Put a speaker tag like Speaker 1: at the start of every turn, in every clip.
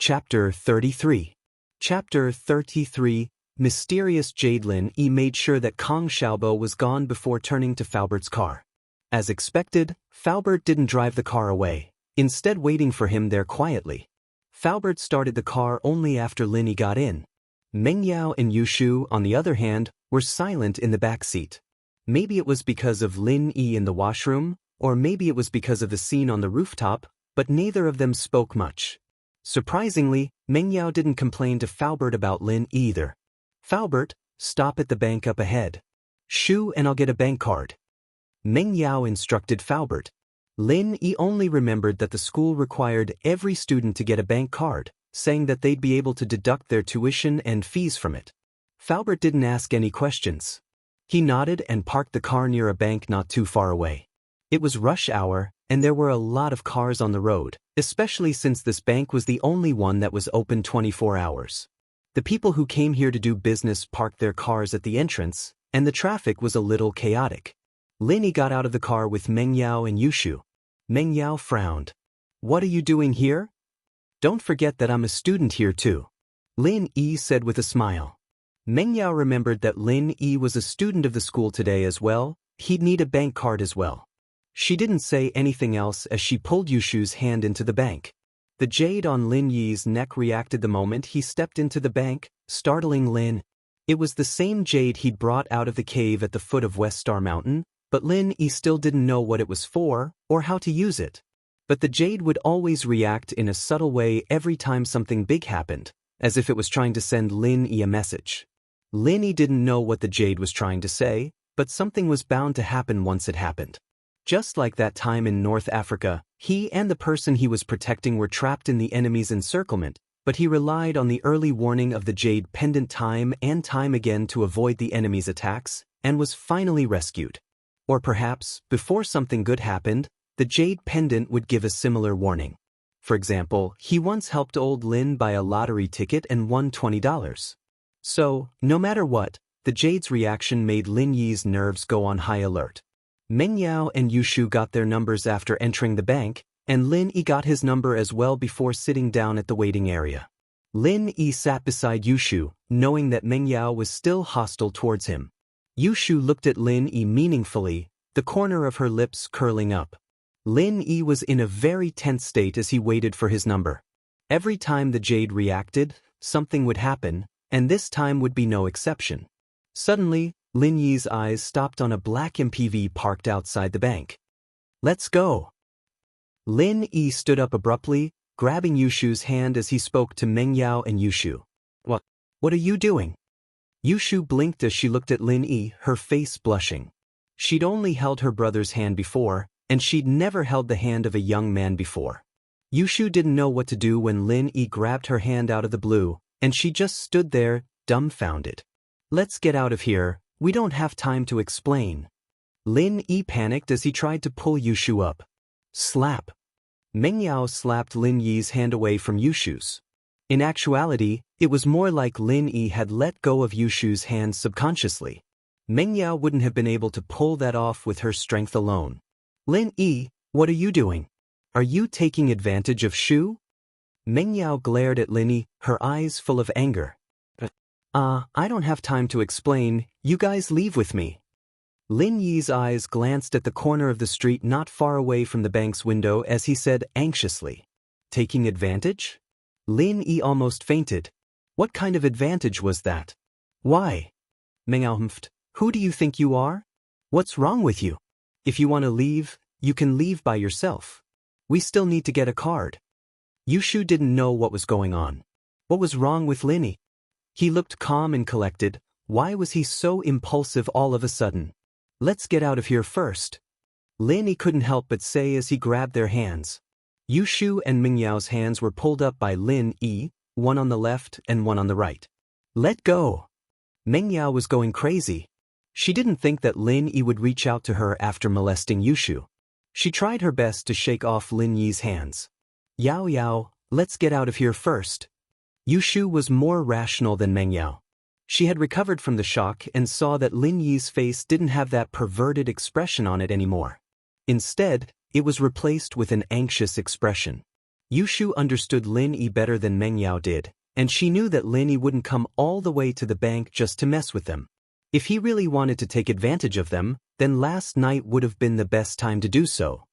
Speaker 1: Chapter 33. Chapter 33. Mysterious Jade. Lin Yi made sure that Kong Xiaobo was gone before turning to Falbert's car. As expected, Falbert didn't drive the car away, instead waiting for him there quietly. Falbert started the car only after Lin Yi got in. Meng Yao and Yushu, on the other hand, were silent in the back seat. Maybe it was because of Lin Yi in the washroom, or maybe it was because of the scene on the rooftop, but neither of them spoke much. Surprisingly, Meng Yao didn't complain to Falbert about Lin either. "Falbert, stop at the bank up ahead. Shoo and I'll get a bank card." Meng Yao instructed Falbert. Lin Yi only remembered that the school required every student to get a bank card, saying that they'd be able to deduct their tuition and fees from it. Falbert didn't ask any questions. He nodded and parked the car near a bank not too far away. It was rush hour, and there were a lot of cars on the road, especially since this bank was the only one that was open 24 hours. The people who came here to do business parked their cars at the entrance, and the traffic was a little chaotic. Lin Yi got out of the car with Meng Yao and Yushu. Meng Yao frowned. "What are you doing here?" "Don't forget that I'm a student here too," Lin Yi said with a smile. Meng Yao remembered that Lin Yi was a student of the school today as well. He'd need a bank card as well. She didn't say anything else as she pulled Yushu's hand into the bank. The jade on Lin Yi's neck reacted the moment he stepped into the bank, startling Lin. It was the same jade he'd brought out of the cave at the foot of West Star Mountain, but Lin Yi still didn't know what it was for or how to use it. But the jade would always react in a subtle way every time something big happened, as if it was trying to send Lin Yi a message. Lin Yi didn't know what the jade was trying to say, but something was bound to happen once it happened. Just like that time in North Africa, he and the person he was protecting were trapped in the enemy's encirclement, but he relied on the early warning of the jade pendant time and time again to avoid the enemy's attacks, and was finally rescued. Or perhaps, before something good happened, the jade pendant would give a similar warning. For example, he once helped old Lin buy a lottery ticket and won $20. So, no matter what, the jade's reaction made Lin Yi's nerves go on high alert. Meng Yao and Yushu got their numbers after entering the bank, and Lin Yi got his number as well before sitting down at the waiting area. Lin Yi sat beside Yushu, knowing that Meng Yao was still hostile towards him. Yushu looked at Lin Yi meaningfully, the corner of her lips curling up. Lin Yi was in a very tense state as he waited for his number. Every time the jade reacted, something would happen, and this time would be no exception. Suddenly, Lin Yi's eyes stopped on a black MPV parked outside the bank. "Let's go." Lin Yi stood up abruptly, grabbing Yushu's hand as he spoke to Meng Yao and Yushu. What are you doing?" Yushu blinked as she looked at Lin Yi, her face blushing. She'd only held her brother's hand before, and she'd never held the hand of a young man before. Yushu didn't know what to do when Lin Yi grabbed her hand out of the blue, and she just stood there, dumbfounded. "Let's get out of here. We don't have time to explain." Lin Yi panicked as he tried to pull Yushu up. Slap. Meng Yao slapped Lin Yi's hand away from Yushu's. In actuality, it was more like Lin Yi had let go of Yushu's hand subconsciously. Meng Yao wouldn't have been able to pull that off with her strength alone. "Lin Yi, what are you doing? Are you taking advantage of Shu?" Meng Yao glared at Lin Yi, her eyes full of anger. I don't have time to explain, you guys leave with me." Lin Yi's eyes glanced at the corner of the street not far away from the bank's window as he said anxiously, "Taking advantage?" Lin Yi almost fainted. What kind of advantage was that? "Why?" Meng Yao humphed. "Who do you think you are? What's wrong with you? If you want to leave, you can leave by yourself. We still need to get a card." Yushu didn't know what was going on. What was wrong with Lin Yi? He looked calm and collected. Why was he so impulsive all of a sudden? "Let's get out of here first," Lin Yi couldn't help but say as he grabbed their hands. Yushu and Meng Yao's hands were pulled up by Lin Yi, one on the left and one on the right. "Let go." Meng Yao was going crazy. She didn't think that Lin Yi would reach out to her after molesting Yushu. She tried her best to shake off Lin Yi's hands. Yao, let's get out of here first." Yushu was more rational than Meng Yao. She had recovered from the shock and saw that Lin Yi's face didn't have that perverted expression on it anymore. Instead, it was replaced with an anxious expression. Yushu understood Lin Yi better than Meng Yao did, and she knew that Lin Yi wouldn't come all the way to the bank just to mess with them. If he really wanted to take advantage of them, then last night would have been the best time to do so.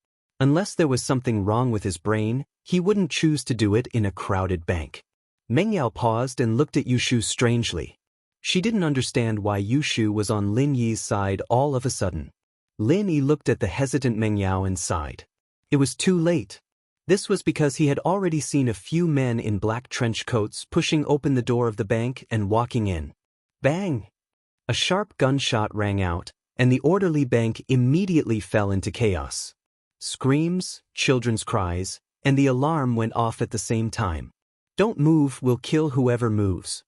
Speaker 1: Unless there was something wrong with his brain, he wouldn't choose to do it in a crowded bank. Meng Yao paused and looked at Yushu strangely. She didn't understand why Yushu was on Lin Yi's side all of a sudden. Lin Yi looked at the hesitant Meng Yao and sighed. It was too late. This was because he had already seen a few men in black trench coats pushing open the door of the bank and walking in. Bang! A sharp gunshot rang out, and the orderly bank immediately fell into chaos. Screams, children's cries, and the alarm went off at the same time. Don't move, we'll kill whoever moves.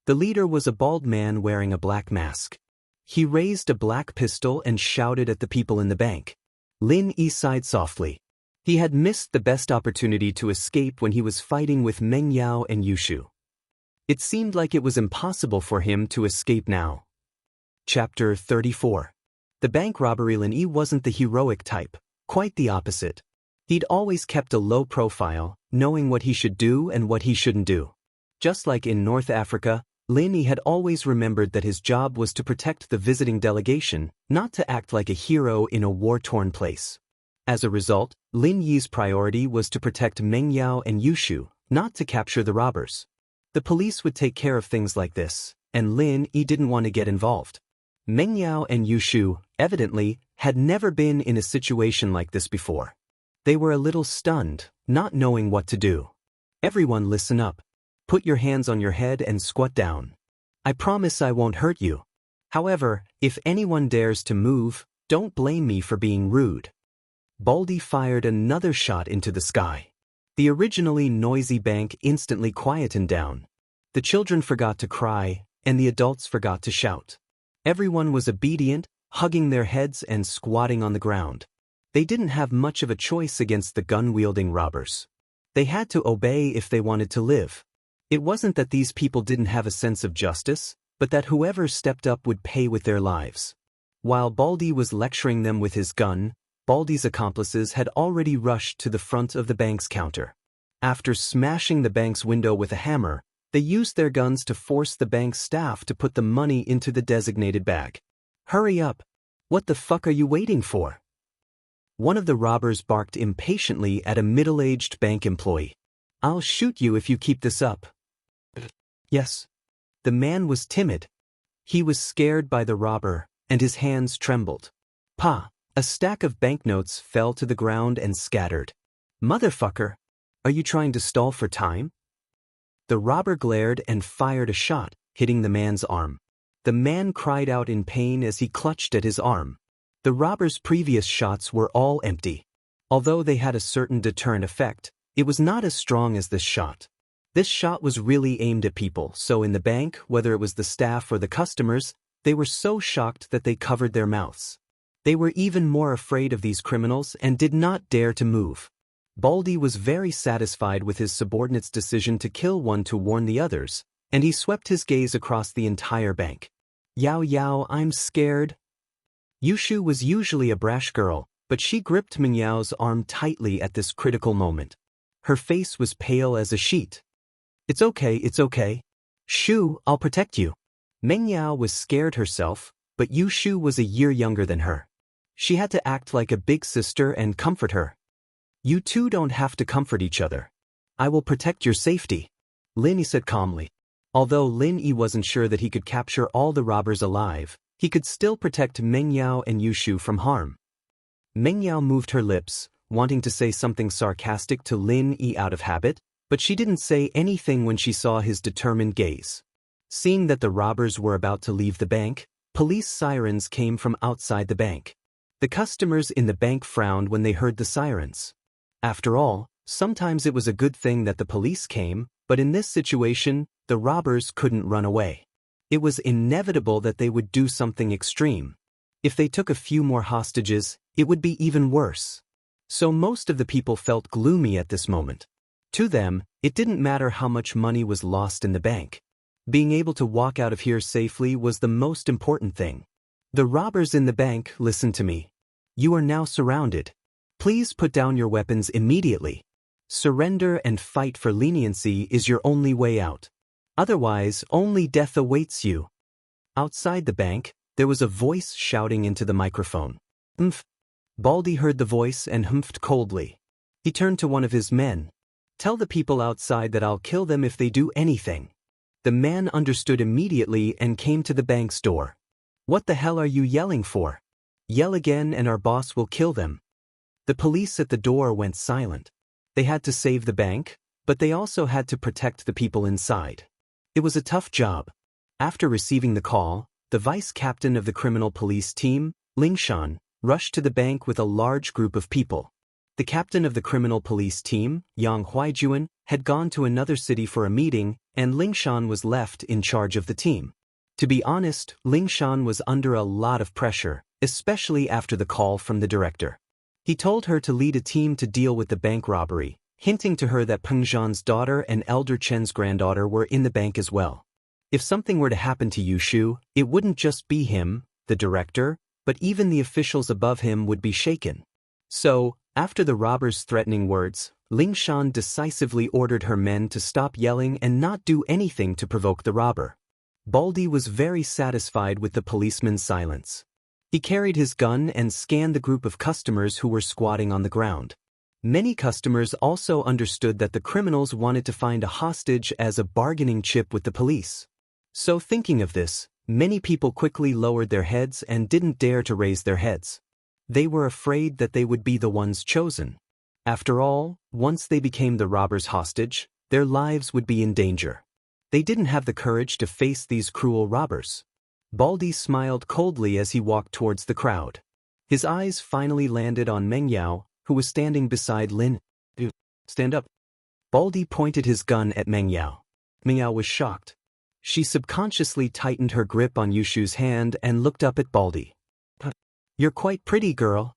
Speaker 1: The leader was a bald man wearing a black mask. He raised a black pistol and shouted at the people in the bank. Lin Yi sighed softly. He had missed the best opportunity to escape when he was fighting with Meng Yao and Yushu. It seemed like it was impossible for him to escape now. Chapter 34. The bank robbery. Lin Yi wasn't the heroic type, quite the opposite. He'd always kept a low profile, knowing what he should do and what he shouldn't do. Just like in North Africa, Lin Yi had always remembered that his job was to protect the visiting delegation, not to act like a hero in a war-torn place. As a result, Lin Yi's priority was to protect Meng Yao and Yushu, not to capture the robbers. The police would take care of things like this, and Lin Yi didn't want to get involved. Meng Yao and Yushu, evidently, had never been in a situation like this before. They were a little stunned, not knowing what to do. Everyone listen up. Put your hands on your head and squat down. I promise I won't hurt you. However, if anyone dares to move, don't blame me for being rude. Baldy fired another shot into the sky. The originally noisy bank instantly quietened down. The children forgot to cry, and the adults forgot to shout. Everyone was obedient, hugging their heads and squatting on the ground. They didn't have much of a choice against the gun-wielding robbers. They had to obey if they wanted to live. It wasn't that these people didn't have a sense of justice, but that whoever stepped up would pay with their lives. While Baldy was lecturing them with his gun, Baldy's accomplices had already rushed to the front of the bank's counter. After smashing the bank's window with a hammer, they used their guns to force the bank staff to put the money into the designated bag. Hurry up! What the fuck are you waiting for? One of the robbers barked impatiently at a middle-aged bank employee. I'll shoot you if you keep this up. Yes. The man was timid. He was scared by the robber, and his hands trembled. Pa! A stack of banknotes fell to the ground and scattered. Motherfucker! Are you trying to stall for time? The robber glared and fired a shot, hitting the man's arm. The man cried out in pain as he clutched at his arm. The robber's previous shots were all empty. Although they had a certain deterrent effect, it was not as strong as this shot. This shot was really aimed at people, so in the bank, whether it was the staff or the customers, they were so shocked that they covered their mouths. They were even more afraid of these criminals and did not dare to move. Baldy was very satisfied with his subordinate's decision to kill one to warn the others, and he swept his gaze across the entire bank. Yao Yao, I'm scared. Yushu was usually a brash girl, but she gripped Meng Yao's arm tightly at this critical moment. Her face was pale as a sheet. It's okay. Shu, I'll protect you. Meng Yao was scared herself, but Yushu was a year younger than her. She had to act like a big sister and comfort her. You two don't have to comfort each other. I will protect your safety, Lin Yi said calmly. Although Lin Yi wasn't sure that he could capture all the robbers alive, he could still protect Meng Yao and Yushu from harm. Meng Yao moved her lips, wanting to say something sarcastic to Lin Yi out of habit, but she didn't say anything when she saw his determined gaze. Seeing that the robbers were about to leave the bank, police sirens came from outside the bank. The customers in the bank frowned when they heard the sirens. After all, sometimes it was a good thing that the police came, but in this situation, the robbers couldn't run away. It was inevitable that they would do something extreme. If they took a few more hostages, it would be even worse. So most of the people felt gloomy at this moment. To them, it didn't matter how much money was lost in the bank. Being able to walk out of here safely was the most important thing. The robbers in the bank, listen to me. You are now surrounded. Please put down your weapons immediately. Surrender and fight for leniency is your only way out. Otherwise, only death awaits you. Outside the bank, there was a voice shouting into the microphone. Humph. Baldy heard the voice and humphed coldly. He turned to one of his men. Tell the people outside that I'll kill them if they do anything. The man understood immediately and came to the bank's door. What the hell are you yelling for? Yell again and our boss will kill them. The police at the door went silent. They had to save the bank, but they also had to protect the people inside. It was a tough job. After receiving the call, the vice captain of the criminal police team, Lingshan, rushed to the bank with a large group of people. The captain of the criminal police team, Yang Huijuan, had gone to another city for a meeting, and Lingshan was left in charge of the team. To be honest, Lingshan was under a lot of pressure, especially after the call from the director. He told her to lead a team to deal with the bank robbery, hinting to her that Peng Zhan's daughter and Elder Chen's granddaughter were in the bank as well. If something were to happen to Yushu, it wouldn't just be him, the director, but even the officials above him would be shaken. So, after the robber's threatening words, Lingshan decisively ordered her men to stop yelling and not do anything to provoke the robber. Baldy was very satisfied with the policeman's silence. He carried his gun and scanned the group of customers who were squatting on the ground. Many customers also understood that the criminals wanted to find a hostage as a bargaining chip with the police. So thinking of this, many people quickly lowered their heads and didn't dare to raise their heads. They were afraid that they would be the ones chosen. After all, once they became the robber's hostage, their lives would be in danger. They didn't have the courage to face these cruel robbers. Baldy smiled coldly as he walked towards the crowd. His eyes finally landed on Meng Yao, who was standing beside Lin. Stand up. Baldy pointed his gun at Meng Yao. Meng Yao was shocked. She subconsciously tightened her grip on Yushu's hand and looked up at Baldy. You're quite pretty, girl.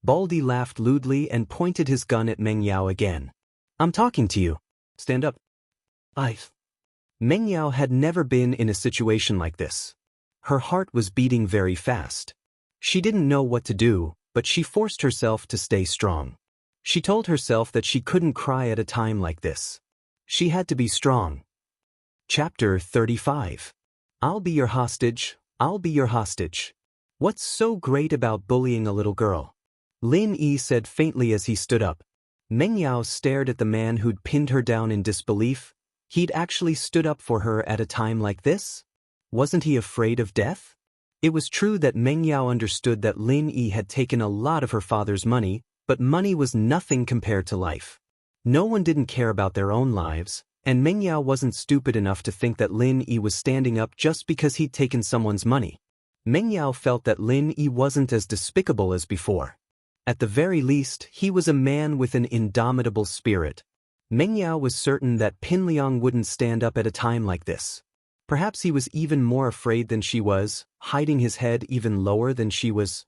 Speaker 1: Baldy laughed lewdly and pointed his gun at Meng Yao again. I'm talking to you. Stand up. Meng Yao had never been in a situation like this. Her heart was beating very fast. She didn't know what to do, but she forced herself to stay strong. She told herself that she couldn't cry at a time like this. She had to be strong. Chapter 35. I'll be your hostage, I'll be your hostage. What's so great about bullying a little girl? Lin Yi said faintly as he stood up. Meng Yao stared at the man who'd pinned her down in disbelief. He'd actually stood up for her at a time like this? Wasn't he afraid of death? It was true that Meng Yao understood that Lin Yi had taken a lot of her father's money, but money was nothing compared to life. No one didn't care about their own lives, and Meng Yao wasn't stupid enough to think that Lin Yi was standing up just because he'd taken someone's money. Meng Yao felt that Lin Yi wasn't as despicable as before. At the very least, he was a man with an indomitable spirit. Meng Yao was certain that Pin Liang wouldn't stand up at a time like this. Perhaps he was even more afraid than she was, hiding his head even lower than she was.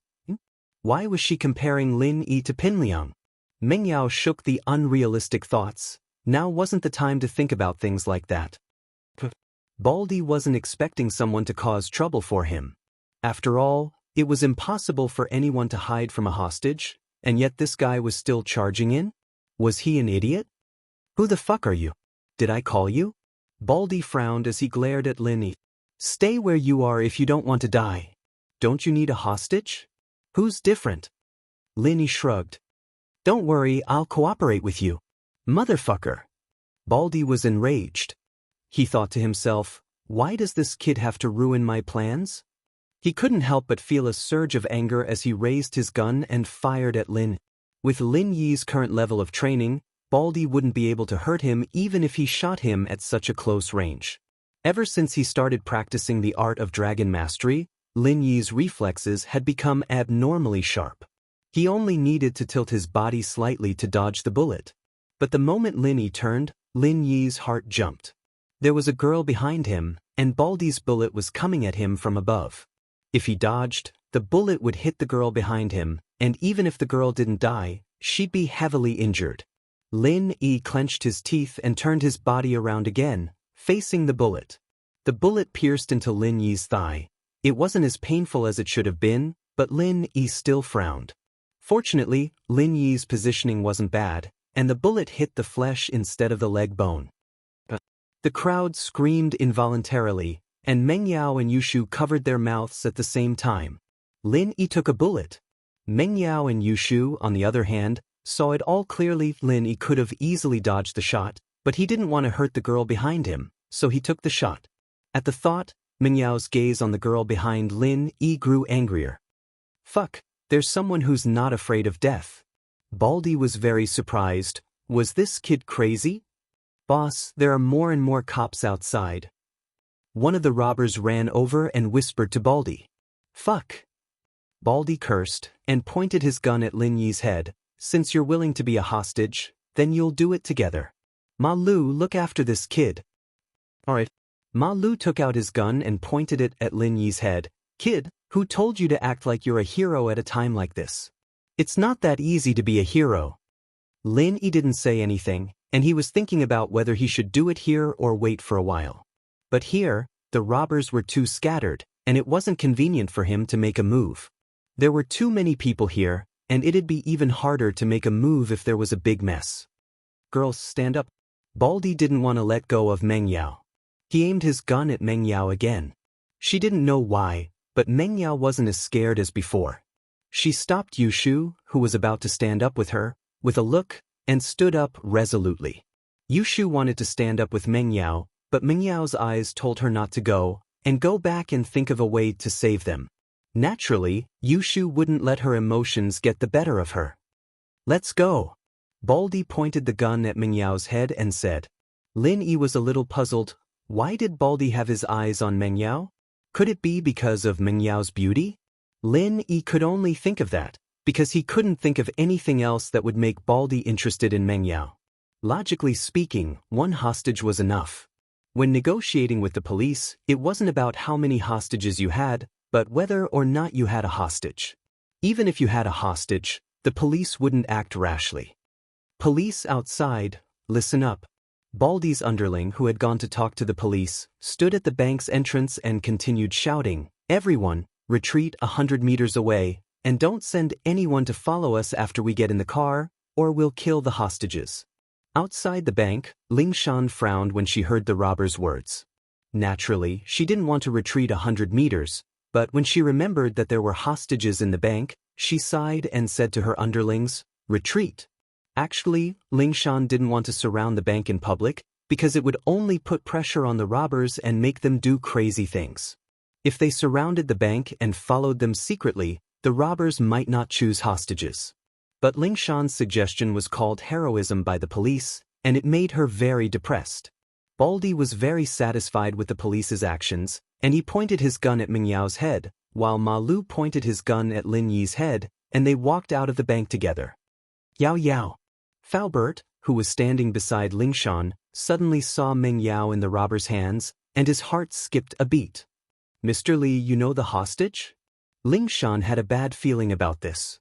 Speaker 1: Why was she comparing Lin Yi to Pin Liang? Meng Yao shook the unrealistic thoughts. Now wasn't the time to think about things like that. Baldy wasn't expecting someone to cause trouble for him. After all, it was impossible for anyone to hide from a hostage, and yet this guy was still charging in? Was he an idiot? Who the fuck are you? Did I call you? Baldy frowned as he glared at Lin Yi. Stay where you are if you don't want to die. Don't you need a hostage? Who's different? Lin Yi shrugged. Don't worry, I'll cooperate with you. Motherfucker. Baldy was enraged. He thought to himself, why does this kid have to ruin my plans? He couldn't help but feel a surge of anger as he raised his gun and fired at Lin. With Lin Yi's current level of training, Baldy wouldn't be able to hurt him even if he shot him at such a close range. Ever since he started practicing the art of dragon mastery, Lin Yi's reflexes had become abnormally sharp. He only needed to tilt his body slightly to dodge the bullet. But the moment Lin Yi turned, Lin Yi's heart jumped. There was a girl behind him, and Baldy's bullet was coming at him from above. If he dodged, the bullet would hit the girl behind him, and even if the girl didn't die, she'd be heavily injured. Lin Yi clenched his teeth and turned his body around again, facing the bullet. The bullet pierced into Lin Yi's thigh. It wasn't as painful as it should have been, but Lin Yi still frowned. Fortunately, Lin Yi's positioning wasn't bad, and the bullet hit the flesh instead of the leg bone. The crowd screamed involuntarily, and Meng Yao and Yushu covered their mouths at the same time. Lin Yi took a bullet. Meng Yao and Yushu, on the other hand, saw it all clearly. Lin Yi could have easily dodged the shot, but he didn't want to hurt the girl behind him, so he took the shot. At the thought, Meng Yao's gaze on the girl behind Lin Yi grew angrier. Fuck, there's someone who's not afraid of death. Baldy was very surprised. Was this kid crazy? Boss, there are more and more cops outside. One of the robbers ran over and whispered to Baldy. Fuck. Baldy cursed and pointed his gun at Lin Yi's head. Since you're willing to be a hostage, then you'll do it together. Ma Lu, look after this kid. Alright. Ma Lu took out his gun and pointed it at Lin Yi's head. Kid, who told you to act like you're a hero at a time like this? It's not that easy to be a hero. Lin Yi didn't say anything, and he was thinking about whether he should do it here or wait for a while. But here, the robbers were too scattered, and it wasn't convenient for him to make a move. There were too many people here, and it'd be even harder to make a move if there was a big mess. Girls, stand up. Baldy didn't want to let go of Meng Yao. He aimed his gun at Meng Yao again. She didn't know why, but Meng Yao wasn't as scared as before. She stopped Yushu, who was about to stand up with her, with a look, and stood up resolutely. Yushu wanted to stand up with Meng Yao, but Meng Yao's eyes told her not to go, and go back and think of a way to save them. Naturally, Yushu wouldn't let her emotions get the better of her. Let's go. Baldy pointed the gun at Meng Yao's head and said. Lin Yi was a little puzzled. Why did Baldy have his eyes on Meng Yao? Could it be because of Meng Yao's beauty? Lin Yi could only think of that, because he couldn't think of anything else that would make Baldy interested in Meng Yao. Logically speaking, one hostage was enough. When negotiating with the police, it wasn't about how many hostages you had, but whether or not you had a hostage. Even if you had a hostage, the police wouldn't act rashly. Police outside, listen up. Baldy's underling, who had gone to talk to the police, stood at the bank's entrance and continued shouting, Everyone, retreat 100 meters away, and don't send anyone to follow us after we get in the car, or we'll kill the hostages. Outside the bank, Ling Shan frowned when she heard the robber's words. Naturally, she didn't want to retreat 100 meters, but when she remembered that there were hostages in the bank, she sighed and said to her underlings, Retreat. Actually, Ling Shan didn't want to surround the bank in public, because it would only put pressure on the robbers and make them do crazy things. If they surrounded the bank and followed them secretly, the robbers might not choose hostages. But Ling Shan's suggestion was called heroism by the police, and it made her very depressed. Baldy was very satisfied with the police's actions, and he pointed his gun at Meng Yao's head, while Ma Lu pointed his gun at Lin Yi's head, and they walked out of the bank together. Yao Yao. Faubert, who was standing beside Ling Shan, suddenly saw Meng Yao in the robber's hands, and his heart skipped a beat. Mr. Li, you know the hostage? Ling Shan had a bad feeling about this.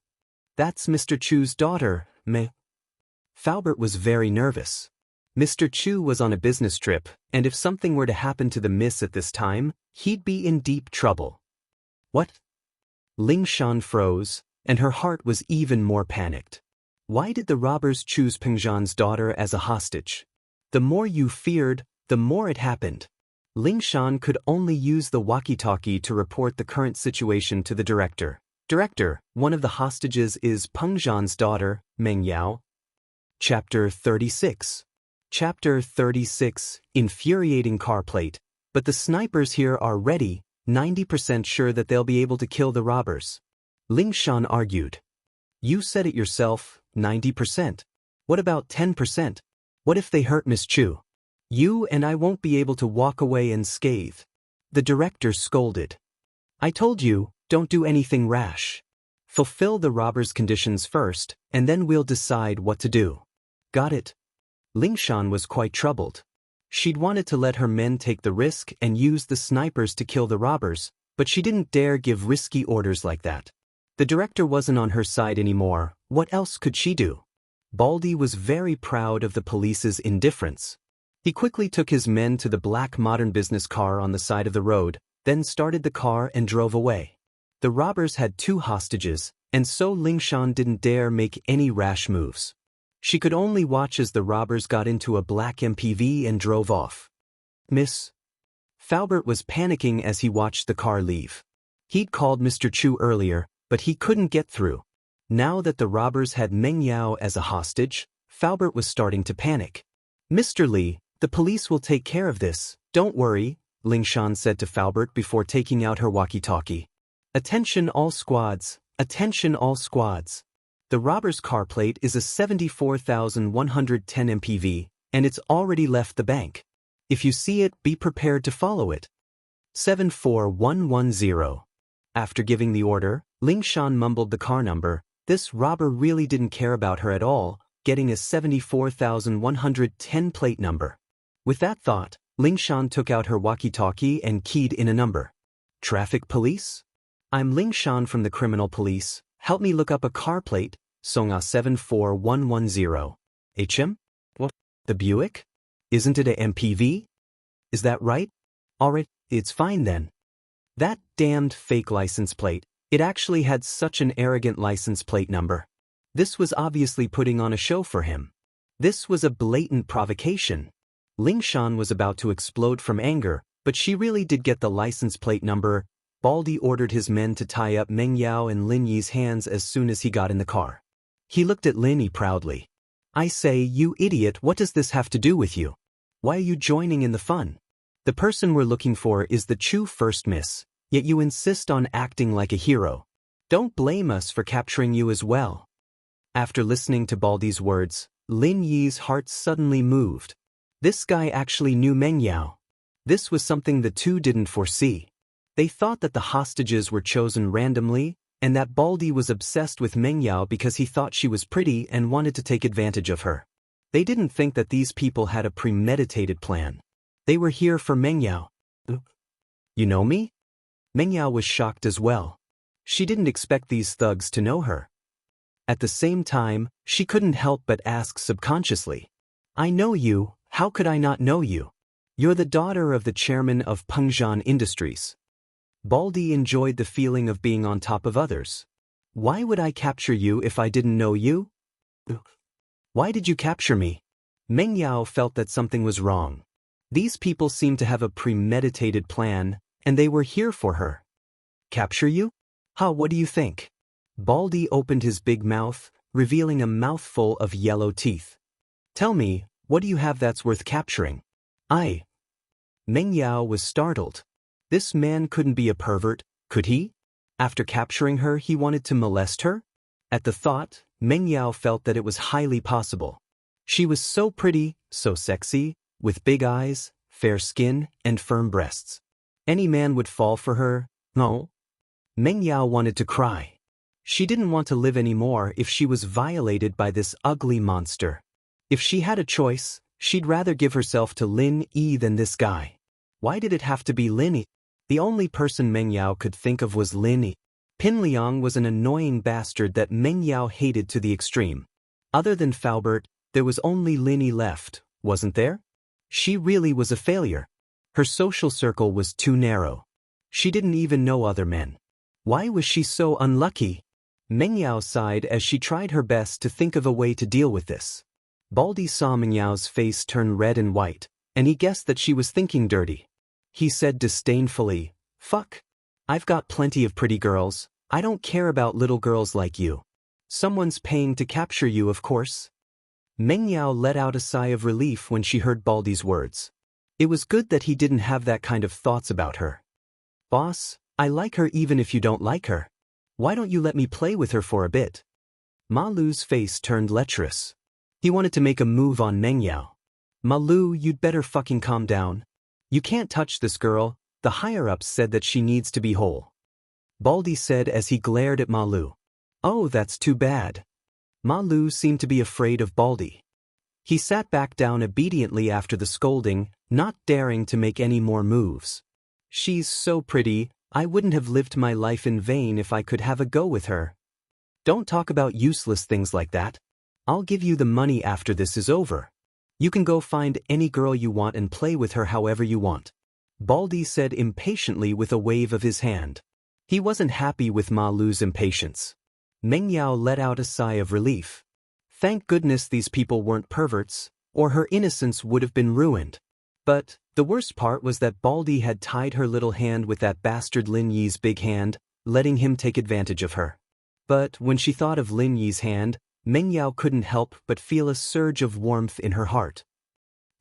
Speaker 1: That's Mr. Chu's daughter, Mei. Faubert was very nervous. Mr. Chu was on a business trip, and if something were to happen to the miss at this time, he'd be in deep trouble. What? Ling Shan froze, and her heart was even more panicked. Why did the robbers choose Pengzhan's daughter as a hostage? The more you feared, the more it happened. Ling Shan could only use the walkie-talkie to report the current situation to the director. Director, one of the hostages is Pengzhan's daughter, Meng Yao. Chapter 36. Chapter 36, Infuriating car plate. But the snipers here are ready, 90% sure that they'll be able to kill the robbers. Ling Shan argued. You said it yourself, 90%. What about 10%? What if they hurt Miss Chu? You and I won't be able to walk away unscathed. The director scolded. I told you, don't do anything rash. Fulfill the robber's conditions first, and then we'll decide what to do. Got it? Ling Shan was quite troubled. She'd wanted to let her men take the risk and use the snipers to kill the robbers, but she didn't dare give risky orders like that. The director wasn't on her side anymore. What else could she do? Baldy was very proud of the police's indifference. He quickly took his men to the black modern business car on the side of the road, then started the car and drove away. The robbers had 2 hostages, and so Ling Shan didn't dare make any rash moves. She could only watch as the robbers got into a black MPV and drove off. Miss Faubert was panicking as he watched the car leave. He'd called Mr. Chu earlier, but he couldn't get through. Now that the robbers had Meng Yao as a hostage, Faubert was starting to panic. Mr. Li, the police will take care of this, don't worry, Ling Shan said to Faubert before taking out her walkie-talkie. Attention all squads, attention all squads. The robber's car plate is a 74,110 MPV, and it's already left the bank. If you see it, be prepared to follow it. 74110. After giving the order, Ling Shan mumbled the car number. This robber really didn't care about her at all, getting a 74,110 plate number. With that thought, Ling Shan took out her walkie-talkie and keyed in a number. Traffic police? I'm Ling Shan from the criminal police. Help me look up a car plate, Songa 74110. HM? What? The Buick? Isn't it a MPV? Is that right? Alright, it's fine then. That damned fake license plate, it actually had such an arrogant license plate number. This was obviously putting on a show for him. This was a blatant provocation. Ling Shan was about to explode from anger, but she really did get the license plate number. Baldy ordered his men to tie up Meng Yao and Lin Yi's hands as soon as he got in the car. He looked at Lin Yi proudly. I say, you idiot, what does this have to do with you? Why are you joining in the fun? The person we're looking for is the Chu first miss, yet you insist on acting like a hero. Don't blame us for capturing you as well. After listening to Baldy's words, Lin Yi's heart suddenly moved. This guy actually knew Meng Yao. This was something the two didn't foresee. They thought that the hostages were chosen randomly, and that Baldy was obsessed with Meng Yao because he thought she was pretty and wanted to take advantage of her. They didn't think that these people had a premeditated plan. They were here for Meng Yao. You know me? Meng Yao was shocked as well. She didn't expect these thugs to know her. At the same time, she couldn't help but ask subconsciously. I know you, how could I not know you? You're the daughter of the chairman of Pengzhan Industries. Baldy enjoyed the feeling of being on top of others. Why would I capture you if I didn't know you? Why did you capture me? Meng Yao felt that something was wrong. These people seemed to have a premeditated plan, and they were here for her. Capture you? What do you think? Baldy opened his big mouth, revealing a mouthful of yellow teeth. Tell me, what do you have that's worth capturing? Meng Yao was startled. This man couldn't be a pervert, could he? After capturing her, he wanted to molest her? At the thought, Meng Yao felt that it was highly possible. She was so pretty, so sexy, with big eyes, fair skin, and firm breasts. Any man would fall for her. No. Meng Yao wanted to cry. She didn't want to live anymore if she was violated by this ugly monster. If she had a choice, she'd rather give herself to Lin Yi than this guy. Why did it have to be Lin Yi? The only person Meng Yao could think of was Lin Yi. Pin Liang was an annoying bastard that Meng Yao hated to the extreme. Other than Faubert, there was only Lin Yi left, wasn't there? She really was a failure. Her social circle was too narrow. She didn't even know other men. Why was she so unlucky? Meng Yao sighed as she tried her best to think of a way to deal with this. Baldy saw Meng Yao's face turn red and white, and he guessed that she was thinking dirty. He said disdainfully, Fuck. I've got plenty of pretty girls. I don't care about little girls like you. Someone's paying to capture you, of course. Meng Yao let out a sigh of relief when she heard Baldy's words. It was good that he didn't have that kind of thoughts about her. Boss, I like her even if you don't like her. Why don't you let me play with her for a bit? Ma Lu's face turned lecherous. He wanted to make a move on Meng Yao. Ma Lu, you'd better fucking calm down. You can't touch this girl. The higher-ups said that she needs to be whole. Baldy said as he glared at Ma Lu. Oh, that's too bad. Ma Lu seemed to be afraid of Baldy. He sat back down obediently after the scolding, not daring to make any more moves. She's so pretty, I wouldn't have lived my life in vain if I could have a go with her. Don't talk about useless things like that. I'll give you the money after this is over. You can go find any girl you want and play with her however you want. Baldy said impatiently with a wave of his hand. He wasn't happy with Ma Lu's impatience. Meng Yao let out a sigh of relief. Thank goodness these people weren't perverts, or her innocence would have been ruined. But the worst part was that Baldy had tied her little hand with that bastard Lin Yi's big hand, letting him take advantage of her. But when she thought of Lin Yi's hand, Meng Yao couldn't help but feel a surge of warmth in her heart.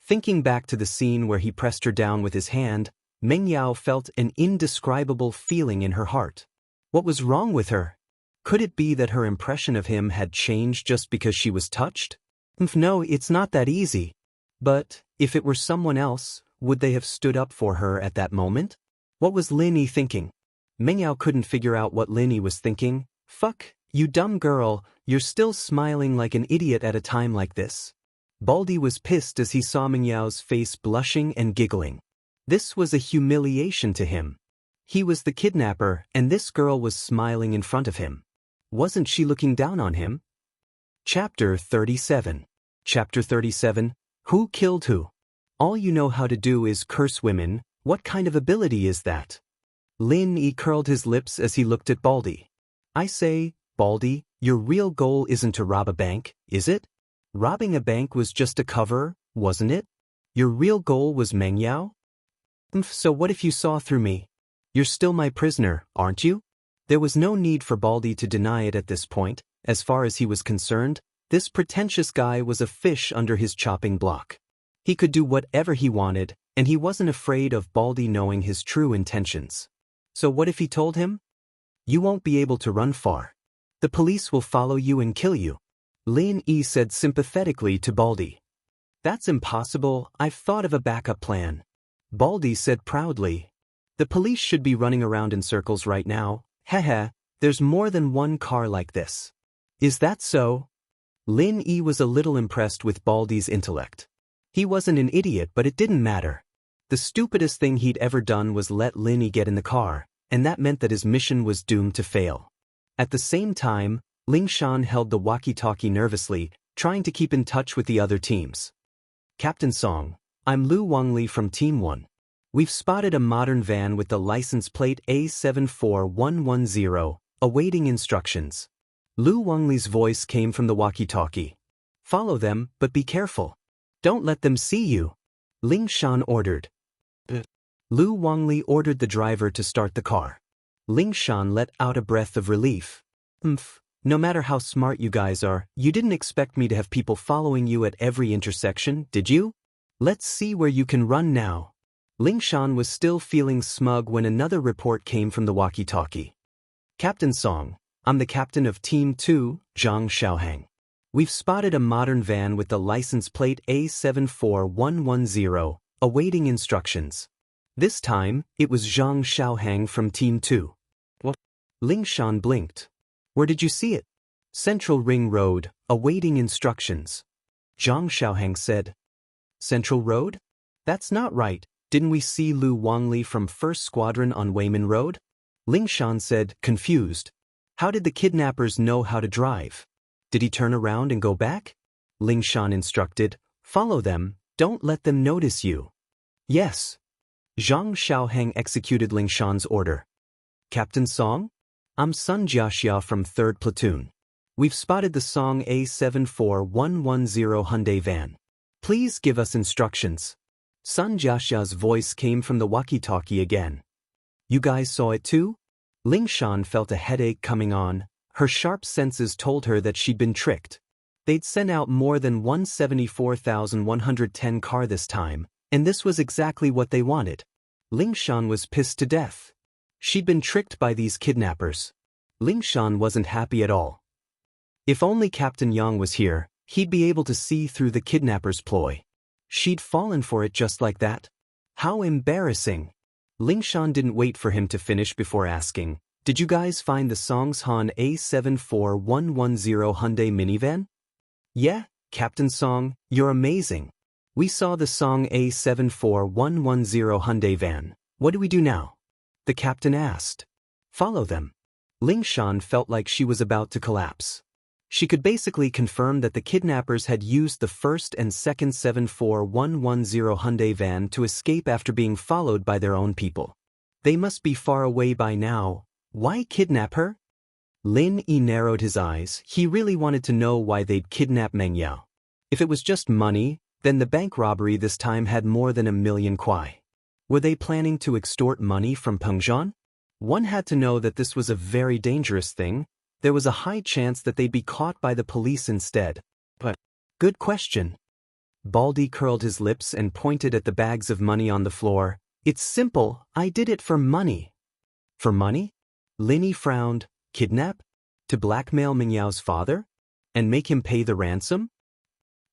Speaker 1: Thinking back to the scene where he pressed her down with his hand, Meng Yao felt an indescribable feeling in her heart. What was wrong with her? Could it be that her impression of him had changed just because she was touched? No, it's not that easy. But if it were someone else, would they have stood up for her at that moment? What was Lin Yi thinking? Meng Yao couldn't figure out what Lin Yi was thinking. Fuck, you dumb girl, you're still smiling like an idiot at a time like this. Baldy was pissed as he saw Meng Yao's face blushing and giggling. This was a humiliation to him. He was the kidnapper, and this girl was smiling in front of him. Wasn't she looking down on him? Chapter 37. Chapter 37. Who killed who? All you know how to do is curse women. What kind of ability is that? Lin Yi curled his lips as he looked at Baldy. I say, Baldy, your real goal isn't to rob a bank, is it? Robbing a bank was just a cover, wasn't it? Your real goal was Meng Yao? So what if you saw through me? You're still my prisoner, aren't you? There was no need for Baldy to deny it at this point. As far as he was concerned, this pretentious guy was a fish under his chopping block. He could do whatever he wanted, and he wasn't afraid of Baldy knowing his true intentions. So what if he told him? You won't be able to run far. The police will follow you and kill you. Lin Yi said sympathetically to Baldy. That's impossible, I've thought of a backup plan. Baldy said proudly. The police should be running around in circles right now. Heh, there's more than one car like this. Is that so? Lin Yi was a little impressed with Baldy's intellect. He wasn't an idiot, but it didn't matter. The stupidest thing he'd ever done was let Lin Yi get in the car, and that meant that his mission was doomed to fail. At the same time, Ling Shan held the walkie-talkie nervously, trying to keep in touch with the other teams. Captain Song, I'm Wang Lin from Team 1. We've spotted a modern van with the license plate A74110, awaiting instructions. Wang Lin's voice came from the walkie-talkie. Follow them, but be careful. Don't let them see you. Ling Shan ordered. Wang Lin ordered the driver to start the car. Ling Shan let out a breath of relief. No matter how smart you guys are, you didn't expect me to have people following you at every intersection, did you? Let's see where you can run now. Ling Shan was still feeling smug when another report came from the walkie-talkie. Captain Song, I'm the captain of Team 2, Zhang Xiaohang. We've spotted a modern van with the license plate A74110, awaiting instructions. This time, it was Zhang Xiaohang from Team 2. What? Ling Shan blinked. Where did you see it? Central Ring Road, awaiting instructions. Zhang Xiaohang said. Central Road? That's not right. Didn't we see Wang Lin from 1st Squadron on Weimin Road? Ling Shan said, confused. How did the kidnappers know how to drive? Did he turn around and go back? Ling Shan instructed, follow them, don't let them notice you. Yes. Zhang Xiaohang executed Ling Shan's order. Captain Song? I'm Sun Jiaxia from 3rd Platoon. We've spotted the Song A74110 Hyundai van. Please give us instructions. Sun Jiaxia's voice came from the walkie-talkie again. You guys saw it too? Ling Shan felt a headache coming on. Her sharp senses told her that she'd been tricked. They'd sent out more than 174,110 car this time, and this was exactly what they wanted. Ling Shan was pissed to death. She'd been tricked by these kidnappers. Ling Shan wasn't happy at all. If only Captain Yang was here, he'd be able to see through the kidnappers' ploy. She'd fallen for it just like that. How embarrassing. Ling Shan didn't wait for him to finish before asking, did you guys find the Songshan A74110 Hyundai minivan? Yeah, Captain Song, you're amazing. We saw the Song A74110 Hyundai van. What do we do now? The captain asked. Follow them. Ling Shan felt like she was about to collapse. She could basically confirm that the kidnappers had used the first and second 74110 Hyundai van to escape after being followed by their own people. They must be far away by now. Why kidnap her? Lin Yi narrowed his eyes. He really wanted to know why they'd kidnap Meng Yao. If it was just money, then the bank robbery this time had more than 1,000,000 kuai. Were they planning to extort money from Pengzhan? One had to know that this was a very dangerous thing. There was a high chance that they'd be caught by the police instead. But, good question. Baldy curled his lips and pointed at the bags of money on the floor. It's simple, I did it for money. For money? Lin Yi frowned. Kidnap? To blackmail Meng Yao's father? And make him pay the ransom?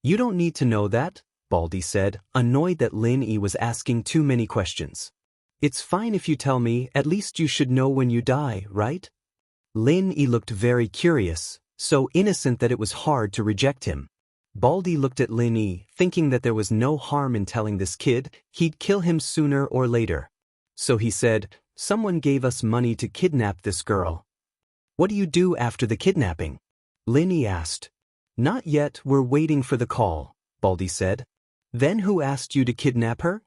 Speaker 1: You don't need to know that, Baldy said, annoyed that Lin Yi was asking too many questions. It's fine if you tell me, at least you should know when you die, right? Lin Yi looked very curious, so innocent that it was hard to reject him. Baldy looked at Lin Yi, thinking that there was no harm in telling this kid, he'd kill him sooner or later. So he said, someone gave us money to kidnap this girl. What do you do after the kidnapping? Lin Yi asked. Not yet, we're waiting for the call, Baldy said. Then who asked you to kidnap her?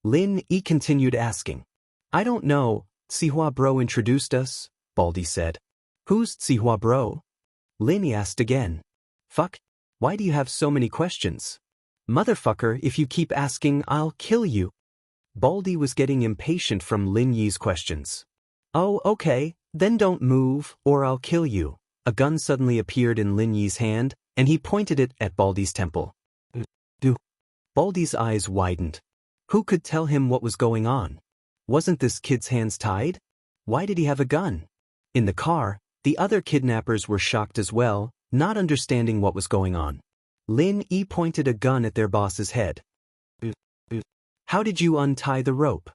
Speaker 1: Lin Yi continued asking. I don't know, Sihua Bro introduced us, Baldy said. Who's Sihua Bro? Lin Yi asked again. Fuck, why do you have so many questions? Motherfucker, if you keep asking, I'll kill you. Baldy was getting impatient from Lin Yi's questions. Oh, okay, then don't move, or I'll kill you. A gun suddenly appeared in Lin Yi's hand, and he pointed it at Baldy's temple. Baldy's eyes widened. Who could tell him what was going on? Wasn't this kid's hands tied? Why did he have a gun? In the car, the other kidnappers were shocked as well, not understanding what was going on. Lin Yi pointed a gun at their boss's head. How did you untie the rope?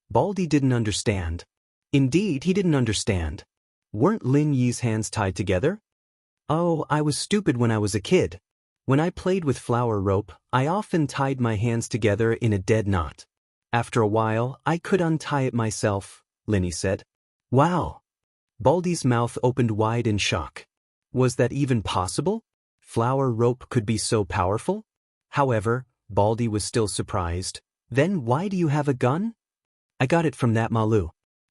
Speaker 1: Baldy didn't understand. Indeed, he didn't understand. Weren't Lin Yi's hands tied together? Oh, I was stupid when I was a kid. When I played with flower rope, I often tied my hands together in a dead knot. After a while, I could untie it myself, Lin Yi said. Wow! Baldy's mouth opened wide in shock. Was that even possible? Flower rope could be so powerful? However, Baldy was still surprised. Then why do you have a gun? I got it from that Ma Lu.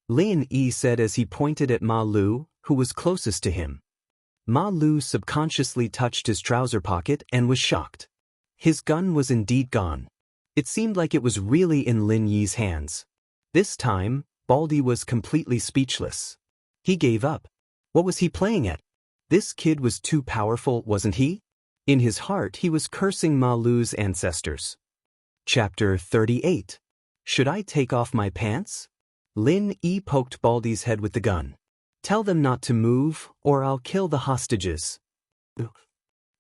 Speaker 1: Lin Yi said as he pointed at Ma Lu, who was closest to him. Ma Lu subconsciously touched his trouser pocket and was shocked. His gun was indeed gone. It seemed like it was really in Lin Yi's hands. This time, Baldy was completely speechless. He gave up. What was he playing at? This kid was too powerful, wasn't he? In his heart, he was cursing Ma Lu's ancestors. Chapter 38. Should I take off my pants? Lin Yi poked Baldy's head with the gun. Tell them not to move, or I'll kill the hostages.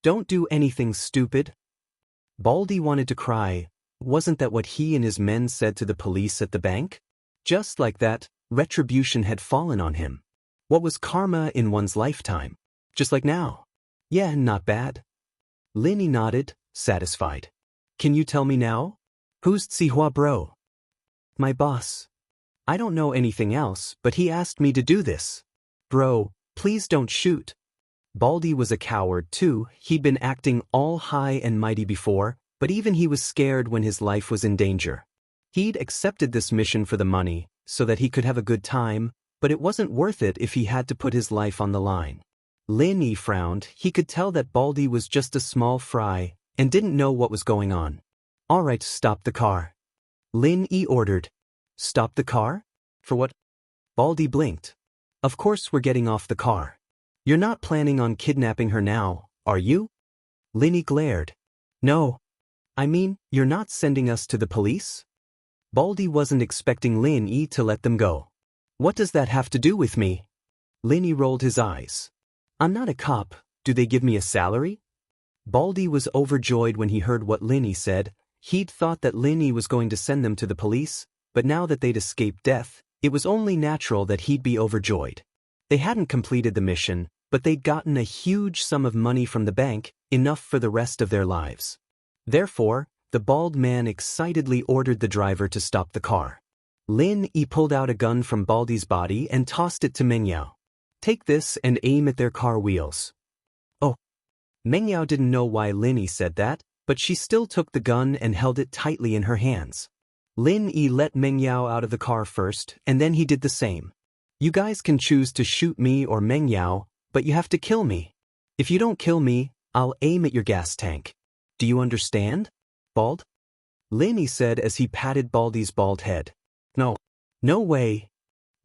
Speaker 1: Don't do anything stupid. Baldy wanted to cry. Wasn't that what he and his men said to the police at the bank? Just like that, retribution had fallen on him. What was karma in one's lifetime? Just like now. Yeah, not bad. Lin Yi nodded, satisfied. Can you tell me now? Who's Sihua Bro? My boss. I don't know anything else, but he asked me to do this. Bro, please don't shoot. Baldy was a coward too. He'd been acting all high and mighty before, but even he was scared when his life was in danger. He'd accepted this mission for the money, so that he could have a good time, but it wasn't worth it if he had to put his life on the line. Lin Yi frowned. He could tell that Baldy was just a small fry, and didn't know what was going on. All right, stop the car. Lin Yi ordered. Stop the car? For what? Baldy blinked. Of course we're getting off the car. You're not planning on kidnapping her now, are you? Lin Yi glared. No. I mean, you're not sending us to the police? Baldy wasn't expecting Lin Yi to let them go. What does that have to do with me? Lin Yi rolled his eyes. I'm not a cop. Do they give me a salary? Baldy was overjoyed when he heard what Lin Yi said. He'd thought that Lin Yi was going to send them to the police, but now that they'd escaped death, it was only natural that he'd be overjoyed. They hadn't completed the mission, but they'd gotten a huge sum of money from the bank, enough for the rest of their lives. Therefore, the bald man excitedly ordered the driver to stop the car. Lin Yi pulled out a gun from Baldy's body and tossed it to Meng Yao. Take this and aim at their car wheels. Oh. Meng Yao didn't know why Lin Yi said that, but she still took the gun and held it tightly in her hands. Lin Yi let Meng Yao out of the car first, and then he did the same. You guys can choose to shoot me or Meng Yao, but you have to kill me. If you don't kill me, I'll aim at your gas tank. Do you understand? Bald? Lin said as he patted Baldy's bald head. No. No way.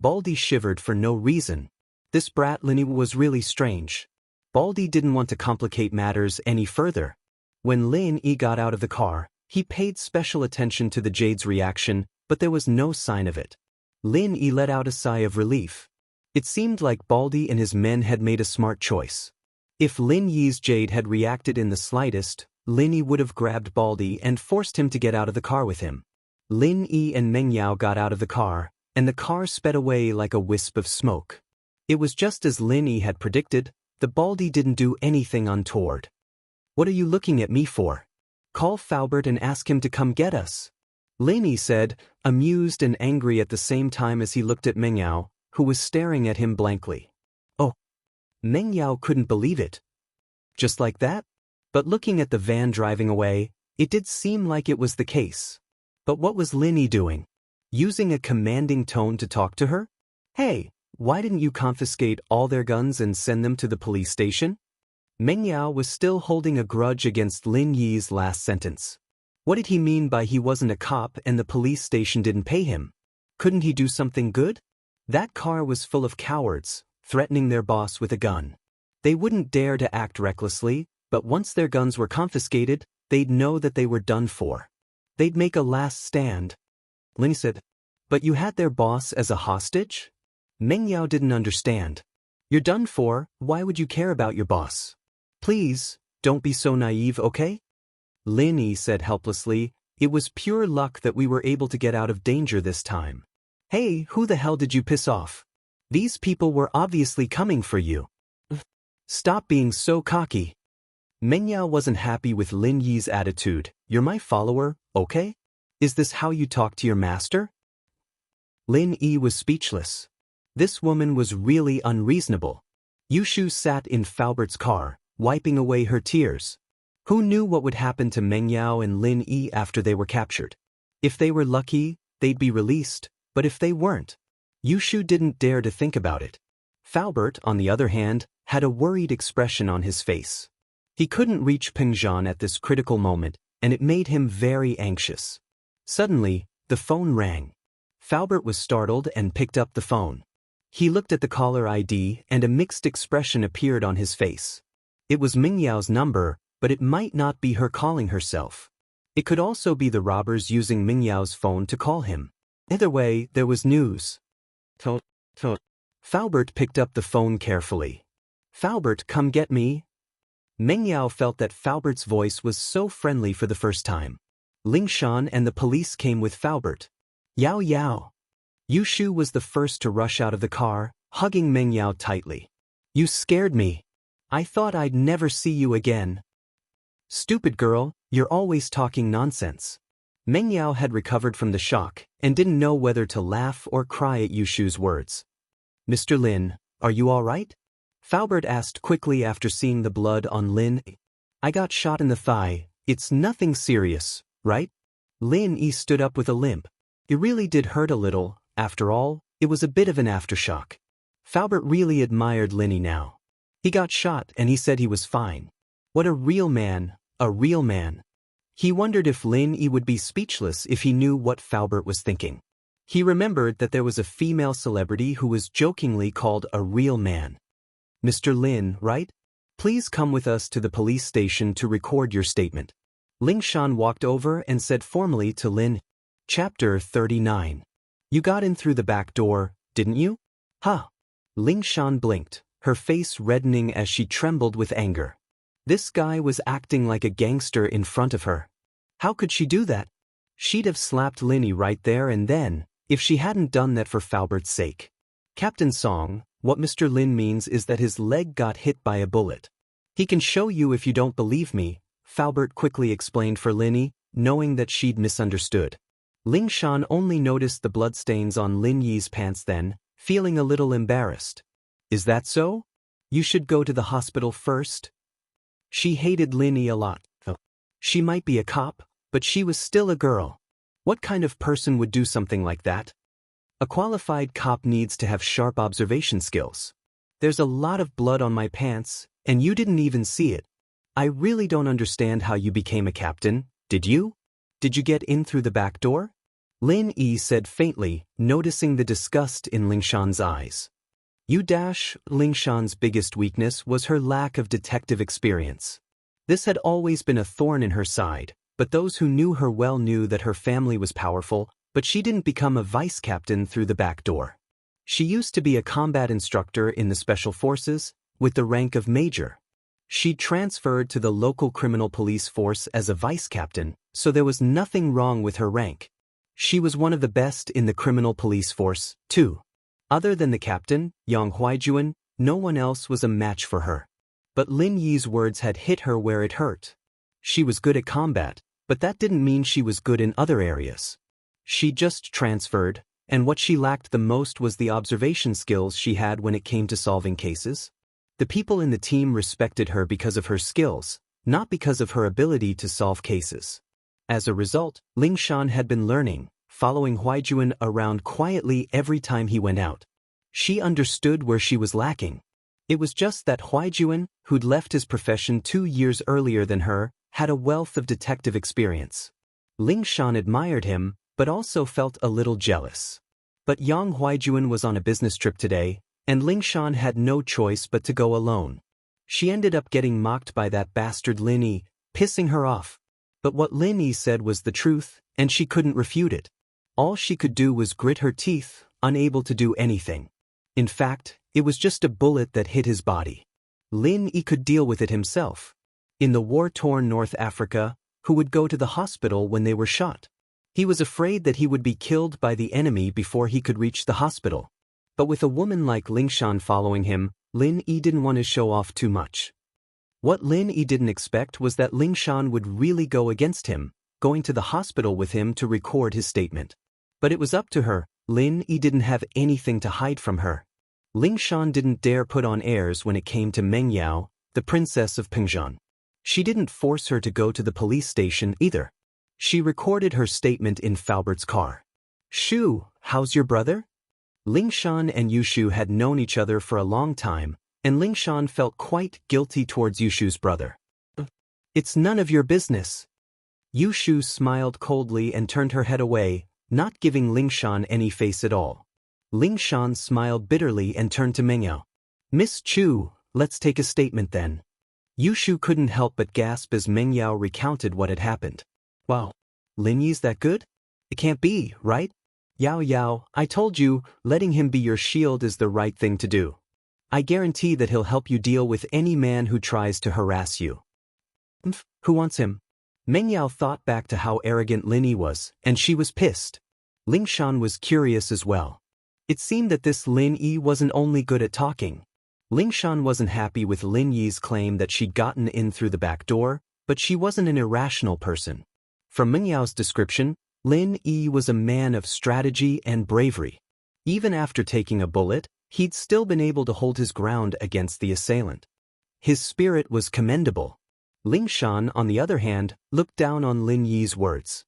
Speaker 1: Baldy shivered for no reason. This brat Lin was really strange. Baldy didn't want to complicate matters any further. When Lin got out of the car, he paid special attention to the Jade's reaction, but there was no sign of it. Lin let out a sigh of relief. It seemed like Baldy and his men had made a smart choice. If Lin Yi's Jade had reacted in the slightest, Lin would have grabbed Baldy and forced him to get out of the car with him. Lin and Meng Yao got out of the car, and the car sped away like a wisp of smoke. It was just as Lin had predicted. The Baldy didn't do anything untoward. What are you looking at me for? Call Faubert and ask him to come get us. Lin said, amused and angry at the same time as he looked at Meng Yao, who was staring at him blankly. Oh. Meng Yao couldn't believe it. Just like that? But looking at the van driving away, it did seem like it was the case. But what was Lin doing? Using a commanding tone to talk to her? Hey, why didn't you confiscate all their guns and send them to the police station? Meng Yao was still holding a grudge against Lin Yi's last sentence. What did he mean by he wasn't a cop and the police station didn't pay him? Couldn't he do something good? That car was full of cowards, threatening their boss with a gun. They wouldn't dare to act recklessly, but once their guns were confiscated, they'd know that they were done for. They'd make a last stand. Lin said, but you had their boss as a hostage? Meng Yao didn't understand. You're done for, why would you care about your boss? Please, don't be so naive, okay? Lin said helplessly, it was pure luck that we were able to get out of danger this time. Hey, who the hell did you piss off? These people were obviously coming for you. Stop being so cocky. Meng Yao wasn't happy with Lin Yi's attitude. You're my follower, okay? Is this how you talk to your master? Lin was speechless. This woman was really unreasonable. Yushu sat in Faubert's car, wiping away her tears. Who knew what would happen to Meng Yao and Lin after they were captured? If they were lucky, they'd be released, but if they weren't, Yushu didn't dare to think about it. Faubert, on the other hand, had a worried expression on his face. He couldn't reach Pengzhan at this critical moment, and it made him very anxious. Suddenly, the phone rang. Faubert was startled and picked up the phone. He looked at the caller ID and a mixed expression appeared on his face. It was Meng Yao's number, but it might not be her calling herself. It could also be the robbers using Meng Yao's phone to call him. Either way, there was news. Faubert picked up the phone carefully. Faubert, come get me. Meng Yao felt that Faubert's voice was so friendly for the first time. Lingshan and the police came with Faubert. Yao Yao. Yushu was the first to rush out of the car, hugging Meng Yao tightly. You scared me. I thought I'd never see you again. Stupid girl, you're always talking nonsense. Meng Yao had recovered from the shock and didn't know whether to laugh or cry at Yushu's words. Mr. Lin, are you all right? Faubert asked quickly after seeing the blood on Lin. I got shot in the thigh. It's nothing serious, right? Lin stood up with a limp. It really did hurt a little. After all, it was a bit of an aftershock. Faubert really admired Lin now. He got shot and he said he was fine. What a real man, a real man. He wondered if Lin would be speechless if he knew what Faubert was thinking. He remembered that there was a female celebrity who was jokingly called a real man. Mr. Lin, right? Please come with us to the police station to record your statement. Lingshan walked over and said formally to Lin. Chapter 39. You got in through the back door, didn't you? Huh. Lingshan blinked, her face reddening as she trembled with anger. This guy was acting like a gangster in front of her. How could she do that? She'd have slapped Lin right there and then, if she hadn't done that for Faubert's sake. Captain Song, what Mr. Lin means is that his leg got hit by a bullet. He can show you if you don't believe me, Faubert quickly explained for Lin, knowing that she'd misunderstood. Lingshan only noticed the bloodstains on Lin Yi's pants then, feeling a little embarrassed. Is that so? You should go to the hospital first. She hated Lin a lot. She might be a cop, but she was still a girl. What kind of person would do something like that? A qualified cop needs to have sharp observation skills. There's a lot of blood on my pants, and you didn't even see it. I really don't understand how you became a captain, did you? Did you get in through the back door? Lin Yi said faintly, noticing the disgust in Lingshan's eyes. Lingshan's biggest weakness was her lack of detective experience. This had always been a thorn in her side, but those who knew her well knew that her family was powerful, but she didn't become a vice captain through the back door. She used to be a combat instructor in the Special Forces, with the rank of major. She transferred to the local criminal police force as a vice captain, so there was nothing wrong with her rank. She was one of the best in the criminal police force, too. Other than the captain, Yang Huaijuan, no one else was a match for her. But Lin Yi's words had hit her where it hurt. She was good at combat, but that didn't mean she was good in other areas. She just transferred, and what she lacked the most was the observation skills she had when it came to solving cases. The people in the team respected her because of her skills, not because of her ability to solve cases. As a result, Lingshan had been learning, following Huaijuan around quietly every time he went out. She understood where she was lacking. It was just that Huaijuan, who'd left his profession 2 years earlier than her, had a wealth of detective experience. Lingshan admired him, but also felt a little jealous. But Yang Huaijuan was on a business trip today, and Lingshan had no choice but to go alone. She ended up getting mocked by that bastard Lin Yi, pissing her off. But what Lin Yi said was the truth, and she couldn't refute it. All she could do was grit her teeth, unable to do anything. In fact, it was just a bullet that hit his body. Lin Yi could deal with it himself. In the war-torn North Africa, who would go to the hospital when they were shot? He was afraid that he would be killed by the enemy before he could reach the hospital. But with a woman like Lingshan following him, Lin Yi didn't want to show off too much. What Lin Yi didn't expect was that Lingshan would really go against him, going to the hospital with him to record his statement. But it was up to her. Lin Yi didn't have anything to hide from her. Lingshan didn't dare put on airs when it came to Meng Yao, the princess of Pengzhan. She didn't force her to go to the police station either. She recorded her statement in Falbert's car. "Shu, how's your brother?" Lingshan and Yushu had known each other for a long time, and Lingshan felt quite guilty towards Yushu's brother. "It's none of your business." Yushu smiled coldly and turned her head away, not giving Lingshan any face at all. Lingshan smiled bitterly and turned to Mengyao. "Miss Chu, let's take a statement then." Yushu couldn't help but gasp as Mengyao recounted what had happened. "Wow, Lin Yi's that good? It can't be, right? Yao Yao, I told you, letting him be your shield is the right thing to do. I guarantee that he'll help you deal with any man who tries to harass you." Who wants him? Mengyao thought back to how arrogant Lin Yi was, and she was pissed. Lingshan was curious as well. It seemed that this Lin Yi wasn't only good at talking. Lingshan wasn't happy with Lin Yi's claim that she'd gotten in through the back door, but she wasn't an irrational person. From Mengyao's description, Lin Yi was a man of strategy and bravery. Even after taking a bullet, he'd still been able to hold his ground against the assailant. His spirit was commendable. Lingshan, on the other hand, looked down on Lin Yi's words.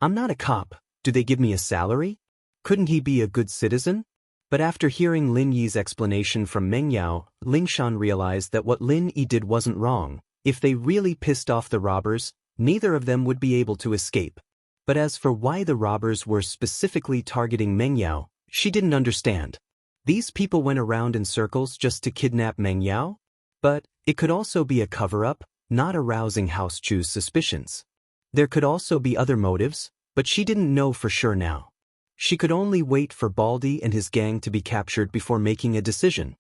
Speaker 1: "I'm not a cop. Do they give me a salary? Couldn't he be a good citizen?" But after hearing Lin Yi's explanation from Mengyao, Lingshan realized that what Lin Yi did wasn't wrong. If they really pissed off the robbers, neither of them would be able to escape. But as for why the robbers were specifically targeting Mengyao, she didn't understand. These people went around in circles just to kidnap Mengyao? But it could also be a cover-up, not arousing House Chu's suspicions. There could also be other motives, but she didn't know for sure now. She could only wait for Baldy and his gang to be captured before making a decision.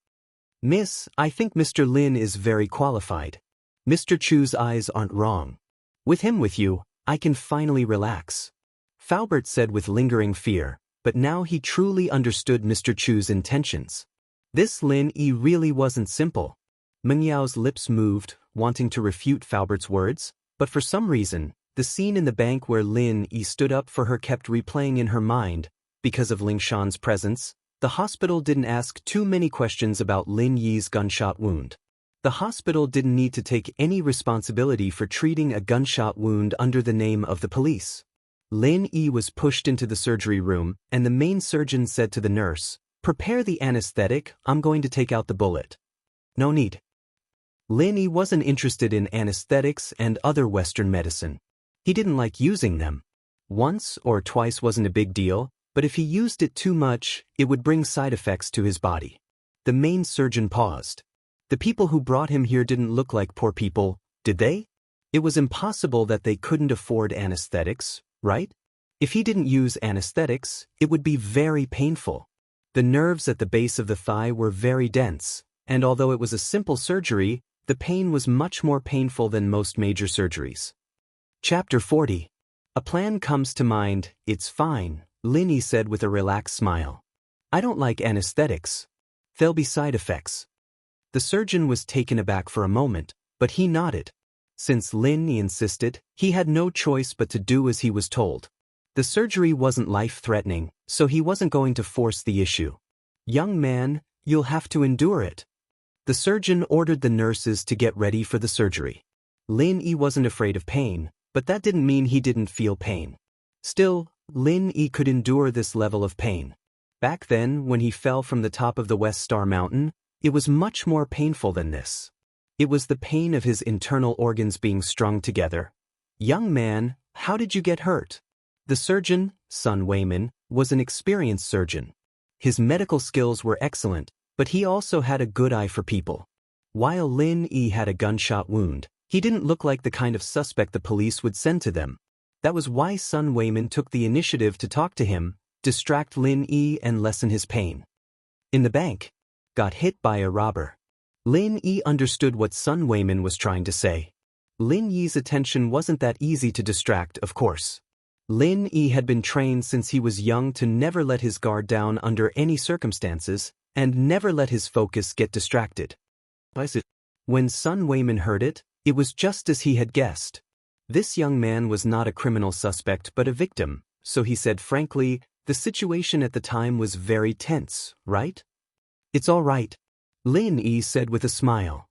Speaker 1: "Miss, I think Mr. Lin is very qualified. Mr. Chu's eyes aren't wrong. With him with you, I can finally relax," Falbert said with lingering fear, but now he truly understood Mr. Chu's intentions. This Lin Yi really wasn't simple. Mengyao's lips moved, wanting to refute Falbert's words, but for some reason, the scene in the bank where Lin Yi stood up for her kept replaying in her mind. Because of Lingshan's presence, the hospital didn't ask too many questions about Lin Yi's gunshot wound. The hospital didn't need to take any responsibility for treating a gunshot wound under the name of the police. Lin Yi was pushed into the surgery room, and the main surgeon said to the nurse, Prepare the anesthetic, I'm going to take out the bullet. No need. Lin wasn't interested in anesthetics and other Western medicine. He didn't like using them. Once or twice wasn't a big deal, but if he used it too much, it would bring side effects to his body. The main surgeon paused. The people who brought him here didn't look like poor people, did they? It was impossible that they couldn't afford anesthetics, right? If he didn't use anesthetics, it would be very painful. The nerves at the base of the thigh were very dense, and although it was a simple surgery, the pain was much more painful than most major surgeries. Chapter 40. A plan comes to mind. It's fine, Lin said with a relaxed smile. I don't like anesthetics. There'll be side effects. The surgeon was taken aback for a moment, but he nodded. Since Lin insisted, he had no choice but to do as he was told. The surgery wasn't life-threatening, so he wasn't going to force the issue. Young man, you'll have to endure it. The surgeon ordered the nurses to get ready for the surgery. Lin wasn't afraid of pain, but that didn't mean he didn't feel pain. Still, Lin could endure this level of pain. Back then, when he fell from the top of the West Star Mountain, it was much more painful than this. It was the pain of his internal organs being strung together. Young man, how did you get hurt? The surgeon, Sun Weimin, was an experienced surgeon. His medical skills were excellent, but he also had a good eye for people. While Lin had a gunshot wound, he didn't look like the kind of suspect the police would send to them. That was why Sun Weimin took the initiative to talk to him, distract Lin and lessen his pain. In the bank. Got hit by a robber. Lin understood what Sun Weimin was trying to say. Lin Yi's attention wasn't that easy to distract, of course. Lin had been trained since he was young to never let his guard down under any circumstances, and never let his focus get distracted. When Sun Weimin heard it, it was just as he had guessed. This young man was not a criminal suspect but a victim, so he said frankly, the situation at the time was very tense, right? It's all right, Lin said with a smile.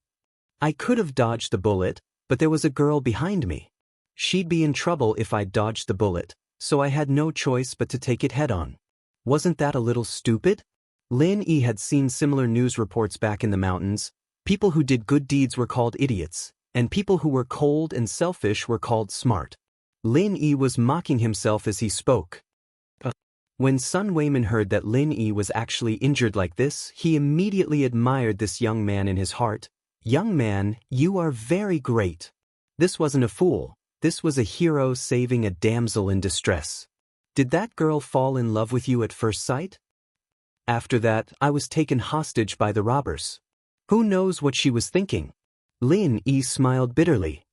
Speaker 1: I could have dodged the bullet, but there was a girl behind me. She'd be in trouble if I dodged the bullet, so I had no choice but to take it head-on. Wasn't that a little stupid? Lin had seen similar news reports back in the mountains. People who did good deeds were called idiots, and people who were cold and selfish were called smart. Lin was mocking himself as he spoke. When Sun Weimin heard that Lin was actually injured like this, he immediately admired this young man in his heart. Young man, you are very great. This wasn't a fool. This was a hero saving a damsel in distress. Did that girl fall in love with you at first sight? After that, I was taken hostage by the robbers. Who knows what she was thinking? Lin smiled bitterly.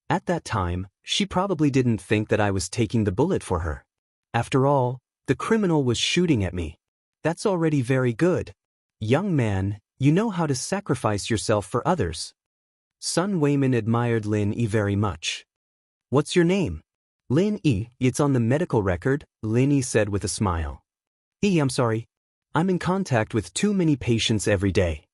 Speaker 1: At that time, she probably didn't think that I was taking the bullet for her. After all, the criminal was shooting at me. That's already very good. Young man, you know how to sacrifice yourself for others. Sun Weimin admired Lin very much. What's your name? Lin it's on the medical record, Lin said with a smile. I'm sorry. I'm in contact with too many patients every day.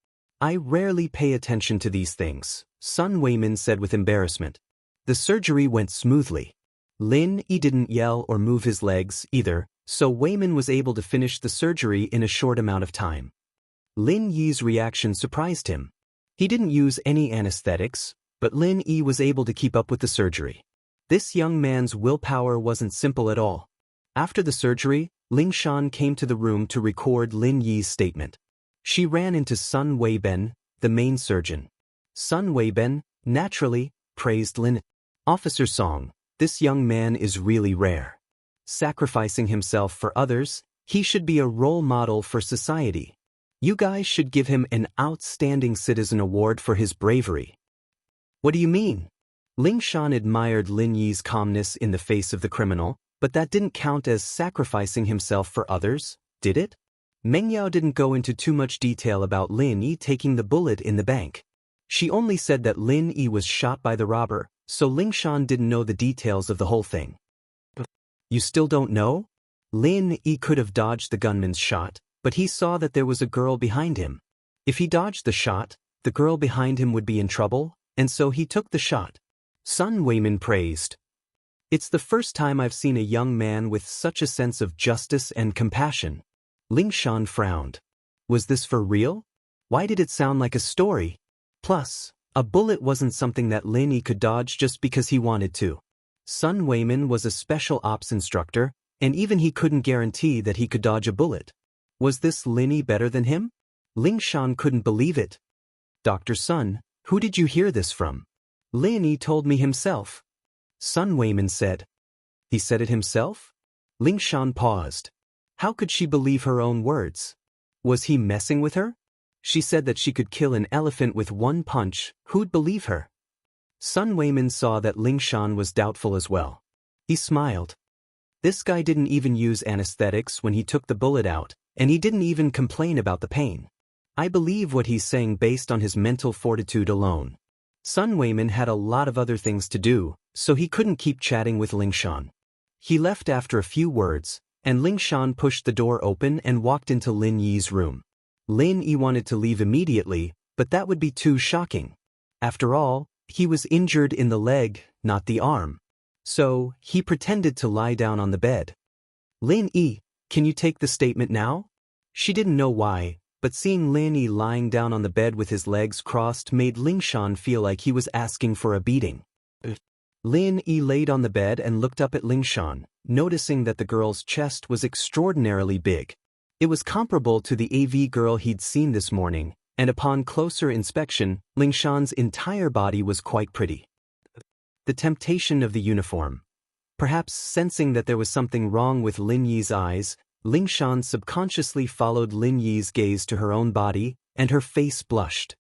Speaker 1: I rarely pay attention to these things, Sun Weimin said with embarrassment. The surgery went smoothly. Lin didn't yell or move his legs either, so Weimin was able to finish the surgery in a short amount of time. Lin Yi's reaction surprised him. He didn't use any anesthetics, but Lin was able to keep up with the surgery. This young man's willpower wasn't simple at all. After the surgery, Ling Shan came to the room to record Lin Yi's statement. She ran into Sun Weiben, the main surgeon. Sun Weiben, naturally, praised Lin. Officer Song, this young man is really rare. Sacrificing himself for others, he should be a role model for society. You guys should give him an Outstanding Citizen Award for his bravery. What do you mean? Ling Shan admired Lin Yi's calmness in the face of the criminal, but that didn't count as sacrificing himself for others, did it? Meng Yao didn't go into too much detail about Lin Yi taking the bullet in the bank. She only said that Lin Yi was shot by the robber, so Ling Shan didn't know the details of the whole thing. You still don't know? Lin Yi could have dodged the gunman's shot, but he saw that there was a girl behind him. If he dodged the shot, the girl behind him would be in trouble, and so he took the shot. Sun Weimin praised. It's the first time I've seen a young man with such a sense of justice and compassion. Ling Shan frowned. Was this for real? Why did it sound like a story? Plus, a bullet wasn't something that Lin Yi could dodge just because he wanted to. Sun Weimin was a special ops instructor, and even he couldn't guarantee that he could dodge a bullet. Was this Lin Yi better than him? Ling Shan couldn't believe it. Dr. Sun, who did you hear this from? Lin Yi told me himself. Sun Weimin said. He said it himself? Ling Shan paused. How could she believe her own words? Was he messing with her? She said that she could kill an elephant with one punch. Who'd believe her? Sun Weimin saw that Ling Shan was doubtful as well. He smiled. This guy didn't even use anesthetics when he took the bullet out, and he didn't even complain about the pain. I believe what he's saying based on his mental fortitude alone. Sun Weimin had a lot of other things to do, so he couldn't keep chatting with Ling Shan. He left after a few words, and Ling Shan pushed the door open and walked into Lin Yi's room. Lin Yi wanted to leave immediately, but that would be too shocking. After all, he was injured in the leg, not the arm. So, he pretended to lie down on the bed. Lin Yi, can you take the statement now? She didn't know why, but seeing Lin Yi lying down on the bed with his legs crossed made Ling Shan feel like he was asking for a beating. Lin Yi laid on the bed and looked up at Ling Shan, noticing that the girl's chest was extraordinarily big. It was comparable to the AV girl he'd seen this morning, and upon closer inspection, Ling Shan's entire body was quite pretty. The temptation of the uniform. Perhaps sensing that there was something wrong with Lin Yi's eyes, Ling Shan subconsciously followed Lin Yi's gaze to her own body, and her face blushed.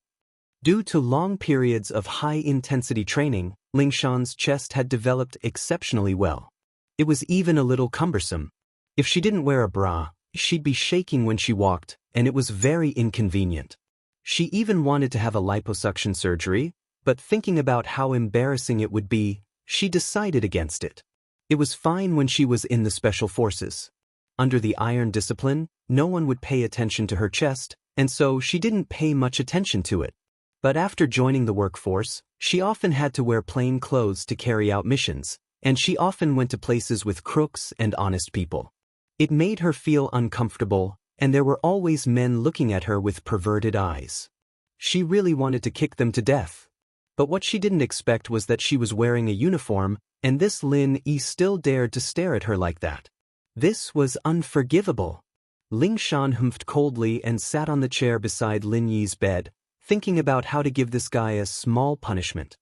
Speaker 1: Due to long periods of high-intensity training, Ling Shan's chest had developed exceptionally well. It was even a little cumbersome. If she didn't wear a bra, she'd be shaking when she walked, and it was very inconvenient. She even wanted to have a liposuction surgery, but thinking about how embarrassing it would be, she decided against it. It was fine when she was in the special forces. Under the iron discipline, no one would pay attention to her chest, and so she didn't pay much attention to it. But after joining the workforce, she often had to wear plain clothes to carry out missions, and she often went to places with crooks and honest people. It made her feel uncomfortable, and there were always men looking at her with perverted eyes. She really wanted to kick them to death. But what she didn't expect was that she was wearing a uniform, and this Lin Yi still dared to stare at her like that. This was unforgivable. Ling Shan humphed coldly and sat on the chair beside Lin Yi's bed, thinking about how to give this guy a small punishment.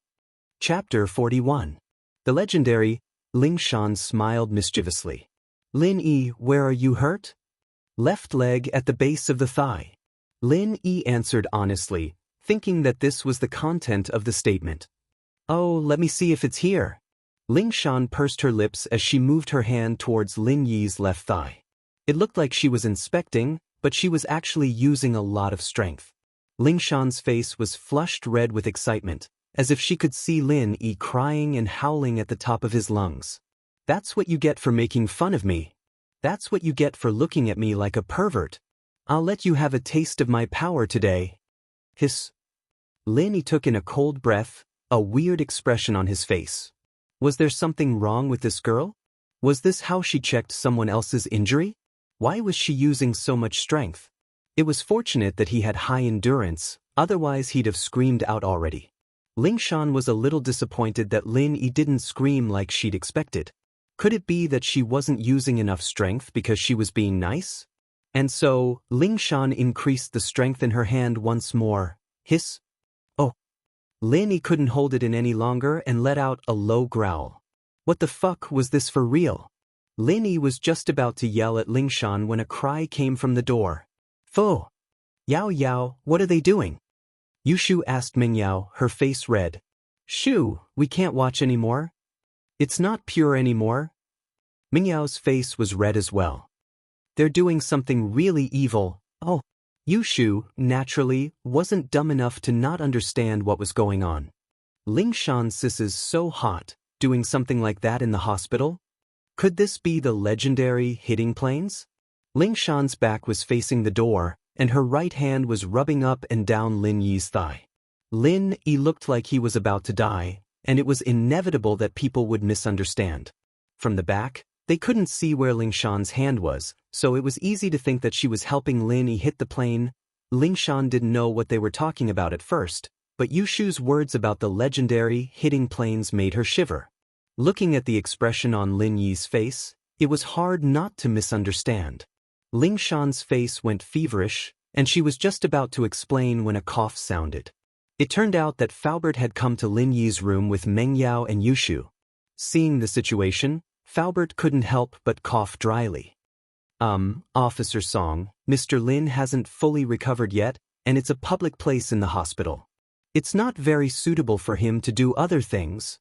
Speaker 1: Chapter 41. The legendary Ling Shan smiled mischievously. Lin Yi, where are you hurt? Left leg at the base of the thigh. Lin Yi answered honestly, thinking that this was the content of the statement. Oh, let me see if it's here. Ling Shan pursed her lips as she moved her hand towards Lin Yi's left thigh. It looked like she was inspecting, but she was actually using a lot of strength. Ling Shan's face was flushed red with excitement, as if she could see Lin Yi crying and howling at the top of his lungs. That's what you get for making fun of me. That's what you get for looking at me like a pervert. I'll let you have a taste of my power today. Hiss. Lin Yi took in a cold breath, a weird expression on his face. Was there something wrong with this girl? Was this how she checked someone else's injury? Why was she using so much strength? It was fortunate that he had high endurance, otherwise he'd have screamed out already. Ling Shan was a little disappointed that Lin Yi didn't scream like she'd expected. Could it be that she wasn't using enough strength because she was being nice? And so, Ling Shan increased the strength in her hand once more. Hiss. Oh. Lin Yi couldn't hold it in any longer and let out a low growl. What the fuck was this for real? Lin Yi was just about to yell at Ling Shan when a cry came from the door. Pho! Yao Yao, what are they doing? Yushu asked Ming Yao, her face red. Shoo, we can't watch anymore. It's not pure anymore. Ming Yao's face was red as well. They're doing something really evil. Oh. Yushu, naturally, wasn't dumb enough to not understand what was going on. Ling Shan sis is so hot, doing something like that in the hospital? Could this be the legendary hitting planes? Ling Shan's back was facing the door, and her right hand was rubbing up and down Lin Yi's thigh. Lin Yi looked like he was about to die, and it was inevitable that people would misunderstand. From the back, They couldn't see where Lingshan's hand was, so it was easy to think that she was helping Lin Yi hit the plane. Lingshan didn't know what they were talking about at first, but Yushu's words about the legendary hitting planes made her shiver. Looking at the expression on Lin Yi's face, it was hard not to misunderstand. Lingshan's face went feverish, and she was just about to explain when a cough sounded. It turned out that Faubert had come to Lin Yi's room with Meng Yao and Yushu. Seeing the situation, Faubert couldn't help but cough dryly. Officer Song, Mr. Lin hasn't fully recovered yet, and it's a public place in the hospital. It's not very suitable for him to do other things.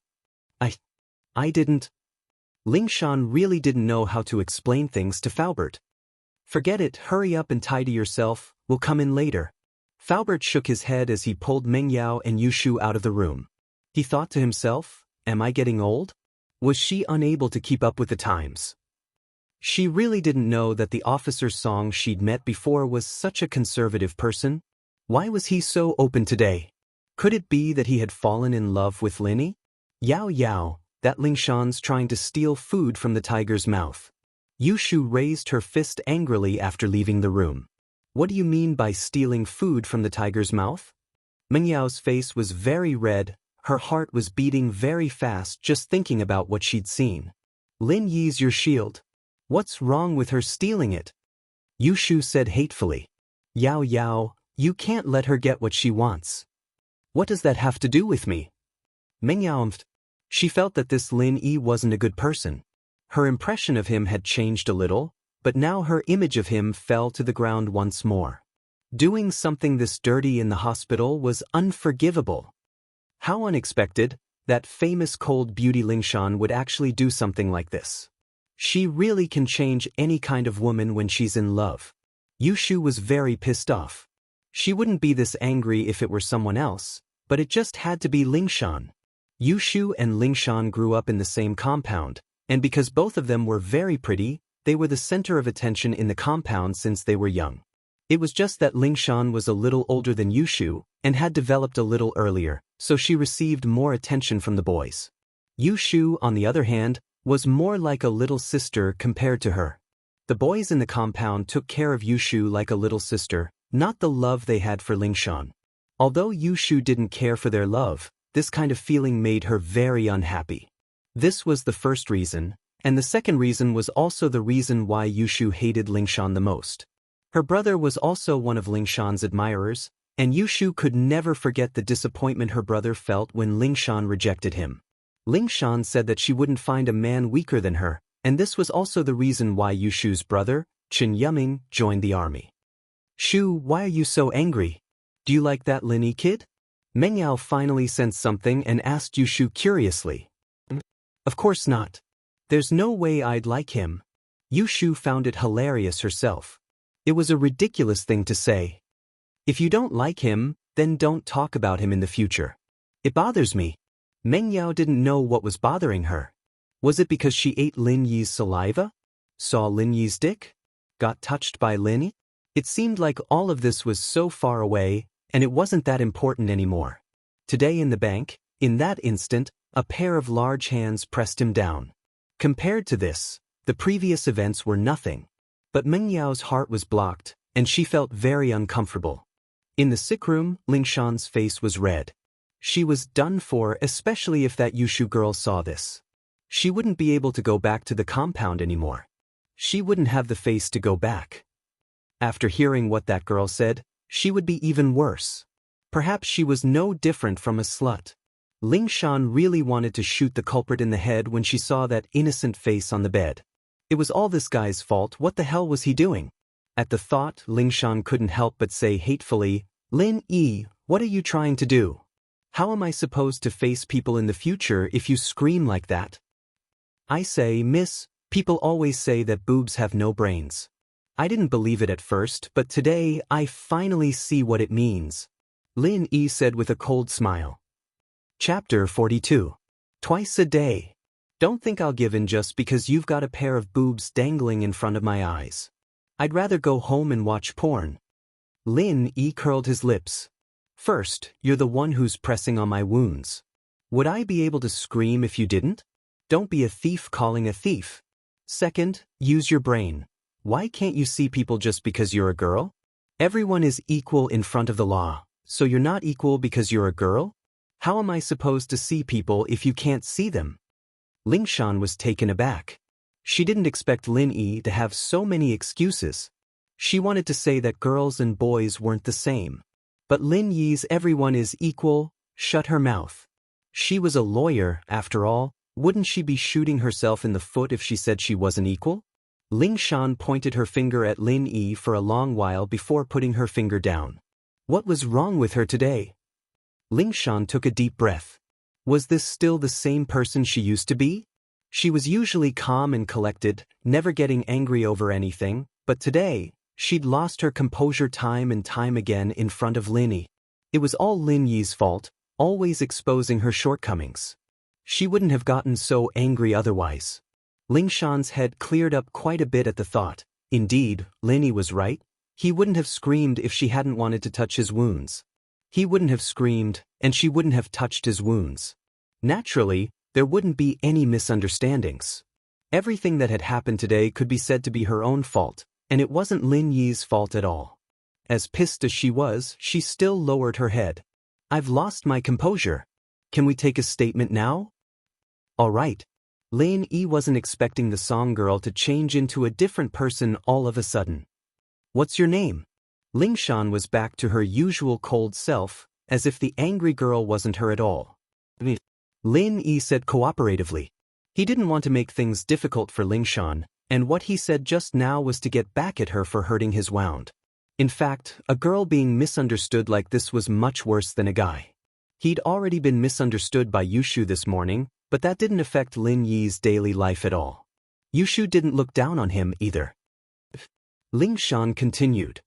Speaker 1: I didn't. Lingshan really didn't know how to explain things to Faubert. Forget it, hurry up and tidy yourself, we'll come in later. Faubert shook his head as he pulled Meng Yao and Yushu out of the room. He thought to himself, am I getting old? Was she unable to keep up with the times? She really didn't know that the officer Song she'd met before was such a conservative person. Why was he so open today? Could it be that he had fallen in love with Lin Yi? Yao Yao, that Lingshan's trying to steal food from the tiger's mouth. Yushu raised her fist angrily after leaving the room. What do you mean by stealing food from the tiger's mouth? Meng Yao's face was very red, her heart was beating very fast just thinking about what she'd seen. Lin Yi's your shield. What's wrong with her stealing it? Yushu said hatefully. Yao Yao, you can't let her get what she wants. What does that have to do with me? Meng Yao umphed. She felt that this Lin Yi wasn't a good person. Her impression of him had changed a little, but now her image of him fell to the ground once more. Doing something this dirty in the hospital was unforgivable. How unexpected, that famous cold beauty Lingshan would actually do something like this. She really can change any kind of woman when she's in love. Yushu was very pissed off. She wouldn't be this angry if it were someone else, but it just had to be Lingshan. Yushu and Lingshan grew up in the same compound, and because both of them were very pretty, they were the center of attention in the compound since they were young. It was just that Lingshan was a little older than Yushu, and had developed a little earlier, so she received more attention from the boys. Yushu, on the other hand, was more like a little sister compared to her. The boys in the compound took care of Yushu like a little sister, not the love they had for Lingshan. Although Yushu didn't care for their love, this kind of feeling made her very unhappy. This was the first reason, and the second reason was also the reason why Yushu hated Lingshan the most. Her brother was also one of Lingshan's admirers, and Yushu could never forget the disappointment her brother felt when Lingshan rejected him. Lingshan said that she wouldn't find a man weaker than her, and this was also the reason why Yushu's brother, Chen Yuming, joined the army. Shu, why are you so angry? Do you like that Lin Yi kid? Meng Yao finally sensed something and asked Yushu curiously. Of course not. There's no way I'd like him. Yushu found it hilarious herself. It was a ridiculous thing to say. If you don't like him, then don't talk about him in the future. It bothers me. Meng Yao didn't know what was bothering her. Was it because she ate Lin Yi's saliva? Saw Lin Yi's dick? Got touched by Lin Yi? It seemed like all of this was so far away, and it wasn't that important anymore. Today in the bank, in that instant, a pair of large hands pressed him down. Compared to this, the previous events were nothing. But Meng Yao's heart was blocked, and she felt very uncomfortable. In the sick room, Lingshan's face was red. She was done for, especially if that Yushu girl saw this. She wouldn't be able to go back to the compound anymore. She wouldn't have the face to go back. After hearing what that girl said, she would be even worse. Perhaps she was no different from a slut. Lingshan really wanted to shoot the culprit in the head when she saw that innocent face on the bed. It was all this guy's fault. What the hell was he doing? At the thought, Lingshan couldn't help but say hatefully, Lin Yi, what are you trying to do? How am I supposed to face people in the future if you scream like that? I say, miss, people always say that boobs have no brains. I didn't believe it at first, but today I finally see what it means. Lin Yi said with a cold smile. Chapter 42. Twice a day. Don't think I'll give in just because you've got a pair of boobs dangling in front of my eyes. I'd rather go home and watch porn. Lin Yi curled his lips. First, you're the one who's pressing on my wounds. Would I be able to scream if you didn't? Don't be a thief calling a thief. Second, use your brain. Why can't you see people just because you're a girl? Everyone is equal in front of the law, so you're not equal because you're a girl? How am I supposed to see people if you can't see them? Ling Shan was taken aback. She didn't expect Lin Yi to have so many excuses. She wanted to say that girls and boys weren't the same. But Lin Yi's everyone is equal shut her mouth. She was a lawyer, after all. Wouldn't she be shooting herself in the foot if she said she wasn't equal? Ling Shan pointed her finger at Lin Yi for a long while before putting her finger down. What was wrong with her today? Ling Shan took a deep breath. Was this still the same person she used to be? She was usually calm and collected, never getting angry over anything, but today, she'd lost her composure time and time again in front of Lin Yi. It was all Lin Yi's fault, always exposing her shortcomings. She wouldn't have gotten so angry otherwise. Ling Shan's head cleared up quite a bit at the thought. Indeed, Lin Yi was right. He wouldn't have screamed if she hadn't wanted to touch his wounds. He wouldn't have screamed, and she wouldn't have touched his wounds. Naturally, there wouldn't be any misunderstandings. Everything that had happened today could be said to be her own fault, and it wasn't Lin Yi's fault at all. As pissed as she was, she still lowered her head. I've lost my composure. Can we take a statement now? All right. Lin Yi wasn't expecting the song girl to change into a different person all of a sudden. What's your name? Ling Shan was back to her usual cold self, as if the angry girl wasn't her at all. Lin Yi said cooperatively. He didn't want to make things difficult for Ling Shan, and what he said just now was to get back at her for hurting his wound. In fact, a girl being misunderstood like this was much worse than a guy. He'd already been misunderstood by Yushu this morning, but that didn't affect Lin Yi's daily life at all. Yushu didn't look down on him either. Ling Shan continued.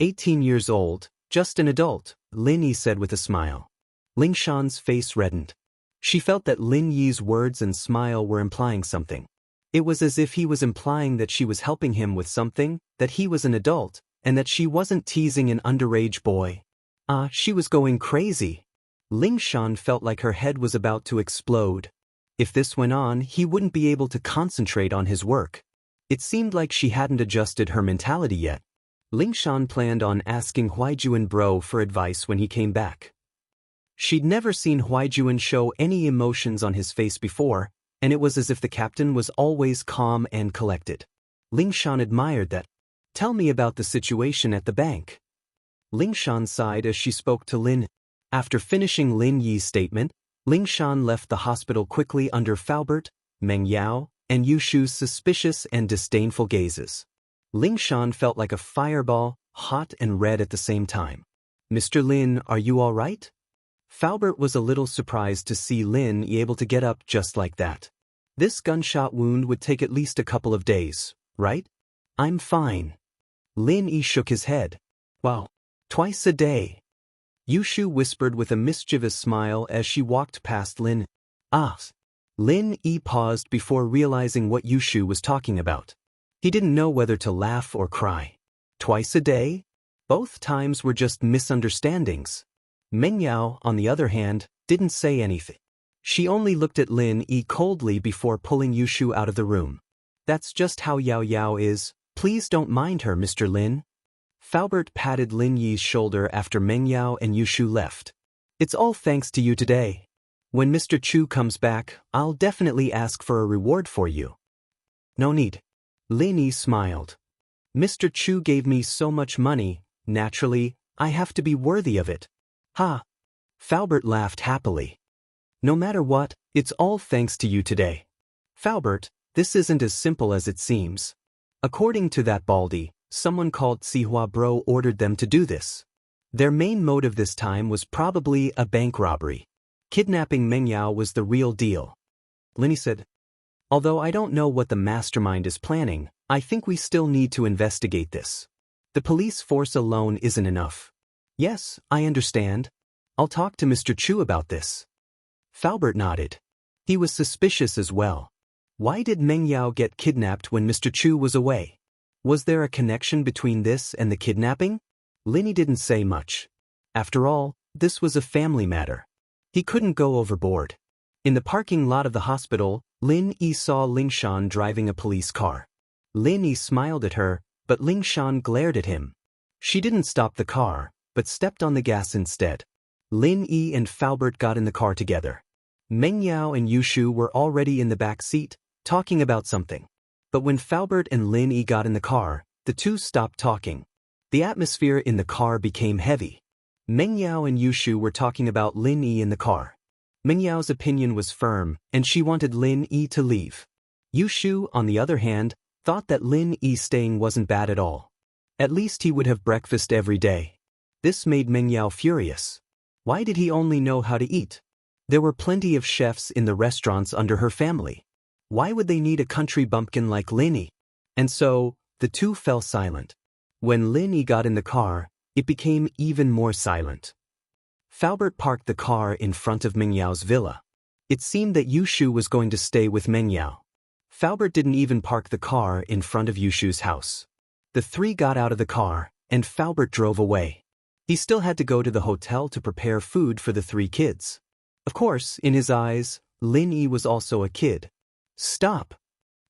Speaker 1: 18 years old, just an adult, Lin Yi said with a smile. Ling Shan's face reddened. She felt that Lin Yi's words and smile were implying something. It was as if he was implying that she was helping him with something, that he was an adult, and that she wasn't teasing an underage boy. She was going crazy. Ling Shan felt like her head was about to explode. If this went on, he wouldn't be able to concentrate on his work. It seemed like she hadn't adjusted her mentality yet. Ling Shan planned on asking Huaijuan Bro for advice when he came back. She'd never seen Huaijuan show any emotions on his face before, and it was as if the captain was always calm and collected. Ling Shan admired that. Tell me about the situation at the bank. Ling Shan sighed as she spoke to Lin. After finishing Lin Yi's statement, Ling Shan left the hospital quickly under Faubert, Meng Yao, and Yushu's suspicious and disdainful gazes. Ling Shan felt like a fireball, hot and red at the same time. Mr. Lin, are you all right? Faubert was a little surprised to see Lin able to get up just like that. This gunshot wound would take at least a couple of days, right? I'm fine. Lin Yi shook his head. Wow. Twice a day. Yushu whispered with a mischievous smile as she walked past Lin. Lin Yi paused before realizing what Yushu was talking about. He didn't know whether to laugh or cry. Twice a day? Both times were just misunderstandings. Meng Yao, on the other hand, didn't say anything. She only looked at Lin Yi coldly before pulling Yushu out of the room. That's just how Yao Yao is. Please don't mind her, Mr. Lin. Faubert patted Lin Yi's shoulder after Meng Yao and Yushu left. It's all thanks to you today. When Mr. Chu comes back, I'll definitely ask for a reward for you. No need. Lin Yi smiled. Mr. Chu gave me so much money, naturally, I have to be worthy of it. Ha! Faubert laughed happily. No matter what, it's all thanks to you today. Faubert, this isn't as simple as it seems. According to that baldy, someone called Sihua Bro ordered them to do this. Their main motive this time was probably a bank robbery. Kidnapping Meng Yao was the real deal. Lin Yi said, although I don't know what the mastermind is planning, I think we still need to investigate this. The police force alone isn't enough. Yes, I understand. I'll talk to Mr. Chu about this. Faubert nodded. He was suspicious as well. Why did Meng Yao get kidnapped when Mr. Chu was away? Was there a connection between this and the kidnapping? Lin Yi didn't say much. After all, this was a family matter. He couldn't go overboard. In the parking lot of the hospital, Lin Yi saw Ling Shan driving a police car. Lin Yi smiled at her, but Ling Shan glared at him. She didn't stop the car, but stepped on the gas instead. Lin Yi and Faubert got in the car together. Meng Yao and Yushu were already in the back seat, talking about something. But when Faubert and Lin Yi got in the car, the two stopped talking. The atmosphere in the car became heavy. Meng Yao and Yushu were talking about Lin Yi in the car. Meng Yao's opinion was firm, and she wanted Lin Yi to leave. Yushu, on the other hand, thought that Lin Yi staying wasn't bad at all. At least he would have breakfast every day. This made Meng Yao furious. Why did he only know how to eat? There were plenty of chefs in the restaurants under her family. Why would they need a country bumpkin like Lin Yi? And so, the two fell silent. When Lin Yi got in the car, it became even more silent. Faubert parked the car in front of Meng Yao's villa. It seemed that Yushu was going to stay with Meng Yao. Faubert didn't even park the car in front of Yushu's house. The three got out of the car, and Faubert drove away. He still had to go to the hotel to prepare food for the three kids. Of course, in his eyes, Lin Yi was also a kid. Stop!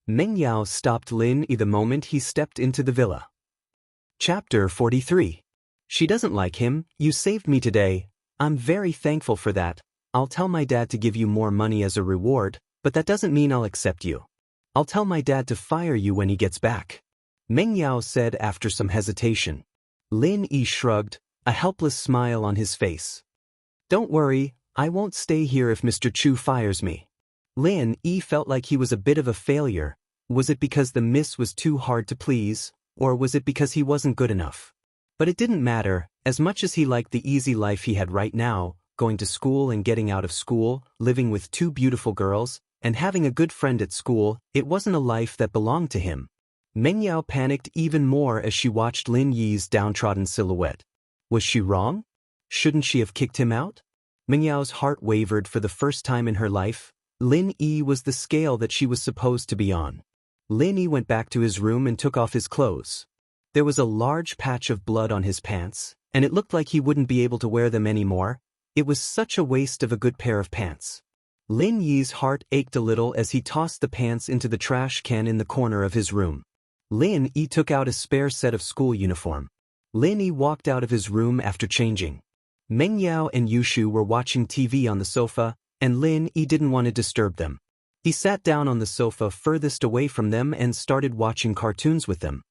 Speaker 1: Meng Yao stopped Lin Yi the moment he stepped into the villa. Chapter 43. She doesn't like him. You saved me today. I'm very thankful for that. I'll tell my dad to give you more money as a reward, but that doesn't mean I'll accept you. I'll tell my dad to fire you when he gets back. Meng Yao said after some hesitation. Lin Yi shrugged, a helpless smile on his face. Don't worry, I won't stay here if Mr. Chu fires me. Lin Yi felt like he was a bit of a failure. Was it because the miss was too hard to please, or was it because he wasn't good enough? But it didn't matter, as much as he liked the easy life he had right now, going to school and getting out of school, living with two beautiful girls, and having a good friend at school, it wasn't a life that belonged to him. Meng Yao panicked even more as she watched Lin Yi's downtrodden silhouette. Was she wrong? Shouldn't she have kicked him out? Meng Yao's heart wavered for the first time in her life. Lin Yi was the scale that she was supposed to be on. Lin Yi went back to his room and took off his clothes. There was a large patch of blood on his pants, and it looked like he wouldn't be able to wear them anymore. It was such a waste of a good pair of pants. Lin Yi's heart ached a little as he tossed the pants into the trash can in the corner of his room. Lin Yi took out a spare set of school uniform. Lin Yi walked out of his room after changing. Meng Yao and Yushu were watching TV on the sofa, and Lin Yi didn't want to disturb them. He sat down on the sofa furthest away from them and started watching cartoons with them.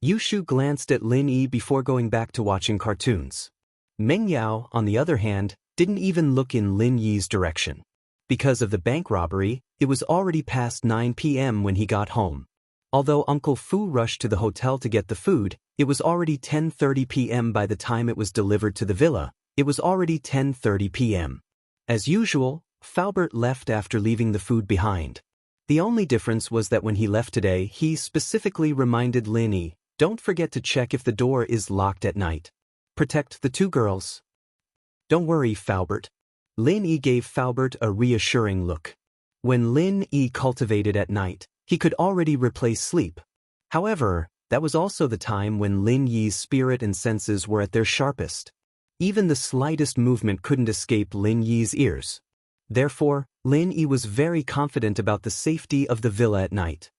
Speaker 1: Yushu glanced at Lin Yi before going back to watching cartoons. Meng Yao, on the other hand, didn't even look in Lin Yi's direction. Because of the bank robbery, it was already past 9 p.m. when he got home. Although Uncle Fu rushed to the hotel to get the food, it was already 10:30 p.m. by the time it was delivered to the villa. It was already 10:30 p.m. As usual, Faubert left after leaving the food behind. The only difference was that when he left today, he specifically reminded Lin Yi, don't forget to check if the door is locked at night. Protect the two girls. Don't worry, Faubert. Lin Yi gave Faubert a reassuring look. When Lin Yi cultivated at night, he could already replace sleep. However, that was also the time when Lin Yi's spirit and senses were at their sharpest. Even the slightest movement couldn't escape Lin Yi's ears. Therefore, Lin Yi was very confident about the safety of the villa at night.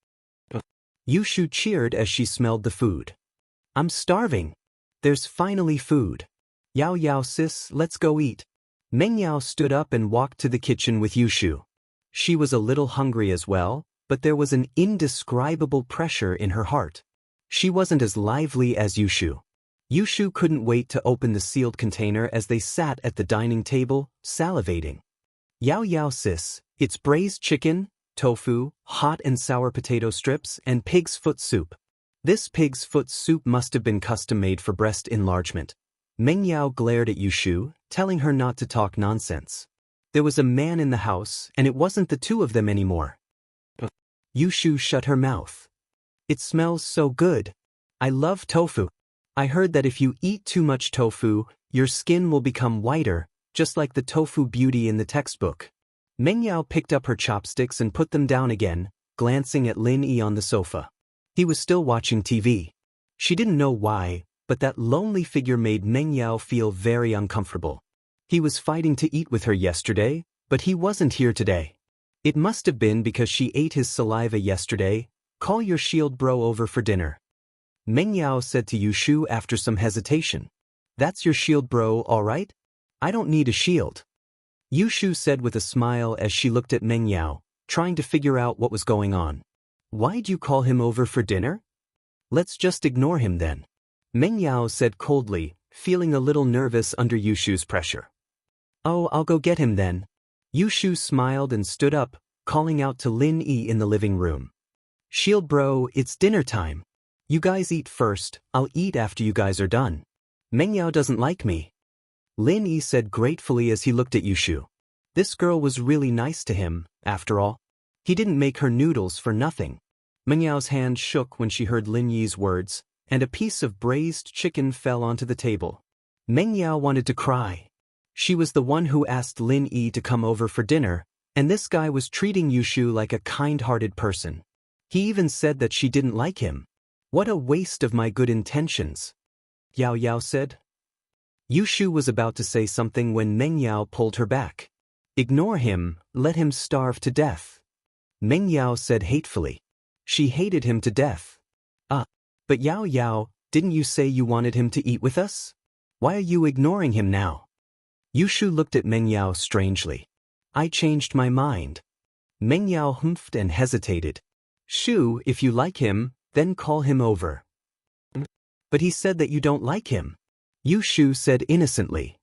Speaker 1: Yushu cheered as she smelled the food. I'm starving. There's finally food. Yao Yao sis, let's go eat. Meng Yao stood up and walked to the kitchen with Yushu. She was a little hungry as well, but there was an indescribable pressure in her heart. She wasn't as lively as Yushu. Yushu couldn't wait to open the sealed container as they sat at the dining table, salivating. Yao Yao sis, it's braised chicken, tofu, hot and sour potato strips, and pig's foot soup. This pig's foot soup must have been custom-made for breast enlargement. Meng Yao glared at Yushu, telling her not to talk nonsense. There was a man in the house, and it wasn't the two of them anymore. Yushu shut her mouth. It smells so good. I love tofu. I heard that if you eat too much tofu, your skin will become whiter, just like the tofu beauty in the textbook. Meng Yao picked up her chopsticks and put them down again, glancing at Lin Yi on the sofa. He was still watching TV. She didn't know why, but that lonely figure made Meng Yao feel very uncomfortable. He was fighting to eat with her yesterday, but he wasn't here today. It must have been because she ate his saliva yesterday. Call your shield bro over for dinner. Meng Yao said to Yushu after some hesitation. That's your shield bro, all right? I don't need a shield. Yushu said with a smile as she looked at Meng Yao, trying to figure out what was going on. Why'd you call him over for dinner? Let's just ignore him then. Meng Yao said coldly, feeling a little nervous under Yushu's pressure. Oh, I'll go get him then. Yushu smiled and stood up, calling out to Lin Yi in the living room. Shield bro, it's dinner time. You guys eat first, I'll eat after you guys are done. Meng Yao doesn't like me. Lin Yi said gratefully as he looked at Yushu. This girl was really nice to him, after all. He didn't make her noodles for nothing. Meng Yao's hand shook when she heard Lin Yi's words, and a piece of braised chicken fell onto the table. Meng Yao wanted to cry. She was the one who asked Lin Yi to come over for dinner, and this guy was treating Yushu like a kind-hearted person. He even said that she didn't like him. What a waste of my good intentions. Yao Yao said. Yushu was about to say something when Meng Yao pulled her back. Ignore him, let him starve to death. Meng Yao said hatefully. She hated him to death. But Yao Yao, didn't you say you wanted him to eat with us? Why are you ignoring him now? Yushu looked at Meng Yao strangely. I changed my mind. Meng Yao humphed and hesitated. Shu, if you like him, then call him over. But he said that you don't like him. Yushu said innocently.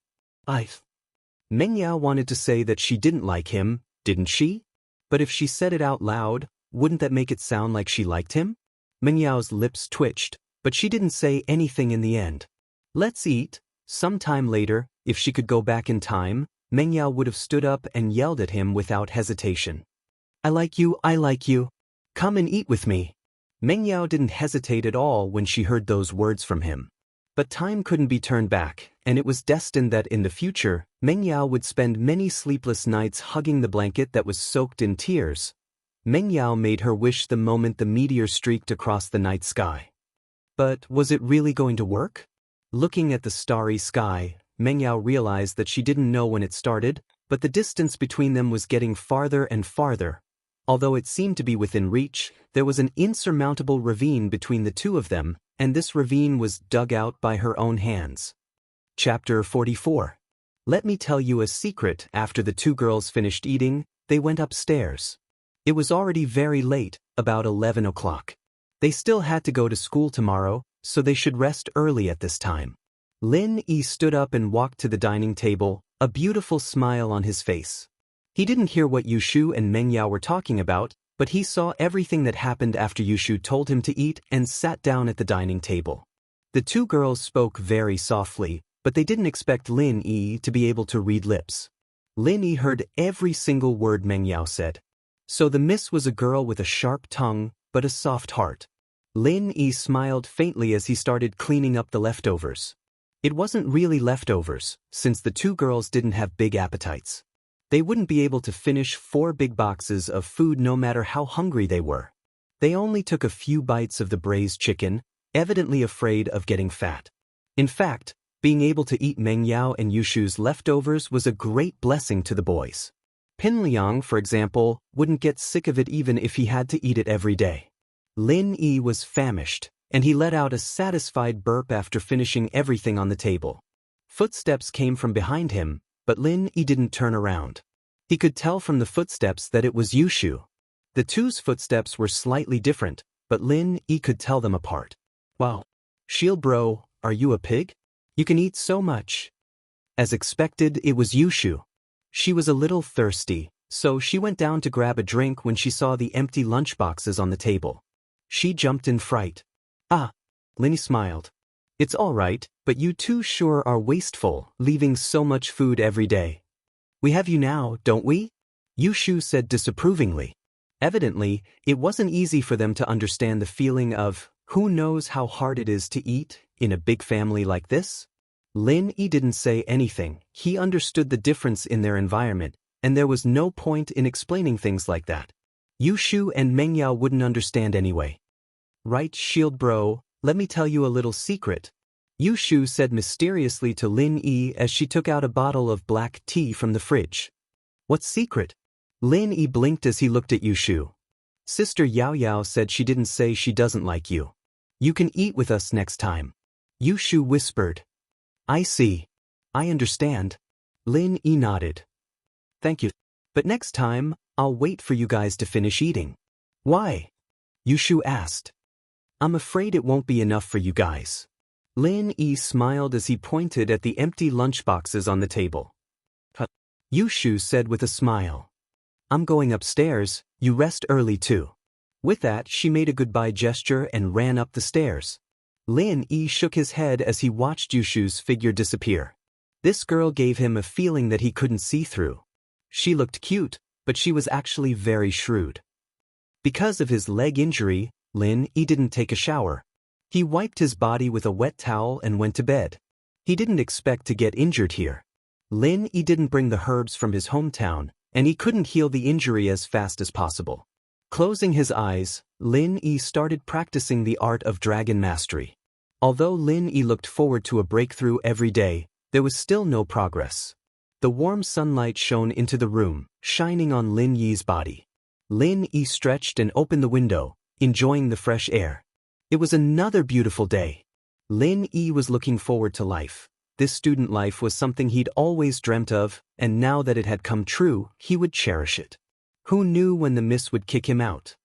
Speaker 1: Meng Yao wanted to say that she didn't like him, didn't she? But if she said it out loud, wouldn't that make it sound like she liked him? Meng Yao's lips twitched, but she didn't say anything in the end. Let's eat. Sometime later, if she could go back in time, Meng Yao would have stood up and yelled at him without hesitation. I like you, I like you. Come and eat with me. Meng Yao didn't hesitate at all when she heard those words from him. But time couldn't be turned back, and it was destined that in the future, Meng Yao would spend many sleepless nights hugging the blanket that was soaked in tears. Meng Yao made her wish the moment the meteor streaked across the night sky. But was it really going to work? Looking at the starry sky, Meng Yao realized that she didn't know when it started, but the distance between them was getting farther and farther. Although it seemed to be within reach, there was an insurmountable ravine between the two of them, and this ravine was dug out by her own hands. Chapter 44. Let me tell you a secret. After the two girls finished eating, they went upstairs. It was already very late, about 11 o'clock. They still had to go to school tomorrow, so they should rest early at this time. Lin Yi stood up and walked to the dining table, a beautiful smile on his face. He didn't hear what Yushu and Meng Yao were talking about, but he saw everything that happened after Yushu told him to eat and sat down at the dining table. The two girls spoke very softly, but they didn't expect Lin Yi to be able to read lips. Lin Yi heard every single word Meng Yao said. So the miss was a girl with a sharp tongue, but a soft heart. Lin Yi smiled faintly as he started cleaning up the leftovers. It wasn't really leftovers, since the two girls didn't have big appetites. They wouldn't be able to finish 4 big boxes of food no matter how hungry they were. They only took a few bites of the braised chicken, evidently afraid of getting fat. In fact, being able to eat Meng Yao and Yushu's leftovers was a great blessing to the boys. Pin Liang, for example, wouldn't get sick of it even if he had to eat it every day. Lin Yi was famished, and he let out a satisfied burp after finishing everything on the table. Footsteps came from behind him, but Lin Yi didn't turn around. He could tell from the footsteps that it was Yushu. The two's footsteps were slightly different, but Lin Yi could tell them apart. Wow. Shield bro, are you a pig? You can eat so much. As expected, it was Yushu. She was a little thirsty, so she went down to grab a drink when she saw the empty lunchboxes on the table. She jumped in fright. Lin smiled. It's all right, but you two sure are wasteful, leaving so much food every day. We have you now, don't we? Yushu said disapprovingly. Evidently, it wasn't easy for them to understand the feeling of, who knows how hard it is to eat, in a big family like this? Lin Yi didn't say anything. He understood the difference in their environment, and there was no point in explaining things like that. Yushu and Meng Yao wouldn't understand anyway. Right, shield bro, let me tell you a little secret. Yushu said mysteriously to Lin Yi as she took out a bottle of black tea from the fridge. What secret? Lin Yi blinked as he looked at Yushu. Sister Yao Yao said she didn't say she doesn't like you. You can eat with us next time. Yushu whispered. I see. I understand. Lin Yi nodded. Thank you. But next time, I'll wait for you guys to finish eating. Why? Yushu asked. I'm afraid it won't be enough for you guys. Lin Yi smiled as he pointed at the empty lunchboxes on the table. Yushu said with a smile. I'm going upstairs, you rest early too. With that, she made a goodbye gesture and ran up the stairs. Lin Yi shook his head as he watched Yushu's figure disappear. This girl gave him a feeling that he couldn't see through. She looked cute, but she was actually very shrewd. Because of his leg injury, Lin Yi didn't take a shower. He wiped his body with a wet towel and went to bed. He didn't expect to get injured here. Lin Yi didn't bring the herbs from his hometown, and he couldn't heal the injury as fast as possible. Closing his eyes, Lin Yi started practicing the art of dragon mastery. Although Lin Yi looked forward to a breakthrough every day, there was still no progress. The warm sunlight shone into the room, shining on Lin Yi's body. Lin Yi stretched and opened the window, enjoying the fresh air. It was another beautiful day. Lin Yi was looking forward to life. This student life was something he'd always dreamt of, and now that it had come true, he would cherish it. Who knew when the miss would kick him out?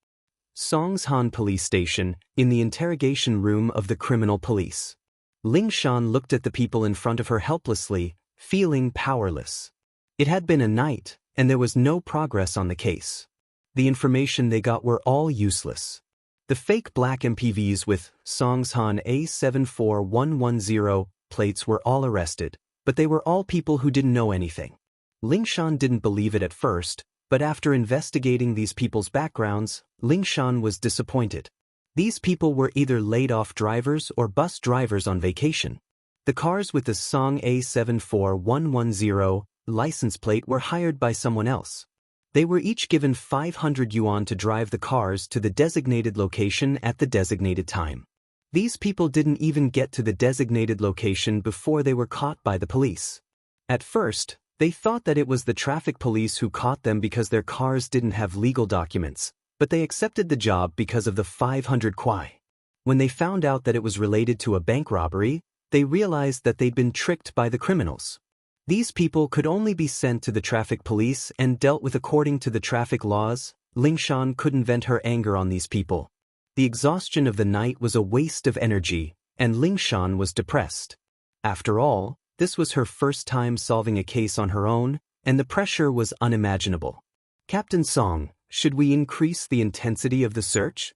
Speaker 1: Songshan Police Station, in the interrogation room of the criminal police. Ling Shan looked at the people in front of her helplessly, feeling powerless. It had been a night, and there was no progress on the case. The information they got were all useless. The fake black MPVs with Songshan A74110 plates were all arrested, but they were all people who didn't know anything. Ling Shan didn't believe it at first, but after investigating these people's backgrounds, Ling Shan was disappointed. These people were either laid-off drivers or bus drivers on vacation. The cars with the Song A74110 license plate were hired by someone else. They were each given 500 yuan to drive the cars to the designated location at the designated time. These people didn't even get to the designated location before they were caught by the police. At first, they thought that it was the traffic police who caught them because their cars didn't have legal documents, but they accepted the job because of the 500 kwai. When they found out that it was related to a bank robbery, they realized that they'd been tricked by the criminals. These people could only be sent to the traffic police and dealt with according to the traffic laws. Ling Shan couldn't vent her anger on these people. The exhaustion of the night was a waste of energy, and Ling Shan was depressed. After all, this was her first time solving a case on her own, and the pressure was unimaginable. Captain Song, should we increase the intensity of the search?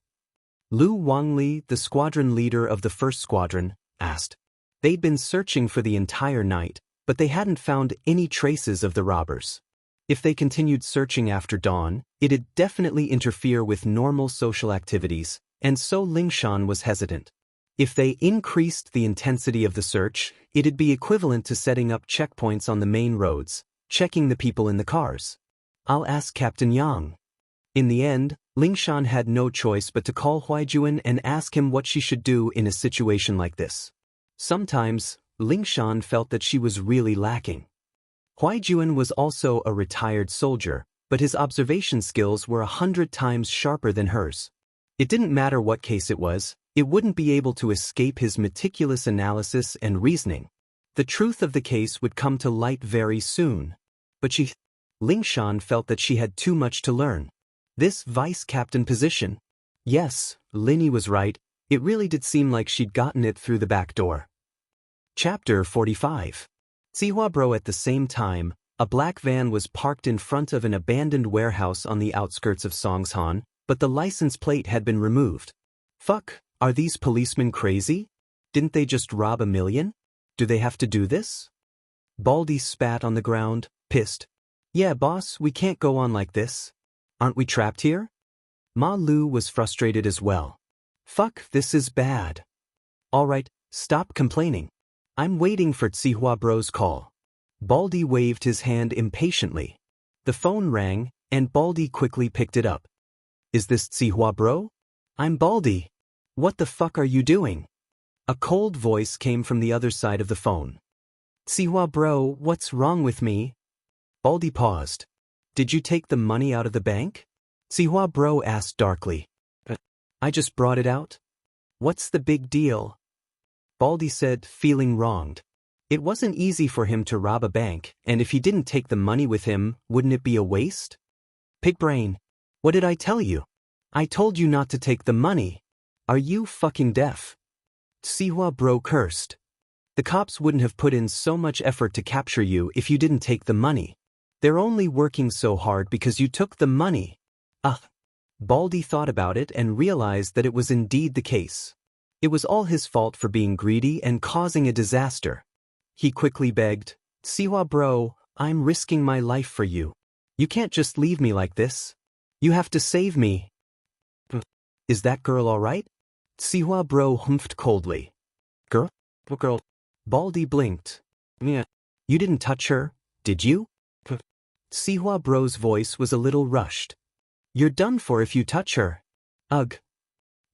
Speaker 1: Lu Wangli, the squadron leader of the first squadron, asked. They'd been searching for the entire night, but they hadn't found any traces of the robbers. If they continued searching after dawn, it'd definitely interfere with normal social activities, and so Ling Shan was hesitant. If they increased the intensity of the search, it'd be equivalent to setting up checkpoints on the main roads, checking the people in the cars. I'll ask Captain Yang. In the end, Ling Shan had no choice but to call Huaijuan and ask him what she should do in a situation like this. Sometimes, Ling Shan felt that she was really lacking. Huaijuan was also a retired soldier, but his observation skills were 100 times sharper than hers. It didn't matter what case it was, it wouldn't be able to escape his meticulous analysis and reasoning. The truth of the case would come to light very soon. But Ling Shan felt that she had too much to learn. This vice captain position. Yes, Lin Yi was right, it really did seem like she'd gotten it through the back door. Chapter 45. Xihuabro. At the same time, a black van was parked in front of an abandoned warehouse on the outskirts of Songshan, but the license plate had been removed. Fuck, are these policemen crazy? Didn't they just rob 1 million? Do they have to do this? Baldy spat on the ground, pissed. Yeah, boss, we can't go on like this. Aren't we trapped here? Ma Lu was frustrated as well. Fuck, this is bad. Alright, stop complaining. I'm waiting for Xihuabro's call. Baldy waved his hand impatiently. The phone rang, and Baldy quickly picked it up. Is this Xihuabro? I'm Baldy. What the fuck are you doing? A cold voice came from the other side of the phone. Xihuabro, what's wrong with me? Baldy paused. Did you take the money out of the bank? Sihua Bro asked darkly. I just brought it out. What's the big deal? Baldy said, feeling wronged. It wasn't easy for him to rob a bank, and if he didn't take the money with him, wouldn't it be a waste? Pig brain. What did I tell you? I told you not to take the money. Are you fucking deaf? Sihua Bro cursed. The cops wouldn't have put in so much effort to capture you if you didn't take the money. They're only working so hard because you took the money. Ugh. Baldy thought about it and realized that it was indeed the case. It was all his fault for being greedy and causing a disaster. He quickly begged, Sihua Bro, I'm risking my life for you. You can't just leave me like this. You have to save me. Is that girl all right? Sihua Bro humphed coldly. Girl? What girl? Baldy blinked. Yeah. You didn't touch her, did you? Sihua Bro's voice was a little rushed. You're done for if you touch her. Ugh.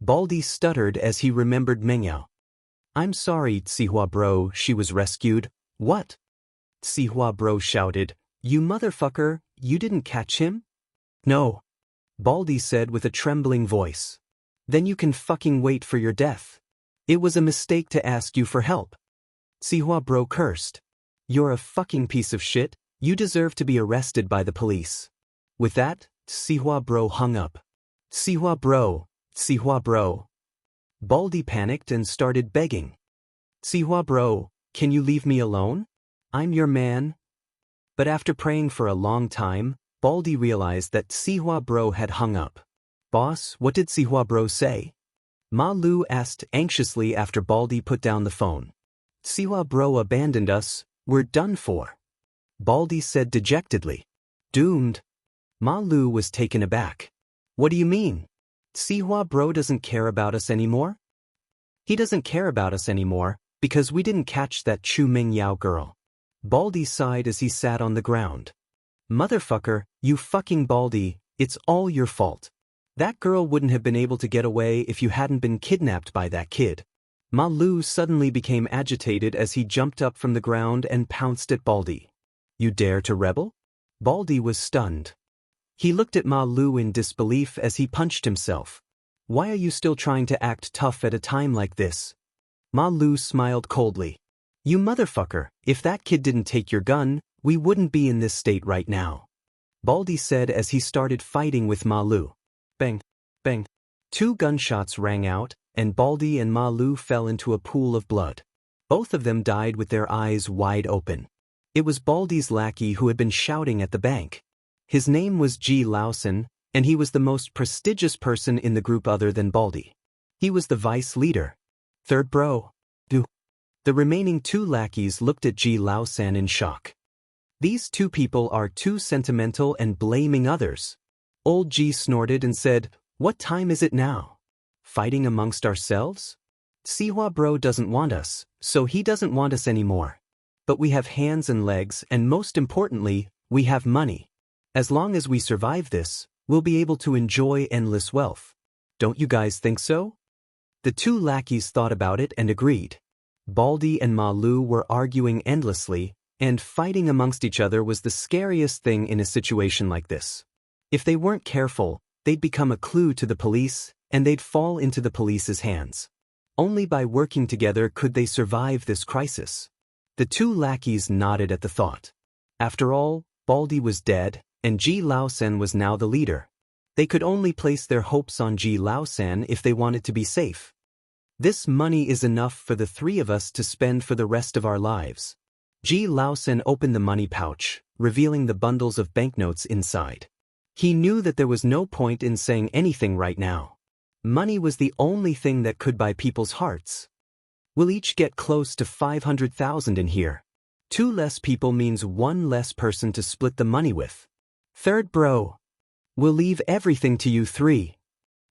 Speaker 1: Baldy stuttered as he remembered Mengyao. I'm sorry, Sihua Bro, she was rescued. What? Sihua Bro shouted. You motherfucker, you didn't catch him? No. Baldy said with a trembling voice. Then you can fucking wait for your death. It was a mistake to ask you for help. Sihua Bro cursed. You're a fucking piece of shit, you deserve to be arrested by the police. With that, Sihua Bro hung up. Sihua Bro, Sihua Bro. Baldy panicked and started begging. Sihua Bro, can you leave me alone? I'm your man. But after praying for a long time, Baldy realized that Sihua Bro had hung up. Boss, what did Sihua Bro say? Ma Lu asked anxiously after Baldy put down the phone. Sihua Bro abandoned us, we're done for. Baldy said dejectedly. Doomed. Ma Lu was taken aback. What do you mean? Sihua Bro doesn't care about us anymore? He doesn't care about us anymore, because we didn't catch that Chu Mingyao girl. Baldy sighed as he sat on the ground. Motherfucker, you fucking Baldy, it's all your fault. That girl wouldn't have been able to get away if you hadn't been kidnapped by that kid. Ma Lu suddenly became agitated as he jumped up from the ground and pounced at Baldy. You dare to rebel? Baldy was stunned. He looked at Ma Lu in disbelief as he punched himself. Why are you still trying to act tough at a time like this? Ma Lu smiled coldly. You motherfucker, if that kid didn't take your gun, we wouldn't be in this state right now. Baldy said as he started fighting with Ma Lu. Bang, bang. 2 gunshots rang out, and Baldy and Ma Lu fell into a pool of blood. Both of them died with their eyes wide open. It was Baldy's lackey who had been shouting at the bank. His name was Ji Laosen, and he was the most prestigious person in the group other than Baldy. He was the vice leader. Third bro. Do. The remaining 2 lackeys looked at Ji Laosen in shock. These 2 people are too sentimental and blaming others. Old Ji snorted and said, What time is it now? Fighting amongst ourselves? Sihua Bro doesn't want us, so he doesn't want us anymore. But we have hands and legs, and most importantly, we have money. As long as we survive this, we'll be able to enjoy endless wealth. Don't you guys think so? The 2 lackeys thought about it and agreed. Baldy and Ma Lu were arguing endlessly, and fighting amongst each other was the scariest thing in a situation like this. If they weren't careful, they'd become a clue to the police, and they'd fall into the police's hands. Only by working together could they survive this crisis. The 2 lackeys nodded at the thought. After all, Baldy was dead, and Ji Laosen was now the leader. They could only place their hopes on Ji Laosen if they wanted to be safe. This money is enough for the 3 of us to spend for the rest of our lives. Ji Laosen opened the money pouch, revealing the bundles of banknotes inside. He knew that there was no point in saying anything right now. Money was the only thing that could buy people's hearts. We'll each get close to 500,000 in here. 2 less people means 1 less person to split the money with. Third bro. We'll leave everything to you 3.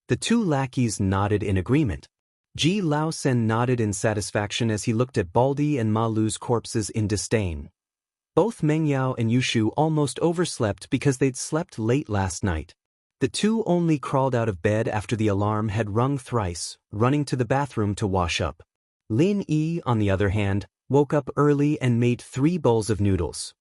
Speaker 1: The 2 lackeys nodded in agreement. Ji Laosen nodded in satisfaction as he looked at Baldy and Ma Lu's corpses in disdain. Both Mengyao and Yushu almost overslept because they'd slept late last night. The 2 only crawled out of bed after the alarm had rung thrice, running to the bathroom to wash up. Lin Yi, on the other hand, woke up early and made 3 bowls of noodles.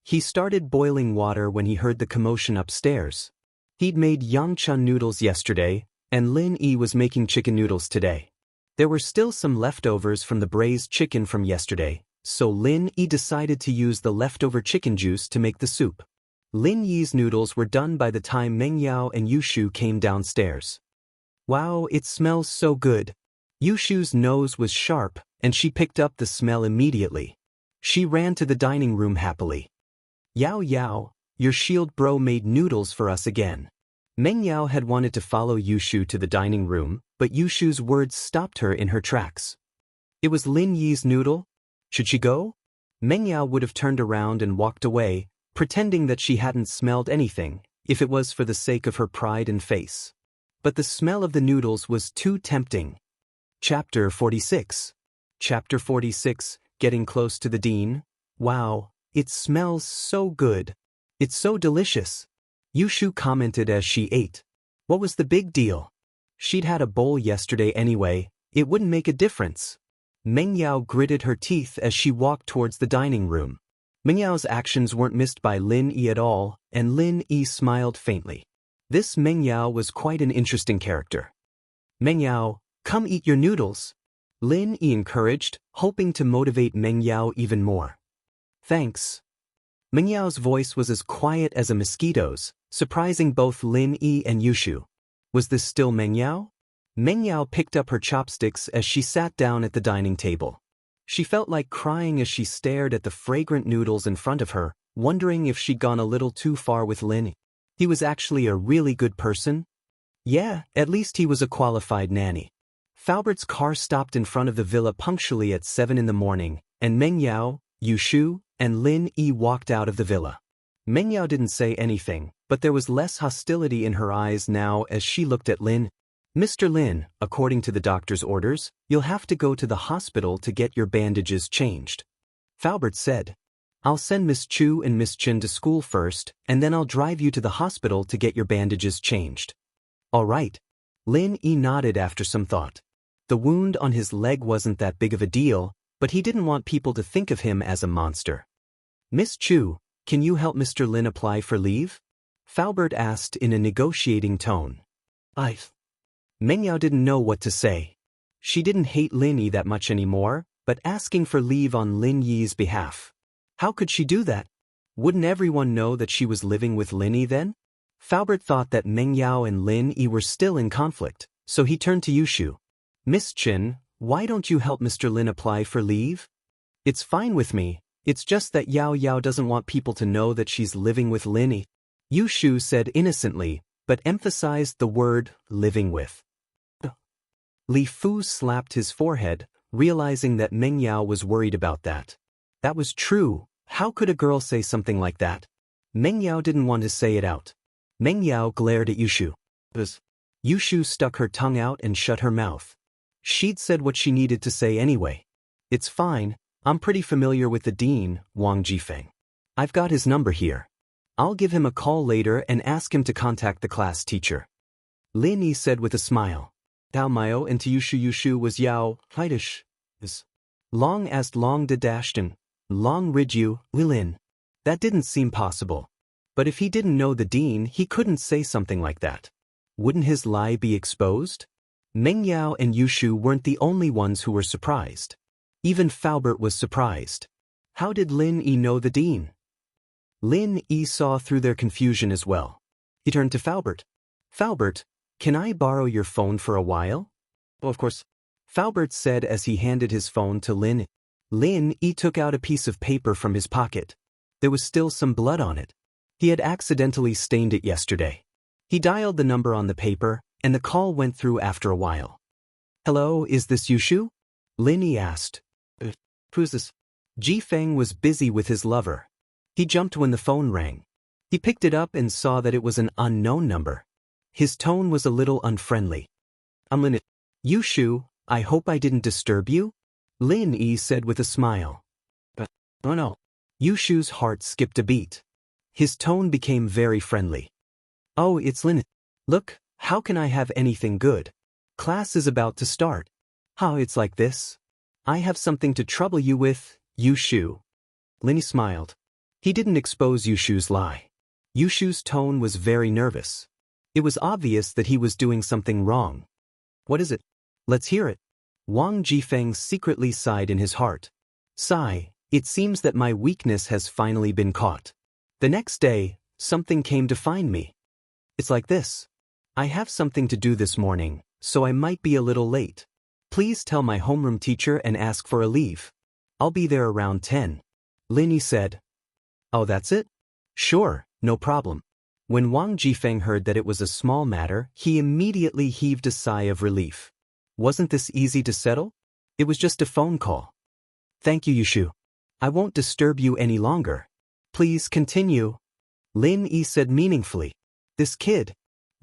Speaker 1: He started boiling water when he heard the commotion upstairs. He'd made Yangcha noodles yesterday, and Lin Yi was making chicken noodles today. There were still some leftovers from the braised chicken from yesterday, so Lin Yi decided to use the leftover chicken juice to make the soup. Lin Yi's noodles were done by the time Meng Yao and Yushu came downstairs. Wow, it smells so good. Yushu's nose was sharp, and she picked up the smell immediately. She ran to the dining room happily. Yao Yao, your shield bro made noodles for us again. Meng Yao had wanted to follow Yushu to the dining room, but Yushu's words stopped her in her tracks. It was Lin Yi's noodle? Should she go? Meng Yao would have turned around and walked away, pretending that she hadn't smelled anything, if it was for the sake of her pride and face. But the smell of the noodles was too tempting. Chapter 46. Chapter 46, Getting Close to the Dean. Wow, it smells so good. It's so delicious. Yushu commented as she ate. What was the big deal? She'd had a bowl yesterday anyway, it wouldn't make a difference. Meng Yao gritted her teeth as she walked towards the dining room. Meng Yao's actions weren't missed by Lin Yi at all, and Lin Yi smiled faintly. This Meng Yao was quite an interesting character. Meng Yao, come eat your noodles. Lin Yi encouraged, hoping to motivate Meng Yao even more. Thanks. Meng Yao's voice was as quiet as a mosquito's, surprising both Lin Yi and Yushu. Was this still Meng Yao? Meng Yao picked up her chopsticks as she sat down at the dining table. She felt like crying as she stared at the fragrant noodles in front of her, wondering if she'd gone a little too far with Lin. He was actually a really good person? Yeah, at least he was a qualified nanny. Falbert's car stopped in front of the villa punctually at 7 in the morning, and Meng Yao, Yushu, and Lin Yi walked out of the villa. Meng Yao didn't say anything, but there was less hostility in her eyes now as she looked at Lin. Mr. Lin, according to the doctor's orders, you'll have to go to the hospital to get your bandages changed. Falbert said. I'll send Miss Chu and Miss Chen to school first, and then I'll drive you to the hospital to get your bandages changed. All right. Lin Yi nodded after some thought. The wound on his leg wasn't that big of a deal, but he didn't want people to think of him as a monster. Miss Chu, can you help Mr. Lin apply for leave? Falbert asked in a negotiating tone. Meng Yao didn't know what to say. She didn't hate Lin Yi that much anymore, but asking for leave on Lin Yi's behalf. How could she do that? Wouldn't everyone know that she was living with Lin Yi then? Falbert thought that Meng Yao and Lin Yi were still in conflict, so he turned to Yushu. Miss Chen, why don't you help Mr. Lin apply for leave? It's fine with me, it's just that Yao Yao doesn't want people to know that she's living with Lin Yi. Yushu said innocently, but emphasized the word living with. Li Fu slapped his forehead, realizing that Meng Yao was worried about that. That was true. How could a girl say something like that? Meng Yao didn't want to say it out. Meng Yao glared at Yushu. Yushu stuck her tongue out and shut her mouth. She'd said what she needed to say anyway. It's fine, I'm pretty familiar with the dean, Wang Jifeng. I've got his number here. I'll give him a call later and ask him to contact the class teacher. Lin Yi said with a smile. Dao Mayo and to Yushu was Yao, Hidish. Long asked Long de Dashton. Long Ridju, Lin. That didn't seem possible. But if he didn't know the dean, he couldn't say something like that. Wouldn't his lie be exposed? Meng Yao and Yushu weren't the only ones who were surprised. Even Falbert was surprised. How did Lin Yi know the dean? Lin Yi saw through their confusion as well. He turned to Falbert. Falbert, can I borrow your phone for a while? Oh, of course. Falbert said as he handed his phone to Lin. Lin Yi took out a piece of paper from his pocket. There was still some blood on it. He had accidentally stained it yesterday. He dialed the number on the paper, and the call went through after a while. Hello, is this Yushu? Lin Yi asked. Who's this? Ji Feng was busy with his lover. He jumped when the phone rang. He picked it up and saw that it was an unknown number. His tone was a little unfriendly. I'm Lin. Yushu, I hope I didn't disturb you? Lin Yi said with a smile. But, oh no. Yushu's heart skipped a beat. His tone became very friendly. Oh, it's Lin. Look, how can I have anything good? Class is about to start. How it's like this? I have something to trouble you with, Yushu. Lin Yi smiled. He didn't expose Yushu's lie. Yushu's tone was very nervous. It was obvious that he was doing something wrong. What is it? Let's hear it. Wang Jifeng secretly sighed in his heart. Sigh, it seems that my weakness has finally been caught. The next day, something came to find me. It's like this. I have something to do this morning, so I might be a little late. Please tell my homeroom teacher and ask for a leave. I'll be there around 10. Lin said. Oh, that's it? Sure, no problem. When Wang Jifeng heard that it was a small matter, he immediately heaved a sigh of relief. Wasn't this easy to settle? It was just a phone call. Thank you, Yushu. I won't disturb you any longer. Please continue. Lin Yi said meaningfully. This kid.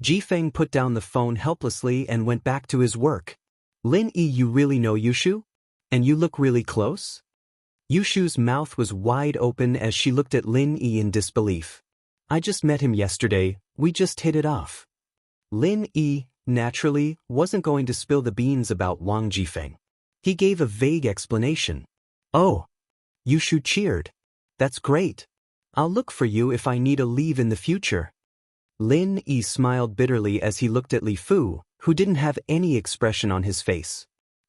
Speaker 1: Jifeng put down the phone helplessly and went back to his work. Lin Yi, you really know Yushu? And you look really close? Yushu's mouth was wide open as she looked at Lin Yi in disbelief. I just met him yesterday, we just hit it off. Lin Yi, naturally, wasn't going to spill the beans about Wang Jifeng. He gave a vague explanation. Oh. Yushu cheered. That's great. I'll look for you if I need a leave in the future. Lin Yi smiled bitterly as he looked at Li Fu, who didn't have any expression on his face.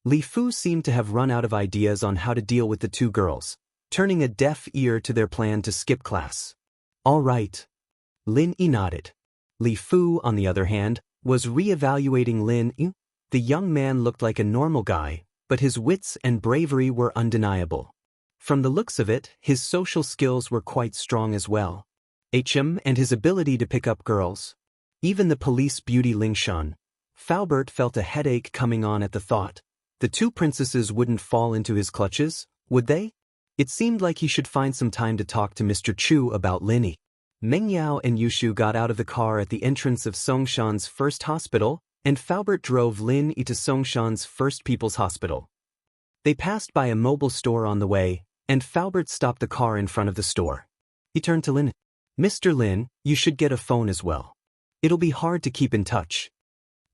Speaker 1: Li Fu seemed to have run out of ideas on how to deal with the two girls, turning a deaf ear to their plan to skip class. All right. Lin Yi nodded. Li Fu, on the other hand, was re-evaluating Lin Yi. The young man looked like a normal guy, but his wits and bravery were undeniable. From the looks of it, his social skills were quite strong as well. And his ability to pick up girls. Even the police beauty Lingshan. Faubert felt a headache coming on at the thought. The two princesses wouldn't fall into his clutches, would they? It seemed like he should find some time to talk to Mr. Chu about Lin Yi. Meng Yao and Yushu got out of the car at the entrance of Songshan's first hospital, and Faubert drove Lin Yi to Songshan's first people's hospital. They passed by a mobile store on the way, and Faubert stopped the car in front of the store. He turned to Lin. Mr. Lin, you should get a phone as well. It'll be hard to keep in touch.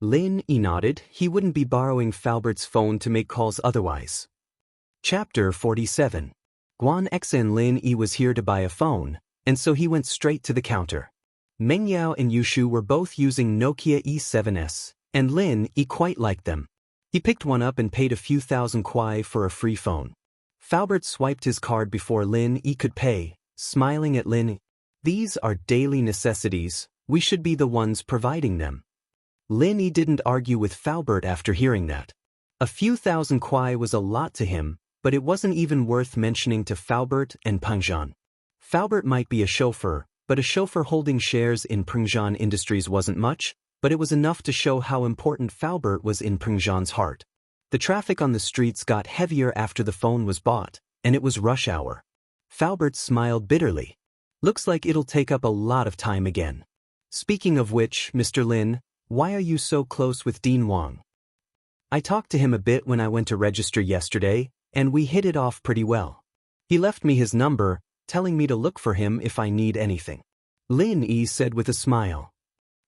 Speaker 1: Lin Yi nodded. He wouldn't be borrowing Faubert's phone to make calls otherwise. Chapter 47. Guan Xen Lin Yi was here to buy a phone, and so he went straight to the counter. Meng Yao and Yushu were both using Nokia E7s, and Lin Yi quite liked them. He picked one up and paid a few thousand kuai for a free phone. Faubert swiped his card before Lin Yi could pay, smiling at Lin Yi. These are daily necessities, we should be the ones providing them. Lin Yi didn't argue with Faubert after hearing that. A few thousand kuai was a lot to him, but it wasn't even worth mentioning to Faubert and Pengzhan. Faubert might be a chauffeur, but a chauffeur holding shares in Pengzhan Industries wasn't much, but it was enough to show how important Faubert was in Pengzhan's heart. The traffic on the streets got heavier after the phone was bought, and it was rush hour. Faubert smiled bitterly. Looks like it'll take up a lot of time again. Speaking of which, Mr. Lin, why are you so close with Dean Wang? I talked to him a bit when I went to register yesterday, and we hit it off pretty well. He left me his number, telling me to look for him if I need anything. Lin Yi said with a smile.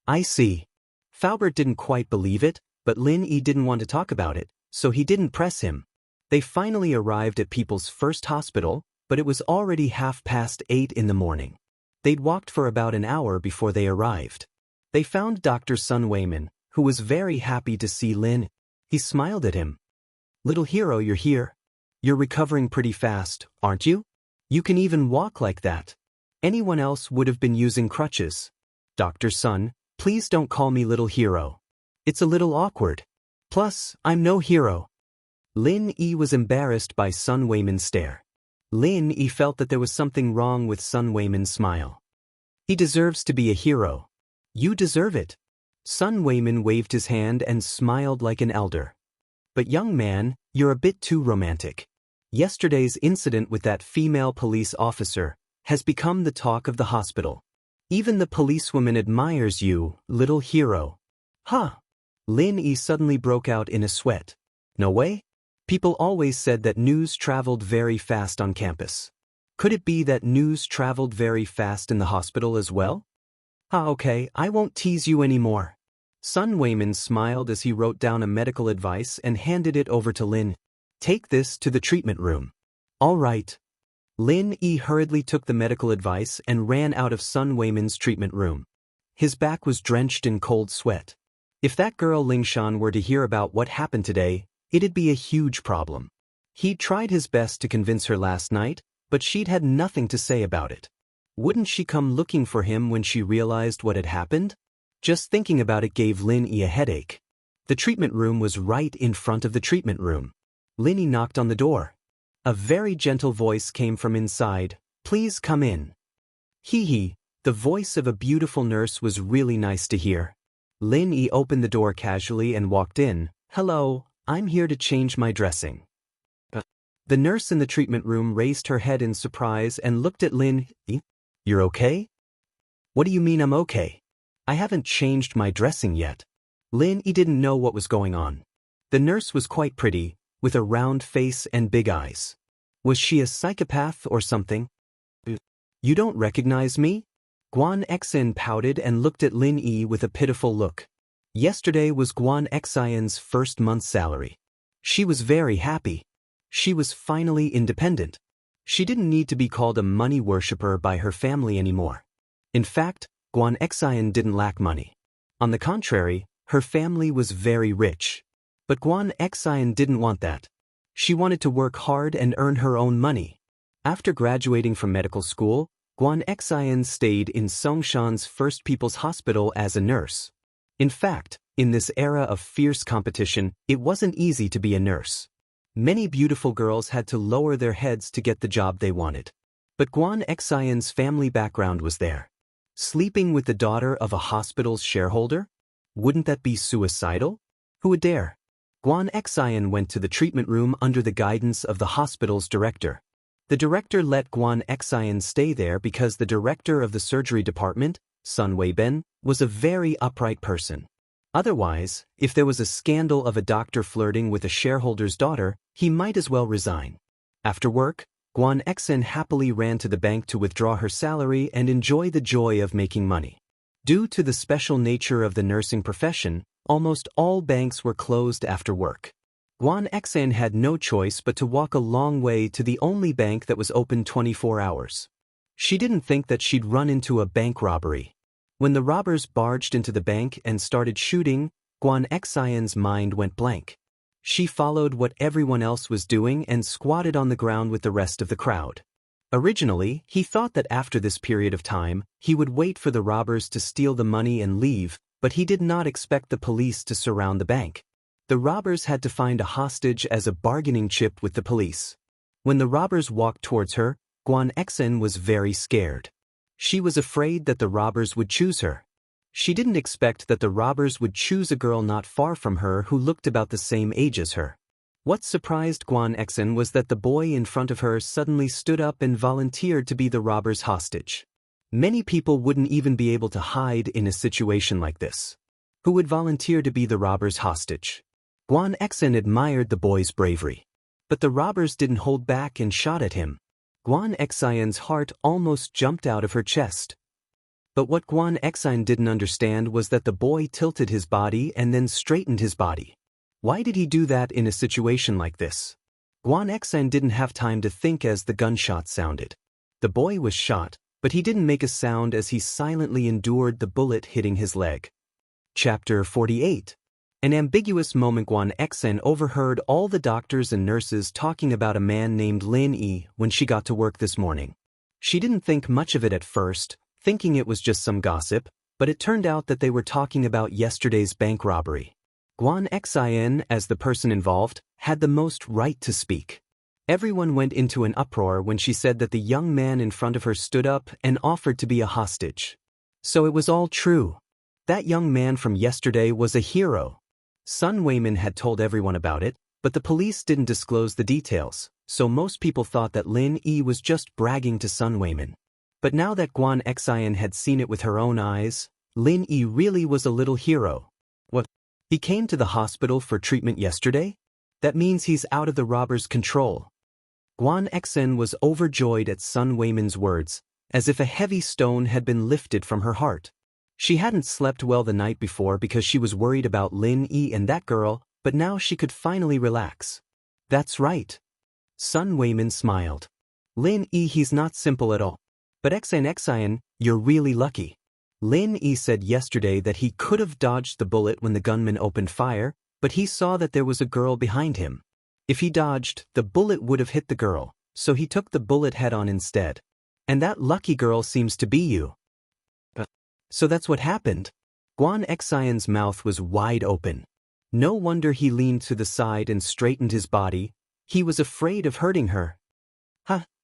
Speaker 1: I see. Faubert didn't quite believe it, but Lin Yi didn't want to talk about it, so he didn't press him. They finally arrived at People's First Hospital, but it was already 8:30 in the morning. They'd walked for about an hour before they arrived. They found Dr. Sun Weiman, who was very happy to see Lin. He smiled at him. Little hero, you're here. You're recovering pretty fast, aren't you? You can even walk like that. Anyone else would have been using crutches. Dr. Sun, please don't call me little hero. It's a little awkward. Plus, I'm no hero. Lin Yi was embarrassed by Sun Weiman's stare. Lin Yi felt that there was something wrong with Sun Weiman's smile. He deserves to be a hero. You deserve it. Sun Weiman waved his hand and smiled like an elder. But young man, you're a bit too romantic. Yesterday's incident with that female police officer has become the talk of the hospital. Even the policewoman admires you, little hero. Huh? Lin Yi suddenly broke out in a sweat. No way? People always said that news traveled very fast on campus. Could it be that news traveled very fast in the hospital as well? Okay, I won't tease you anymore. Sun Weiman smiled as he wrote down a medical advice and handed it over to Lin. Take this to the treatment room. All right. Lin Yi hurriedly took the medical advice and ran out of Sun Weimin's treatment room. His back was drenched in cold sweat. If that girl Lingshan were to hear about what happened today, it'd be a huge problem. He'd tried his best to convince her last night, but she'd had nothing to say about it. Wouldn't she come looking for him when she realized what had happened? Just thinking about it gave Lin Yi a headache. The treatment room was right in front of the treatment room. Lin Yi knocked on the door. A very gentle voice came from inside. "Please come in." Hee hee, the voice of a beautiful nurse was really nice to hear. Lin Yi opened the door casually and walked in. "Hello, I'm here to change my dressing." The nurse in the treatment room raised her head in surprise and looked at Lin Yi. "You're okay?" "What do you mean I'm okay? I haven't changed my dressing yet." Lin Yi didn't know what was going on. The nurse was quite pretty, with a round face and big eyes. Was she a psychopath or something? "You don't recognize me?" Guan Xin pouted and looked at Lin Yi with a pitiful look. Yesterday was Guan Xin's first month's salary. She was very happy. She was finally independent. She didn't need to be called a money worshipper by her family anymore. In fact, Guan Xin didn't lack money. On the contrary, her family was very rich. But Guan Xin didn't want that. She wanted to work hard and earn her own money. After graduating from medical school, Guan Xin stayed in Songshan's First People's Hospital as a nurse. In fact, in this era of fierce competition, it wasn't easy to be a nurse. Many beautiful girls had to lower their heads to get the job they wanted. But Guan Xin's family background was there. Sleeping with the daughter of a hospital's shareholder? Wouldn't that be suicidal? Who would dare? Guan Xin went to the treatment room under the guidance of the hospital's director. The director let Guan Xin stay there because the director of the surgery department, Sun Weiben, was a very upright person. Otherwise, if there was a scandal of a doctor flirting with a shareholder's daughter, he might as well resign. After work, Guan Xin happily ran to the bank to withdraw her salary and enjoy the joy of making money. Due to the special nature of the nursing profession, almost all banks were closed after work. Guan Xin had no choice but to walk a long way to the only bank that was open 24 hours. She didn't think that she'd run into a bank robbery. When the robbers barged into the bank and started shooting, Guan Xin's mind went blank. She followed what everyone else was doing and squatted on the ground with the rest of the crowd. Originally, he thought that after this period of time, he would wait for the robbers to steal the money and leave, but he did not expect the police to surround the bank. The robbers had to find a hostage as a bargaining chip with the police. When the robbers walked towards her, Guan Xin was very scared. She was afraid that the robbers would choose her. She didn't expect that the robbers would choose a girl not far from her who looked about the same age as her. What surprised Guan Xin was that the boy in front of her suddenly stood up and volunteered to be the robber's hostage. Many people wouldn't even be able to hide in a situation like this. Who would volunteer to be the robber's hostage? Guan Xin admired the boy's bravery. But the robbers didn't hold back and shot at him. Guan Xin's heart almost jumped out of her chest. But what Guan Xin didn't understand was that the boy tilted his body and then straightened his body. Why did he do that in a situation like this? Guan Xin didn't have time to think as the gunshot sounded. The boy was shot, but he didn't make a sound as he silently endured the bullet hitting his leg. Chapter 48. An ambiguous moment. Guan Xin overheard all the doctors and nurses talking about a man named Lin Yi when she got to work this morning. She didn't think much of it at first, thinking it was just some gossip, but it turned out that they were talking about yesterday's bank robbery. Guan Xin, as the person involved, had the most right to speak. Everyone went into an uproar when she said that the young man in front of her stood up and offered to be a hostage. So it was all true. That young man from yesterday was a hero. Sun Weimin had told everyone about it, but the police didn't disclose the details, so most people thought that Lin Yi was just bragging to Sun Weimin. But now that Guan Xin had seen it with her own eyes, Lin Yi really was a little hero. What? He came to the hospital for treatment yesterday? That means he's out of the robbers' control. Guan Xin was overjoyed at Sun Weimin's words, as if a heavy stone had been lifted from her heart. She hadn't slept well the night before because she was worried about Lin Yi and that girl, but now she could finally relax. That's right. Sun Weimin smiled. Lin Yi, he's not simple at all. But Xian, you're really lucky. Lin Yi said yesterday that he could have dodged the bullet when the gunman opened fire, but he saw that there was a girl behind him. If he dodged, the bullet would have hit the girl, so he took the bullet head-on instead. And that lucky girl seems to be you. So that's what happened? Guan Xian's mouth was wide open. No wonder he leaned to the side and straightened his body. He was afraid of hurting her.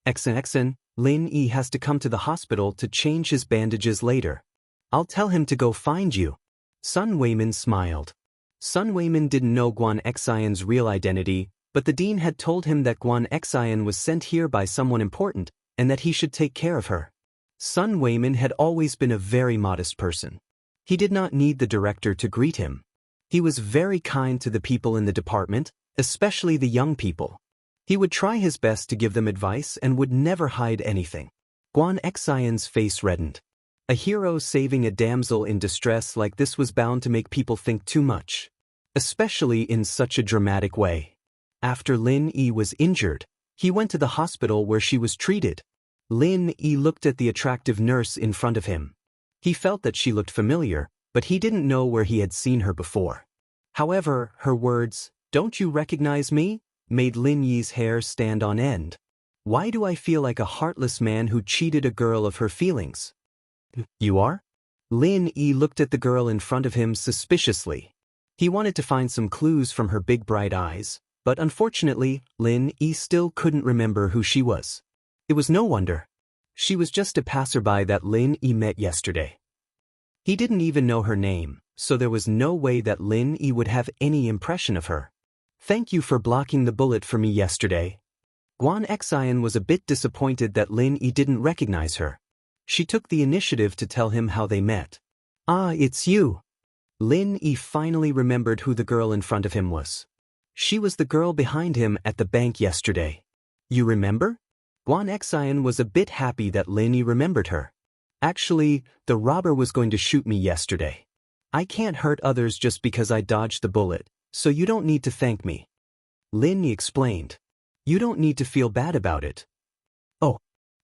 Speaker 1: Xian, Lin Yi has to come to the hospital to change his bandages later. I'll tell him to go find you. Sun Weimin smiled. Sun Weimin didn't know Guan Xian's real identity, but the dean had told him that Guan Xian was sent here by someone important, and that he should take care of her. Sun Weimin had always been a very modest person. He did not need the director to greet him. He was very kind to the people in the department, especially the young people. He would try his best to give them advice and would never hide anything. Guan Xian's face reddened. A hero saving a damsel in distress like this was bound to make people think too much, especially in such a dramatic way. After Lin Yi was injured, he went to the hospital where she was treated. Lin Yi looked at the attractive nurse in front of him. He felt that she looked familiar, but he didn't know where he had seen her before. However, her words, "Don't you recognize me?" made Lin Yi's hair stand on end. Why do I feel like a heartless man who cheated a girl of her feelings? You are? Lin Yi looked at the girl in front of him suspiciously. He wanted to find some clues from her big bright eyes, but unfortunately, Lin Yi still couldn't remember who she was. It was no wonder. She was just a passerby that Lin Yi met yesterday. He didn't even know her name, so there was no way that Lin Yi would have any impression of her. Thank you for blocking the bullet for me yesterday. Guan Xian was a bit disappointed that Lin Yi didn't recognize her. She took the initiative to tell him how they met. Ah, it's you. Lin Yi finally remembered who the girl in front of him was. She was the girl behind him at the bank yesterday. You remember? Guan Xian was a bit happy that Lin Yi remembered her. Actually, the robber was going to shoot me yesterday. I can't hurt others just because I dodged the bullet, so you don't need to thank me. Lin Yi explained. You don't need to feel bad about it. Oh.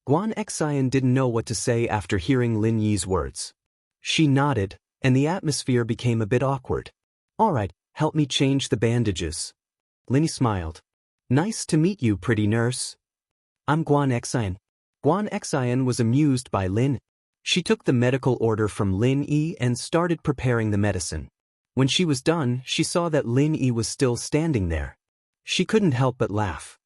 Speaker 1: Guan Xian didn't know what to say after hearing Lin Yi's words. She nodded, and the atmosphere became a bit awkward. All right, help me change the bandages. Lin Yi smiled. Nice to meet you, pretty nurse. I'm Guan Xian. Guan Xian was amused by Lin. She took the medical order from Lin Yi and started preparing the medicine. When she was done, she saw that Lin Yi was still standing there. She couldn't help but laugh.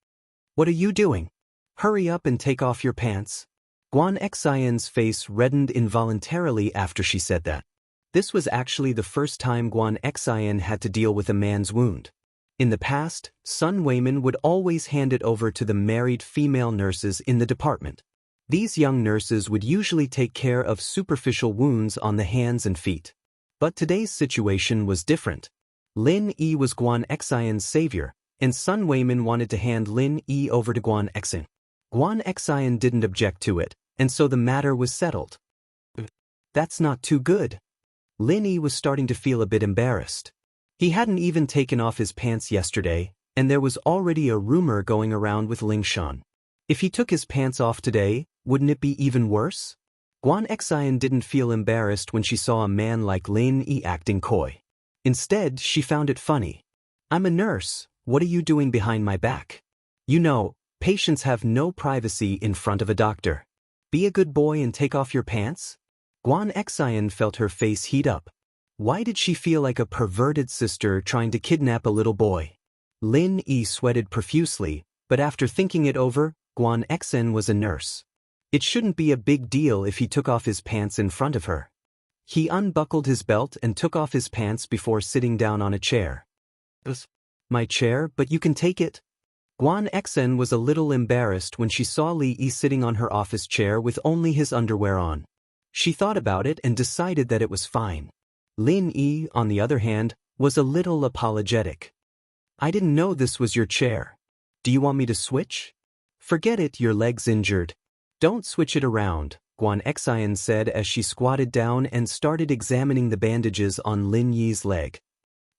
Speaker 1: What are you doing? Hurry up and take off your pants. Guan Xian's face reddened involuntarily after she said that. This was actually the first time Guan Xian had to deal with a man's wound. In the past, Sun Weimin would always hand it over to the married female nurses in the department. These young nurses would usually take care of superficial wounds on the hands and feet. But today's situation was different. Lin Yi was Guan Xian's savior, and Sun Weimin wanted to hand Lin Yi over to Guan Xian. Guan Xian didn't object to it, and so the matter was settled. That's not too good. Lin Yi was starting to feel a bit embarrassed. He hadn't even taken off his pants yesterday, and there was already a rumor going around with Lingshan. If he took his pants off today, wouldn't it be even worse? Guan Xian didn't feel embarrassed when she saw a man like Lin Yi acting coy. Instead, she found it funny. I'm a nurse, what are you doing behind my back? You know, patients have no privacy in front of a doctor. Be a good boy and take off your pants? Guan Xian felt her face heat up. Why did she feel like a perverted sister trying to kidnap a little boy? Lin Yi sweated profusely, but after thinking it over, Guan Xian was a nurse. It shouldn't be a big deal if he took off his pants in front of her. He unbuckled his belt and took off his pants before sitting down on a chair. My chair, but you can take it. Guan Xian was a little embarrassed when she saw Li Yi sitting on her office chair with only his underwear on. She thought about it and decided that it was fine. Lin Yi, on the other hand, was a little apologetic. I didn't know this was your chair. Do you want me to switch? Forget it, your leg's injured. Don't switch it around, Guan Xian said as she squatted down and started examining the bandages on Lin Yi's leg.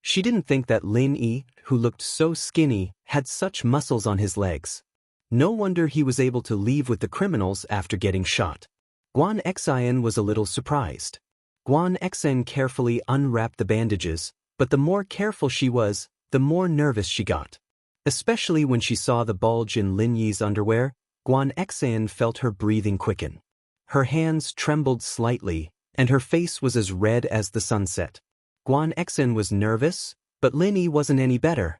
Speaker 1: She didn't think that Lin Yi, who looked so skinny, had such muscles on his legs. No wonder he was able to leave with the criminals after getting shot. Wang Xian was a little surprised. Wang Xian carefully unwrapped the bandages, but the more careful she was, the more nervous she got. Especially when she saw the bulge in Lin Yi's underwear, Wang Xian felt her breathing quicken. Her hands trembled slightly, and her face was as red as the sunset. Wang Xian was nervous, but Lin Yi wasn't any better.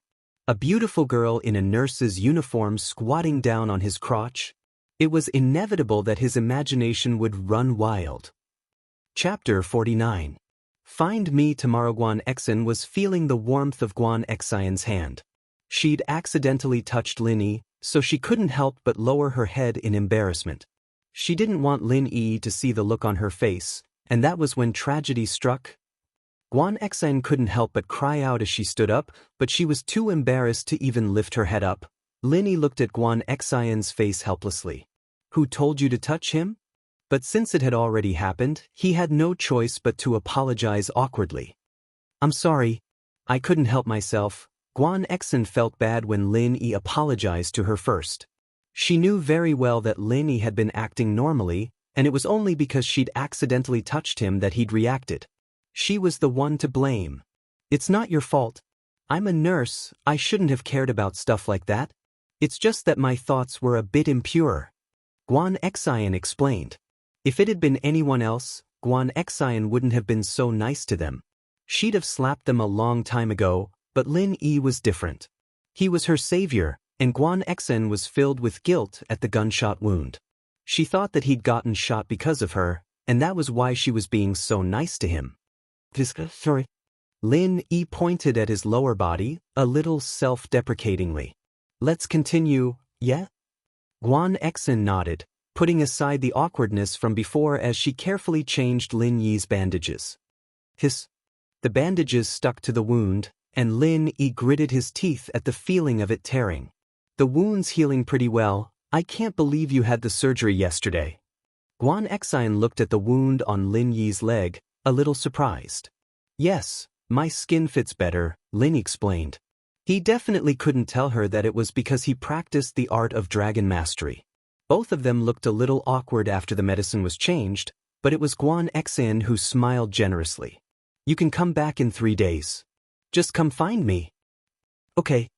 Speaker 1: A beautiful girl in a nurse's uniform squatting down on his crotch. It was inevitable that his imagination would run wild. Chapter 49. Find me tomorrow. Wang Xian was feeling the warmth of Wang Xian's hand. She'd accidentally touched Lin Yi, so she couldn't help but lower her head in embarrassment. She didn't want Lin Yi to see the look on her face, and that was when tragedy struck. Wang Xian couldn't help but cry out as she stood up, but she was too embarrassed to even lift her head up. Lin Yi looked at Wang Xian's face helplessly. Who told you to touch him? But since it had already happened, he had no choice but to apologize awkwardly. I'm sorry. I couldn't help myself. Wang Xian felt bad when Lin Yi apologized to her first. She knew very well that Lin Yi had been acting normally, and it was only because she'd accidentally touched him that he'd reacted. She was the one to blame. It's not your fault. I'm a nurse, I shouldn't have cared about stuff like that. It's just that my thoughts were a bit impure. Wang Xian explained. If it had been anyone else, Wang Xian wouldn't have been so nice to them. She'd have slapped them a long time ago, but Lin Yi was different. He was her savior, and Wang Xian was filled with guilt at the gunshot wound. She thought that he'd gotten shot because of her, and that was why she was being so nice to him. Sorry. Lin Yi pointed at his lower body, a little self-deprecatingly. Let's continue, yeah? Wang Xian nodded, putting aside the awkwardness from before as she carefully changed Lin Yi's bandages. The bandages stuck to the wound, and Lin Yi gritted his teeth at the feeling of it tearing. The wound's healing pretty well. I can't believe you had the surgery yesterday. Wang Xian looked at the wound on Lin Yi's leg, a little surprised. Yes, my skin fits better, Lin explained. He definitely couldn't tell her that it was because he practiced the art of dragon mastery. Both of them looked a little awkward after the medicine was changed, but it was Wang Xian who smiled generously. You can come back in 3 days. Just come find me. Okay.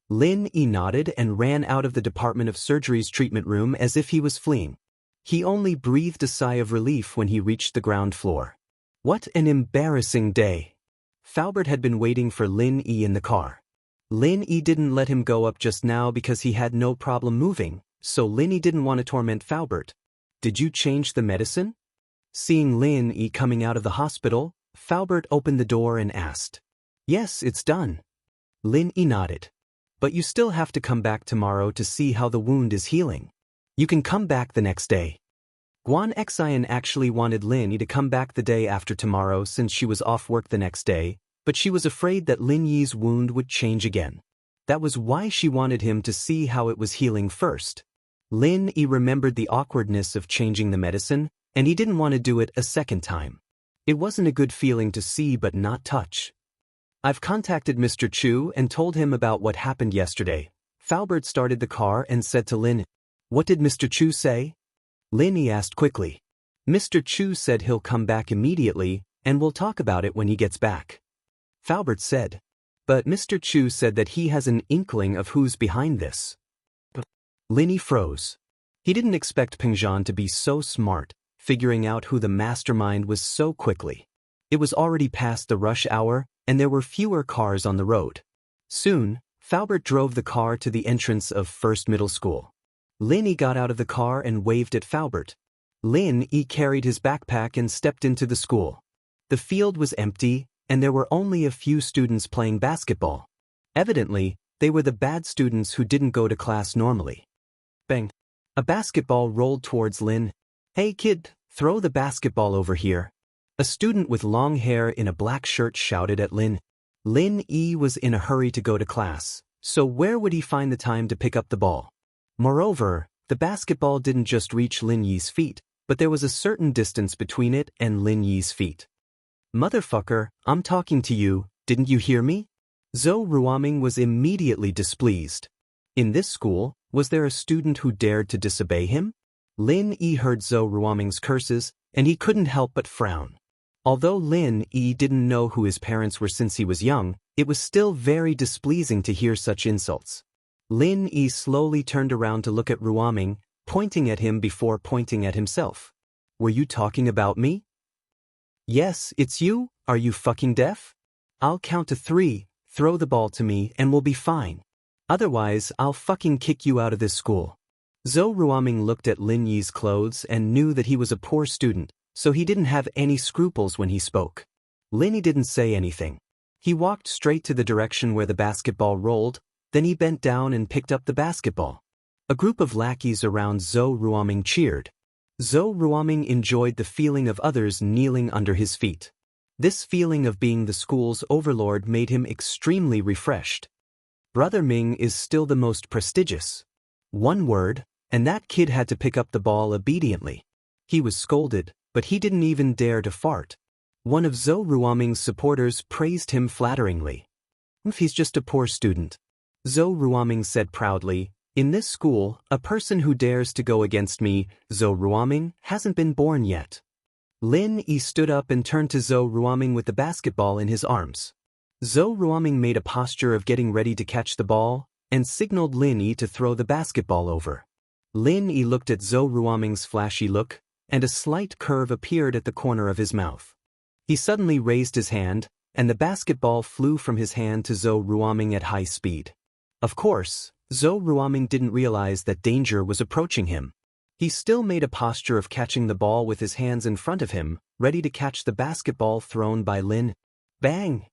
Speaker 1: Lin Yi nodded and ran out of the Department of Surgery's treatment room as if he was fleeing. He only breathed a sigh of relief when he reached the ground floor. What an embarrassing day. Faubert had been waiting for Lin Yi in the car. Lin Yi didn't let him go up just now because he had no problem moving, so Lin Yi didn't want to torment Faubert. Did you change the medicine? Seeing Lin Yi coming out of the hospital, Faubert opened the door and asked. Yes, it's done. Lin Yi nodded. But you still have to come back tomorrow to see how the wound is healing. You can come back the next day. Wang Xian actually wanted Lin Yi to come back the day after tomorrow since she was off work the next day, but she was afraid that Lin Yi's wound would change again. That was why she wanted him to see how it was healing first. Lin Yi remembered the awkwardness of changing the medicine, and he didn't want to do it a second time. It wasn't a good feeling to see but not touch. I've contacted Mr. Chu and told him about what happened yesterday. Faubert started the car and said to Lin, What did Mr. Chu say? Lin Yi asked quickly. Mr. Chu said he'll come back immediately, and we'll talk about it when he gets back. Faubert said. But Mr. Chu said that he has an inkling of who's behind this. Lin Yi froze. He didn't expect Peng Zhan to be so smart, figuring out who the mastermind was so quickly. It was already past the rush hour, and there were fewer cars on the road. Soon, Faubert drove the car to the entrance of First Middle School. Lin Yi got out of the car and waved at Faubert. Lin Yi carried his backpack and stepped into the school. The field was empty, and there were only a few students playing basketball. Evidently, they were the bad students who didn't go to class normally. Bang! A basketball rolled towards Lin. Hey kid, throw the basketball over here. A student with long hair in a black shirt shouted at Lin. Lin Yi was in a hurry to go to class, so where would he find the time to pick up the ball? Moreover, the basketball didn't just reach Lin Yi's feet, but there was a certain distance between it and Lin Yi's feet. Motherfucker, I'm talking to you, didn't you hear me? Zhou Ruoming was immediately displeased. In this school, Was there a student who dared to disobey him? Lin Yi heard Zhou Ruoming's curses, and he couldn't help but frown. Although Lin Yi didn't know who his parents were since he was young, it was still very displeasing to hear such insults. Lin Yi slowly turned around to look at Ruoming, pointing at him before pointing at himself. Were you talking about me? Yes, it's you. Are you fucking deaf? I'll count to 3, throw the ball to me, and we'll be fine. Otherwise, I'll fucking kick you out of this school. Zhou Ruoming looked at Lin Yi's clothes and knew that he was a poor student, so he didn't have any scruples when he spoke. Lin Yi didn't say anything. He walked straight to the direction where the basketball rolled, then he bent down and picked up the basketball. A group of lackeys around Zhou Ruoming cheered. Zhou Ruoming enjoyed the feeling of others kneeling under his feet. This feeling of being the school's overlord made him extremely refreshed. Brother Ming is still the most prestigious. One word, and that kid had to pick up the ball obediently. He was scolded, but he didn't even dare to fart. One of Zhou Ruoming's supporters praised him flatteringly. He's just a poor student. Zhou Ruoming said proudly, in this school, a person who dares to go against me, Zhou Ruoming, hasn't been born yet. Lin Yi stood up and turned to Zhou Ruoming with the basketball in his arms. Zhou Ruoming made a posture of getting ready to catch the ball, and signaled Lin Yi to throw the basketball over. Lin Yi looked at Zhou Ruoming's flashy look, and a slight curve appeared at the corner of his mouth. He suddenly raised his hand, and the basketball flew from his hand to Zhou Ruoming at high speed. Of course, Zhou Ruoming didn't realize that danger was approaching him. He still made a posture of catching the ball with his hands in front of him, ready to catch the basketball thrown by Lin. Bang!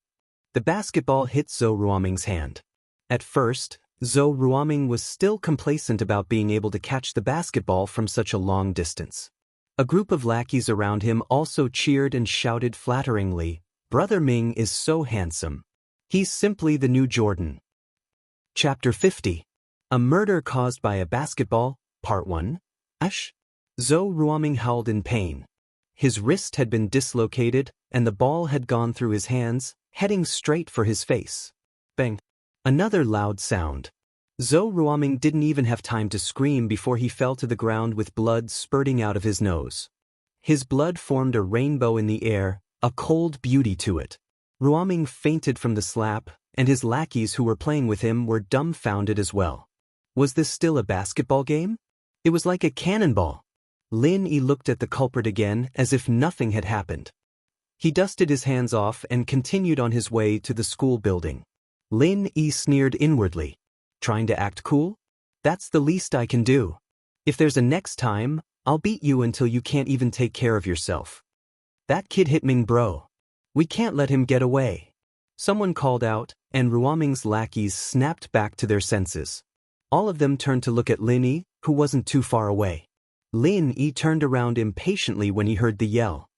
Speaker 1: The basketball hit Zhou Ruoming's hand. At first, Zhou Ruoming was still complacent about being able to catch the basketball from such a long distance. A group of lackeys around him also cheered and shouted flatteringly, Brother Ming is so handsome. He's simply the new Jordan. Chapter 50. A Murder Caused by a Basketball, Part 1. Ash? Zhou Ruoming howled in pain. His wrist had been dislocated, and the ball had gone through his hands, heading straight for his face. Bang! Another loud sound. Zhou Ruoming didn't even have time to scream before he fell to the ground with blood spurting out of his nose. His blood formed a rainbow in the air, a cold beauty to it. Ruoming fainted from the slap, and his lackeys who were playing with him were dumbfounded as well. Was this still a basketball game? It was like a cannonball. Lin Yi looked at the culprit again as if nothing had happened. He dusted his hands off and continued on his way to the school building. Lin Yi sneered inwardly. Trying to act cool? That's the least I can do. If there's a next time, I'll beat you until you can't even take care of yourself. That kid hit Ming bro. We can't let him get away. Someone called out, and Ruoming's lackeys snapped back to their senses. All of them turned to look at Lin Yi, who wasn't too far away. Lin Yi turned around impatiently when he heard the yell.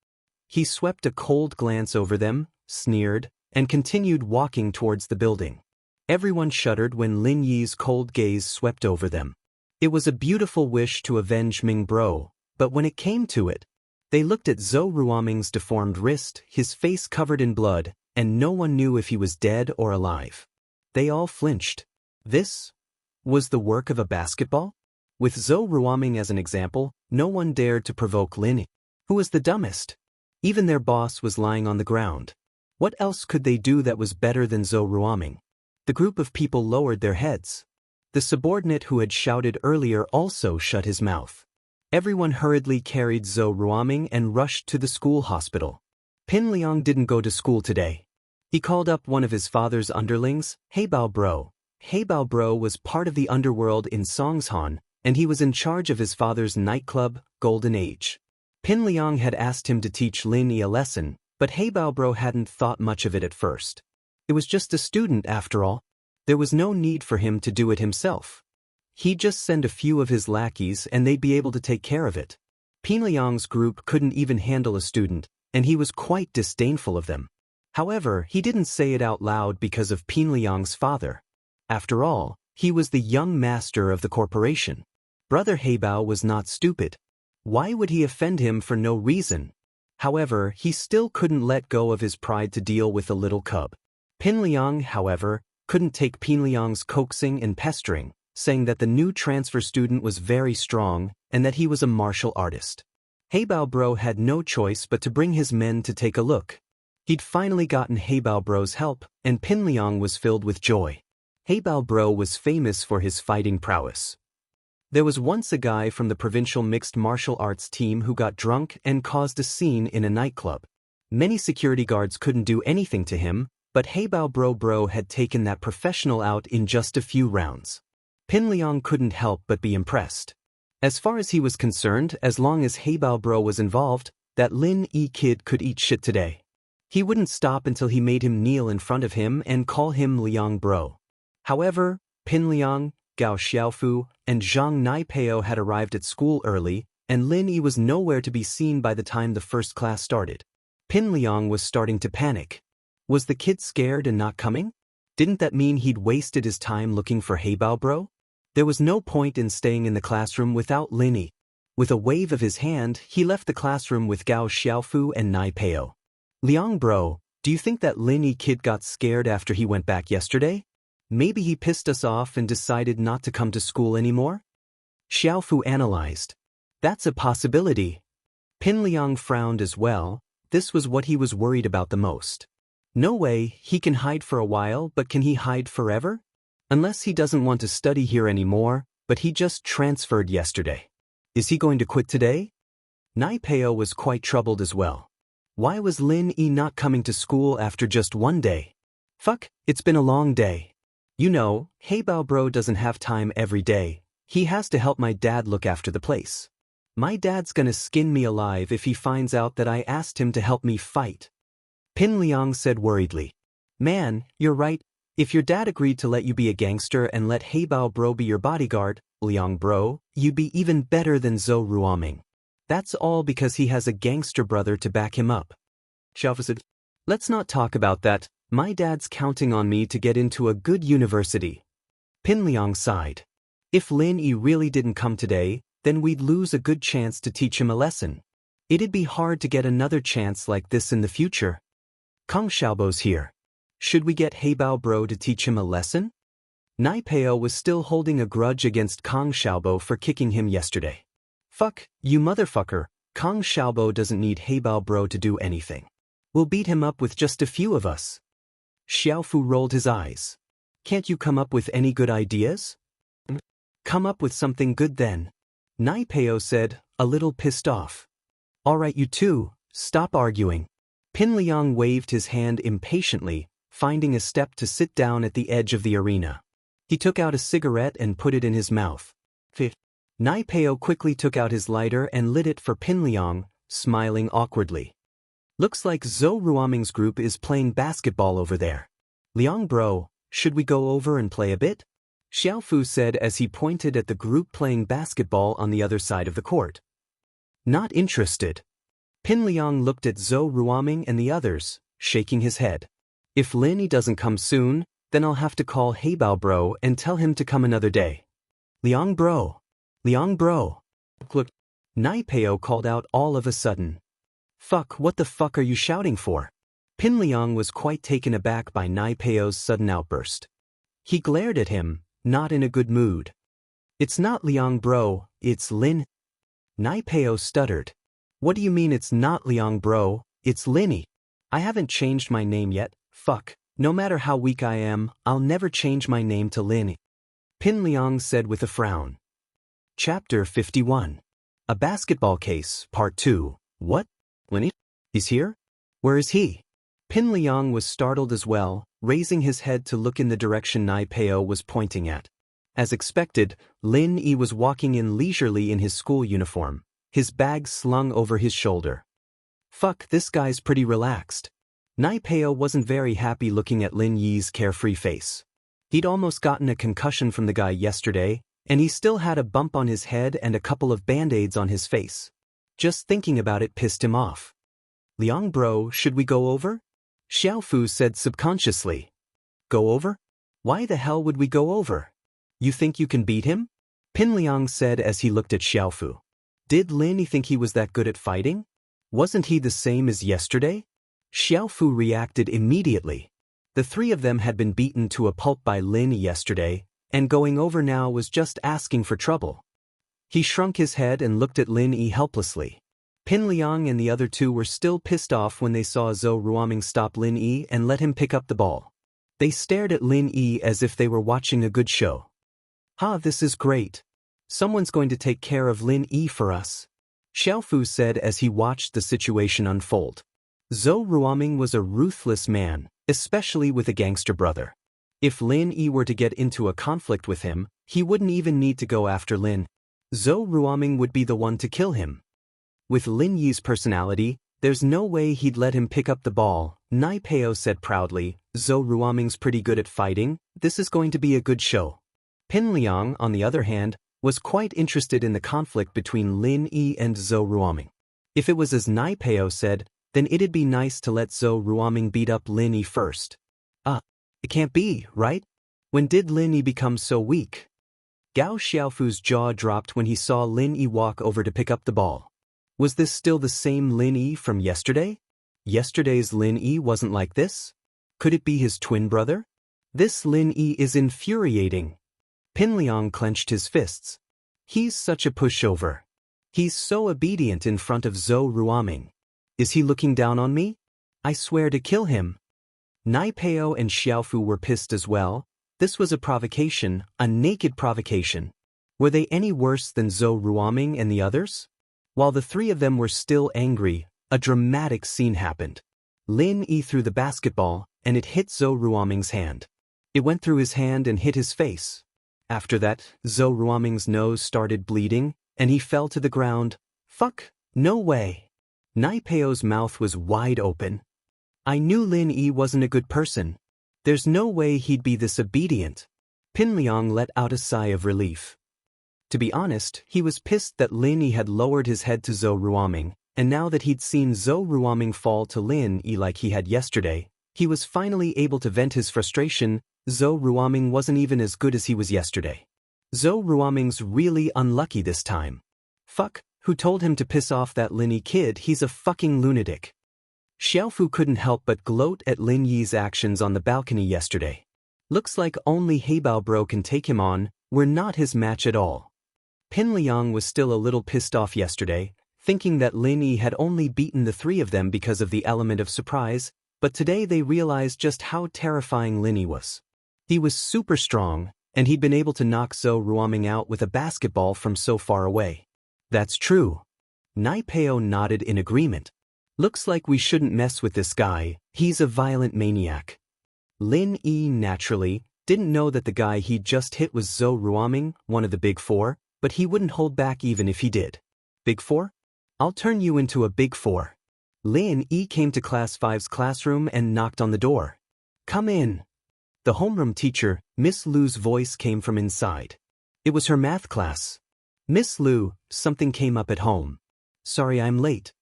Speaker 1: He swept a cold glance over them, sneered, and continued walking towards the building. Everyone shuddered when Lin Yi's cold gaze swept over them. It was a beautiful wish to avenge Ming bro, but when it came to it, they looked at Zhou Ruoming's deformed wrist, his face covered in blood, and no one knew if he was dead or alive. They all flinched. This was the work of a basketball? With Zhou Ruoming as an example, no one dared to provoke Lin Yi, who was the dumbest. Even their boss was lying on the ground. What else could they do that was better than Zhou Ruoming? The group of people lowered their heads. The subordinate who had shouted earlier also shut his mouth. Everyone hurriedly carried Zhou Ruoming and rushed to the school hospital. Pin Liang didn't go to school today. He called up one of his father's underlings, Heibao Bro. Heibao Bro was part of the underworld in Songshan, and he was in charge of his father's nightclub, Golden Age. Pin Liang had asked him to teach Lin Yi a lesson, but Heibao Bro hadn't thought much of it at first. It was just a student after all. There was no need for him to do it himself. He'd just send a few of his lackeys and they'd be able to take care of it. Pin Liang's group couldn't even handle a student, and he was quite disdainful of them. However, he didn't say it out loud because of Pin Liang's father. After all, he was the young master of the corporation. Brother Heibao was not stupid. Why would he offend him for no reason? However, he still couldn't let go of his pride to deal with the little cub. Pin Liang, however, couldn't take Pin Liang's coaxing and pestering, saying that the new transfer student was very strong and that he was a martial artist. Heibao Bro had no choice but to bring his men to take a look. He'd finally gotten Heibao Bro's help, and Pinliang was filled with joy. Heibao Bro was famous for his fighting prowess. There was once a guy from the provincial mixed martial arts team who got drunk and caused a scene in a nightclub. Many security guards couldn't do anything to him, but Heibao Bro had taken that professional out in just a few rounds. Pinliang couldn't help but be impressed. As far as he was concerned, as long as Heibao Bro was involved, that Lin Yi kid could eat shit today. He wouldn't stop until he made him kneel in front of him and call him Liang Bro. However, Pinliang, Gao Xiaofu, and Zhang Naipeo had arrived at school early, and Lin Yi was nowhere to be seen by the time the first class started. Pinliang was starting to panic. Was the kid scared and not coming? Didn't that mean he'd wasted his time looking for Heibao Bro? There was no point in staying in the classroom without Lin Yi. With a wave of his hand, he left the classroom with Gao Xiaofu and Naipeo. Liang Bro, do you think that Lin Yi kid got scared after he went back yesterday? Maybe he pissed us off and decided not to come to school anymore? Xiaofu analyzed. That's a possibility. Pinliang frowned as well. This was what he was worried about the most. No way, he can hide for a while, but can he hide forever? Unless he doesn't want to study here anymore, but he just transferred yesterday. Is he going to quit today? Naipeo was quite troubled as well. Why was Lin Yi not coming to school after just one day? Fuck, it's been a long day. You know, Heibao Bro doesn't have time every day. He has to help my dad look after the place. My dad's gonna skin me alive if he finds out that I asked him to help me fight. Pinliang said worriedly. Man, you're right. If your dad agreed to let you be a gangster and let Heibao Bro be your bodyguard, Liang Bro, you'd be even better than Zhou Ruoming. That's all because he has a gangster brother to back him up. Xiaofu said, let's not talk about that. My dad's counting on me to get into a good university. Pinliang sighed. If Lin Yi really didn't come today, then we'd lose a good chance to teach him a lesson. It'd be hard to get another chance like this in the future. Kong Xiaobo's here. Should we get Heibao Bro to teach him a lesson? Naipeo was still holding a grudge against Kong Xiaobo for kicking him yesterday. Fuck, you motherfucker, Kong Xiaobo doesn't need Heibao Bro to do anything. We'll beat him up with just a few of us. Xiaofu rolled his eyes. Can't you come up with any good ideas? Come up with something good then. Naipeo said, a little pissed off. Alright you two, stop arguing. Pinliang waved his hand impatiently, finding a step to sit down at the edge of the arena. He took out a cigarette and put it in his mouth. Naipeo quickly took out his lighter and lit it for Pinliang, smiling awkwardly. Looks like Zhou Ruoming's group is playing basketball over there. Liang Bro, should we go over and play a bit? Xiaofu said as he pointed at the group playing basketball on the other side of the court. Not interested. Pinliang looked at Zhou Ruoming and the others, shaking his head. If Lin Yi doesn't come soon, then I'll have to call Heibao Bro and tell him to come another day. Liang Bro. Liang Bro. Look. Naipeo called out all of a sudden. Fuck, what the fuck are you shouting for? Pinliang was quite taken aback by Naipeo's sudden outburst. He glared at him, not in a good mood. It's not Liang Bro, it's Lin. Naipeo stuttered. What do you mean it's not Liang Bro, it's Lin Yi? I haven't changed my name yet, fuck. No matter how weak I am, I'll never change my name to Lin Yi. Pinliang said with a frown. Chapter 51. A Basketball Case, Part 2. What? Lin Yi? He's here? Where is he? Pinliang was startled as well, raising his head to look in the direction Naipeo was pointing at. As expected, Lin Yi was walking in leisurely in his school uniform, his bag slung over his shoulder. Fuck, this guy's pretty relaxed. Naipeo wasn't very happy looking at Lin Yi's carefree face. He'd almost gotten a concussion from the guy yesterday, and he still had a bump on his head and a couple of band-aids on his face. Just thinking about it pissed him off. Liang Bro, should we go over? Xiaofu said subconsciously. Go over? Why the hell would we go over? You think you can beat him? Pinliang said as he looked at Xiaofu. Did Lin Yi think he was that good at fighting? Wasn't he the same as yesterday? Xiaofu reacted immediately. The three of them had been beaten to a pulp by Lin Yi yesterday, and going over now was just asking for trouble. He shrunk his head and looked at Lin Yi helplessly. Pin Liang and the other two were still pissed off when they saw Zhou Ruoming stop Lin Yi and let him pick up the ball. They stared at Lin Yi as if they were watching a good show. "Ha, this is great. Someone's going to take care of Lin Yi for us," Xiaofu said as he watched the situation unfold. Zhou Ruoming was a ruthless man, especially with a gangster brother. If Lin Yi were to get into a conflict with him, he wouldn't even need to go after Lin. Zhou Ruoming would be the one to kill him. With Lin Yi's personality, there's no way he'd let him pick up the ball, Nai Peo said proudly. Zhou Ruoming's pretty good at fighting, this is going to be a good show. Pin Liang, on the other hand, was quite interested in the conflict between Lin Yi and Zhou Ruoming. If it was as Nai Peo said, then it'd be nice to let Zhou Ruoming beat up Lin Yi first. It can't be, right? When did Lin Yi become so weak? Gao Xiaofu's jaw dropped when he saw Lin Yi walk over to pick up the ball. Was this still the same Lin Yi from yesterday? Yesterday's Lin Yi wasn't like this? Could it be his twin brother? This Lin Yi is infuriating. Pin Liang clenched his fists. He's such a pushover. He's so obedient in front of Zhou Ruoming. Is he looking down on me? I swear to kill him. Nai Peo and Xiaofu were pissed as well. This was a provocation, a naked provocation. Were they any worse than Zhou Ruoming and the others? While the three of them were still angry, a dramatic scene happened. Lin Yi threw the basketball, and it hit Zhou Ruoming's hand. It went through his hand and hit his face. After that, Zhou Ruoming's nose started bleeding, and he fell to the ground. Fuck, no way. Nai Peo's mouth was wide open. I knew Lin Yi wasn't a good person. There's no way he'd be this obedient. Pin Liang let out a sigh of relief. To be honest, he was pissed that Lin Yi had lowered his head to Zhou Ruoming, and now that he'd seen Zhou Ruoming fall to Lin Yi like he had yesterday, he was finally able to vent his frustration. Zhou Ruoming wasn't even as good as he was yesterday. Zhou Ruoming's really unlucky this time. Fuck, who told him to piss off that Lin Yi kid? He's a fucking lunatic. Xiaofu couldn't help but gloat at Lin Yi's actions on the balcony yesterday. Looks like only Heibao Bro can take him on, we're not his match at all. Pin Liang was still a little pissed off yesterday, thinking that Lin Yi had only beaten the three of them because of the element of surprise, but today they realized just how terrifying Lin Yi was. He was super strong, and he'd been able to knock Zhou Ruoming out with a basketball from so far away. That's true. Nai Peo nodded in agreement. Looks like we shouldn't mess with this guy, he's a violent maniac. Lin Yi naturally didn't know that the guy he'd just hit was Zhou Ruoming, one of the Big Four, but he wouldn't hold back even if he did. Big Four? I'll turn you into a Big Four. Lin Yi came to Class 5's classroom and knocked on the door. Come in. The homeroom teacher, Miss Lu's voice came from inside. It was her math class. Miss Lu, something came up at home. Sorry I'm late.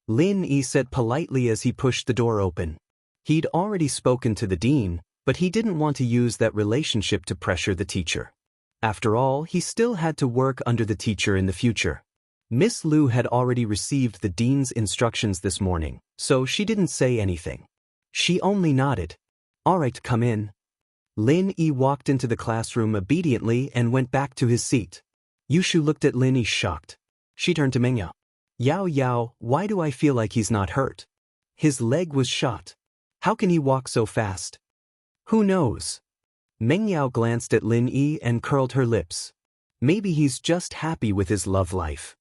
Speaker 1: Lin Yi said politely as he pushed the door open. He'd already spoken to the dean, but he didn't want to use that relationship to pressure the teacher. After all, he still had to work under the teacher in the future. Miss Lu had already received the dean's instructions this morning, so she didn't say anything. She only nodded. All right, come in. Lin Yi walked into the classroom obediently and went back to his seat. Yushu looked at Lin Yi shocked. She turned to Mengyao. Yao, why do I feel like he's not hurt? His leg was shot. How can he walk so fast? Who knows? Mengyao glanced at Lin Yi and curled her lips. Maybe he's just happy with his love life.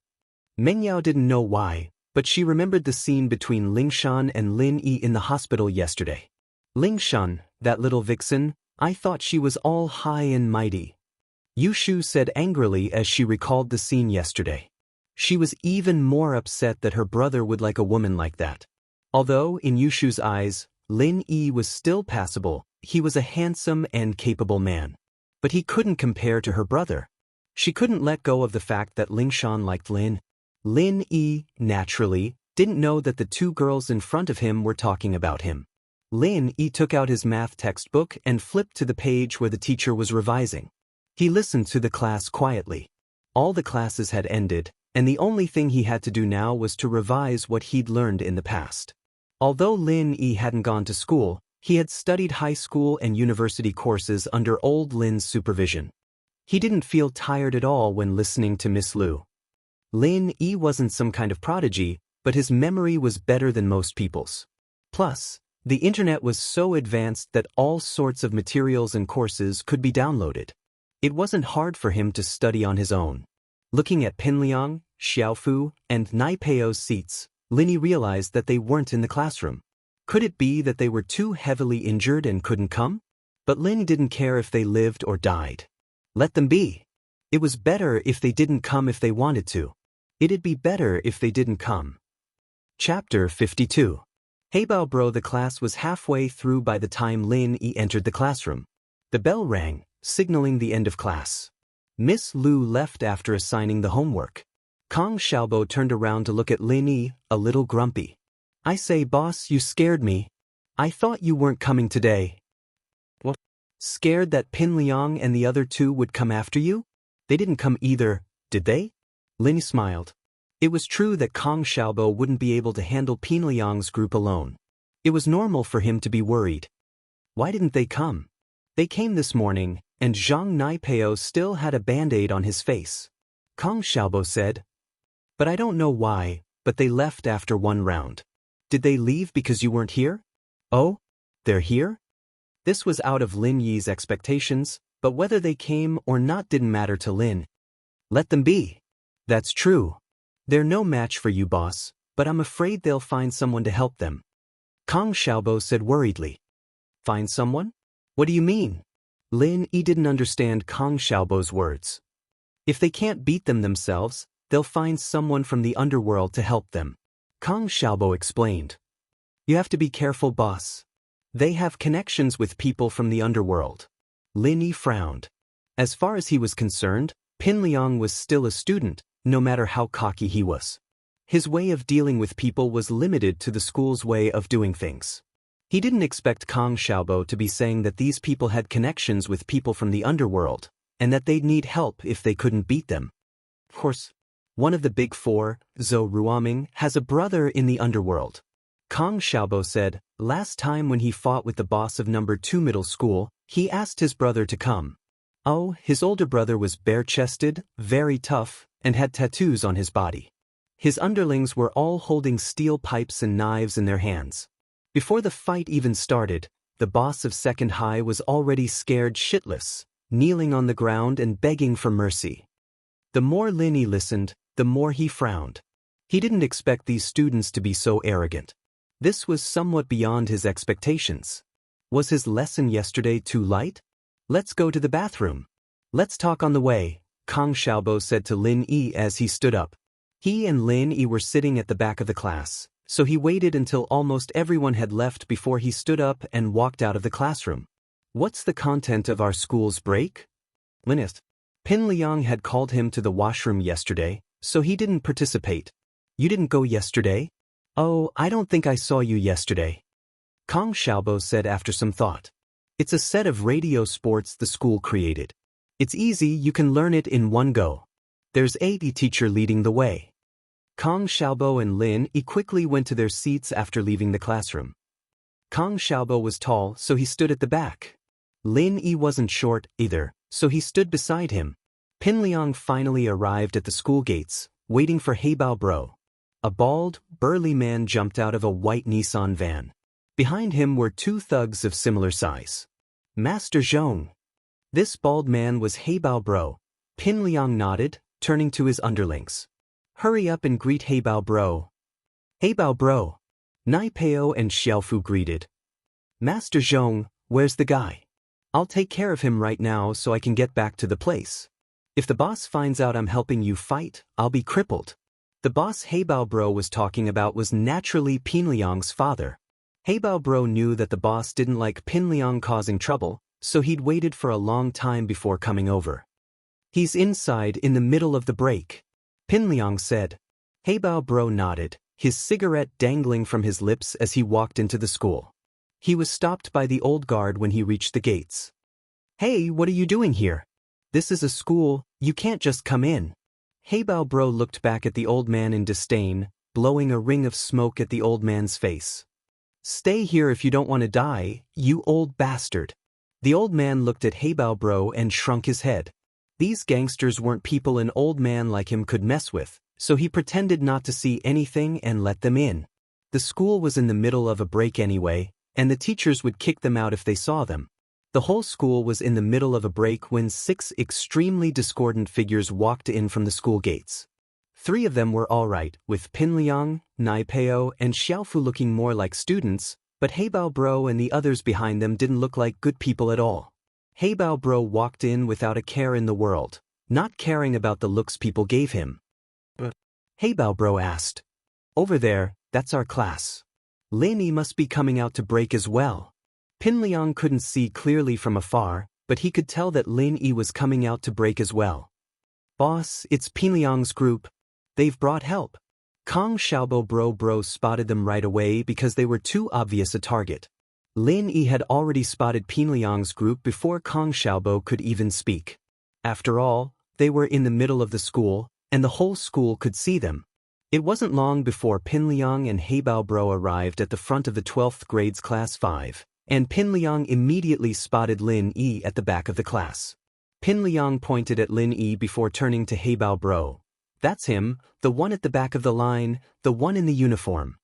Speaker 1: Mengyao didn't know why, but she remembered the scene between Lingshan and Lin Yi in the hospital yesterday. Lingshan, that little vixen, I thought she was all high and mighty. Yushu said angrily as she recalled the scene yesterday. She was even more upset that her brother would like a woman like that. Although, in Yushu's eyes, Lin Yi was still passable, he was a handsome and capable man. But he couldn't compare to her brother. She couldn't let go of the fact that Lingshan liked Lin. Lin Yi, naturally, didn't know that the two girls in front of him were talking about him. Lin Yi took out his math textbook and flipped to the page where the teacher was revising. He listened to the class quietly. All the classes had ended, and the only thing he had to do now was to revise what he'd learned in the past. Although Lin Yi hadn't gone to school, He had studied high school and university courses under old Lin's supervision. He didn't feel tired at all when listening to Miss Lu. Lin Yi wasn't some kind of prodigy, but his memory was better than most people's. Plus, the internet was so advanced that all sorts of materials and courses could be downloaded. It wasn't hard for him to study on his own. Looking at Pinliang, Xiaofu, and Naipeo's seats, Lin Yi realized that they weren't in the classroom. Could it be that they were too heavily injured and couldn't come? But Lin didn't care if they lived or died. Let them be. It was better if they didn't come if they wanted to. It'd be better if they didn't come. Chapter 52. Hey Bao Bro. The class was halfway through by the time Lin Yi entered the classroom. The bell rang, signaling the end of class. Miss Lu left after assigning the homework. Kong Xiaobo turned around to look at Lin Yi, a little grumpy. I say, boss, you scared me. I thought you weren't coming today. What? Scared that Pin Liang and the other two would come after you? They didn't come either, did they? Lin smiled. It was true that Kong Xiaobo wouldn't be able to handle Pin Liang's group alone. It was normal for him to be worried. Why didn't they come? They came this morning, and Zhang Naipeo still had a band-aid on his face. Kong Xiaobo said. But I don't know why, but they left after one round. Did they leave because you weren't here? Oh? They're here? This was out of Lin Yi's expectations, but whether they came or not didn't matter to Lin. Let them be. That's true. They're no match for you, boss, but I'm afraid they'll find someone to help them. Kong Xiaobo said worriedly. Find someone? What do you mean? Lin Yi didn't understand Kong Xiaobo's words. If they can't beat them themselves, they'll find someone from the underworld to help them. Kong Xiaobo explained. You have to be careful, boss. They have connections with people from the underworld. Lin Yi frowned. As far as he was concerned, Pin Liang was still a student, no matter how cocky he was. His way of dealing with people was limited to the school's way of doing things. He didn't expect Kong Xiaobo to be saying that these people had connections with people from the underworld, and that they'd need help if they couldn't beat them. Of course, one of the big four, Zhou Ruoming, has a brother in the underworld. Kong Xiaobo said, last time when he fought with the boss of number 2 middle school, he asked his brother to come. Oh, his older brother was bare-chested, very tough, and had tattoos on his body. His underlings were all holding steel pipes and knives in their hands. Before the fight even started, the boss of second high was already scared shitless, kneeling on the ground and begging for mercy. The more Lin Yi listened, the more he frowned. He didn't expect these students to be so arrogant. This was somewhat beyond his expectations. Was his lesson yesterday too light? Let's go to the bathroom. Let's talk on the way, Kong Xiaobo said to Lin Yi as he stood up. He and Lin Yi were sitting at the back of the class, so he waited until almost everyone had left before he stood up and walked out of the classroom. What's the content of our school's break? Linist. Pin Liang had called him to the washroom yesterday, so he didn't participate. You didn't go yesterday? Oh, I don't think I saw you yesterday. Kong Xiaobo said after some thought. It's a set of radio sports the school created. It's easy, you can learn it in one go. There's a teacher leading the way. Kong Xiaobo and Lin Yi quickly went to their seats after leaving the classroom. Kong Xiaobo was tall, so he stood at the back. Lin Yi wasn't short either, so he stood beside him. Pin Liang finally arrived at the school gates, waiting for Hey Bao Bro. A bald, burly man jumped out of a white Nissan van. Behind him were two thugs of similar size. Master Zhong. This bald man was Hey Bao Bro. Pin Liang nodded, turning to his underlings. Hurry up and greet Hey Bao Bro. Hey Bao Bro. Naipeo and Xiaofu greeted. Master Zhong, where's the guy? I'll take care of him right now so I can get back to the place. If the boss finds out I'm helping you fight, I'll be crippled. The boss Hey Bao Bro was talking about was naturally Pin Liang's father. Hey Bao Bro knew that the boss didn't like Pin Liang causing trouble, so he'd waited for a long time before coming over. He's inside in the middle of the break, Pin Liang said. Hey Bao Bro nodded, his cigarette dangling from his lips as he walked into the school. He was stopped by the old guard when he reached the gates. Hey, what are you doing here? This is a school, you can't just come in. Hey Bao Bro looked back at the old man in disdain, blowing a ring of smoke at the old man's face. Stay here if you don't want to die, you old bastard. The old man looked at Heibao Bro and shrunk his head. These gangsters weren't people an old man like him could mess with, so he pretended not to see anything and let them in. The school was in the middle of a break anyway, and the teachers would kick them out if they saw them. The whole school was in the middle of a break when 6 extremely discordant figures walked in from the school gates. 3 of them were alright, with Pinliang, Naipeo, and Xiaofu looking more like students, but Heibao Bro and the others behind them didn't look like good people at all. Heibao Bro walked in without a care in the world, not caring about the looks people gave him. But Heibao Bro asked, "Over there, that's our class. Lin Yi must be coming out to break as well." Pinliang couldn't see clearly from afar, but he could tell that Lin Yi was coming out to break as well. "Boss, it's Pinliang's group. They've brought help." Kong Xiaobo Bro spotted them right away because they were too obvious a target. Lin Yi had already spotted Pinliang's group before Kong Xiaobo could even speak. After all, they were in the middle of the school, and the whole school could see them. It wasn't long before Pinliang and Heibao Bro arrived at the front of the 12th grade's class 5, and Pinliang immediately spotted Lin Yi at the back of the class. Pinliang pointed at Lin Yi before turning to Heibao Bro. "That's him, the one at the back of the line, the one in the uniform."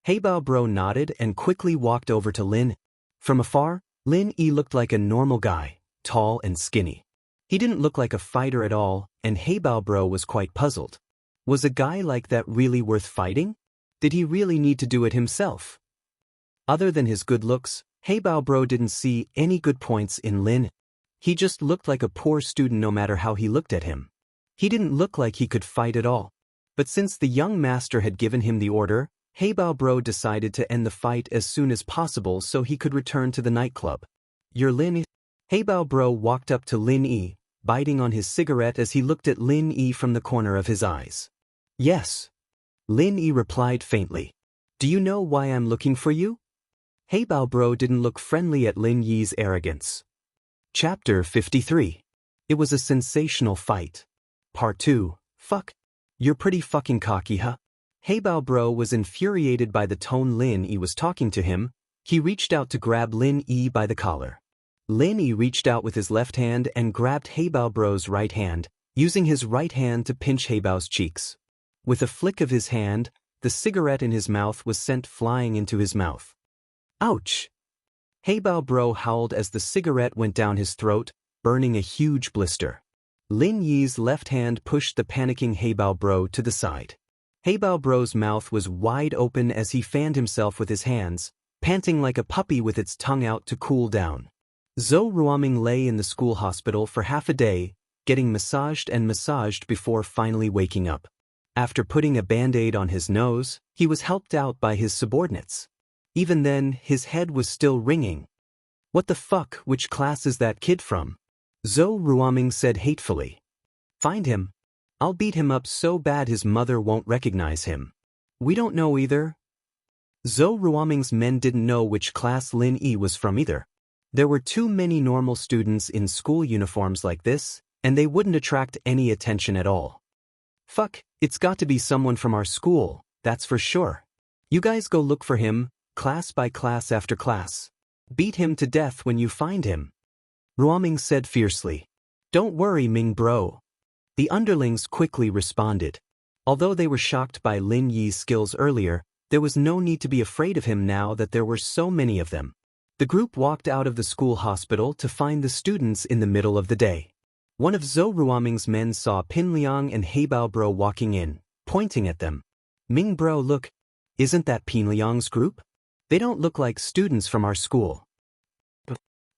Speaker 1: Heibao Bro nodded and quickly walked over to Lin. From afar, Lin Yi looked like a normal guy, tall and skinny. He didn't look like a fighter at all, and Heibao Bro was quite puzzled. Was a guy like that really worth fighting? Did he really need to do it himself? Other than his good looks, Heibao Bro didn't see any good points in Lin. He just looked like a poor student no matter how he looked at him. He didn't look like he could fight at all. But since the young master had given him the order, Heibao Bro decided to end the fight as soon as possible so he could return to the nightclub. "You're Lin Yi?" Heibao Bro walked up to Lin Yi, biting on his cigarette as he looked at Lin Yi from the corner of his eyes. "Yes." Lin Yi replied faintly. "Do you know why I'm looking for you?" Heibao Bro didn't look friendly at Lin Yi's arrogance. Chapter 53. It was a sensational fight. Part 2. Fuck. You're pretty fucking cocky, huh? Heibao Bro was infuriated by the tone Lin Yi was talking to him. He reached out to grab Lin Yi by the collar. Lin Yi reached out with his left hand and grabbed Heibao Bro's right hand, using his right hand to pinch Heibao's cheeks. With a flick of his hand, the cigarette in his mouth was sent flying into his mouth. Ouch! Heibao Bro howled as the cigarette went down his throat, burning a huge blister. Lin Yi's left hand pushed the panicking Heibao Bro to the side. Heibao Bro's mouth was wide open as he fanned himself with his hands, panting like a puppy with its tongue out to cool down. Zhou Ruoming lay in the school hospital for half a day, getting massaged and massaged before finally waking up. After putting a band-aid on his nose, he was helped out by his subordinates. Even then, his head was still ringing. "What the fuck, which class is that kid from?" Zhou Ruoming said hatefully. "Find him. I'll beat him up so bad his mother won't recognize him." "We don't know either." Zhou Ruoming's men didn't know which class Lin Yi was from either. There were too many normal students in school uniforms like this, and they wouldn't attract any attention at all. "Fuck, it's got to be someone from our school, that's for sure. You guys go look for him, class by class after class. Beat him to death when you find him," Ruoming said fiercely. "Don't worry, Ming Bro." The underlings quickly responded. Although they were shocked by Lin Yi's skills earlier, there was no need to be afraid of him now that there were so many of them. The group walked out of the school hospital to find the students in the middle of the day. One of Zhou Ruoming's men saw Pinliang and Heibao Bro walking in, pointing at them. "Ming Bro, look. Isn't that Pinliang's group? They don't look like students from our school."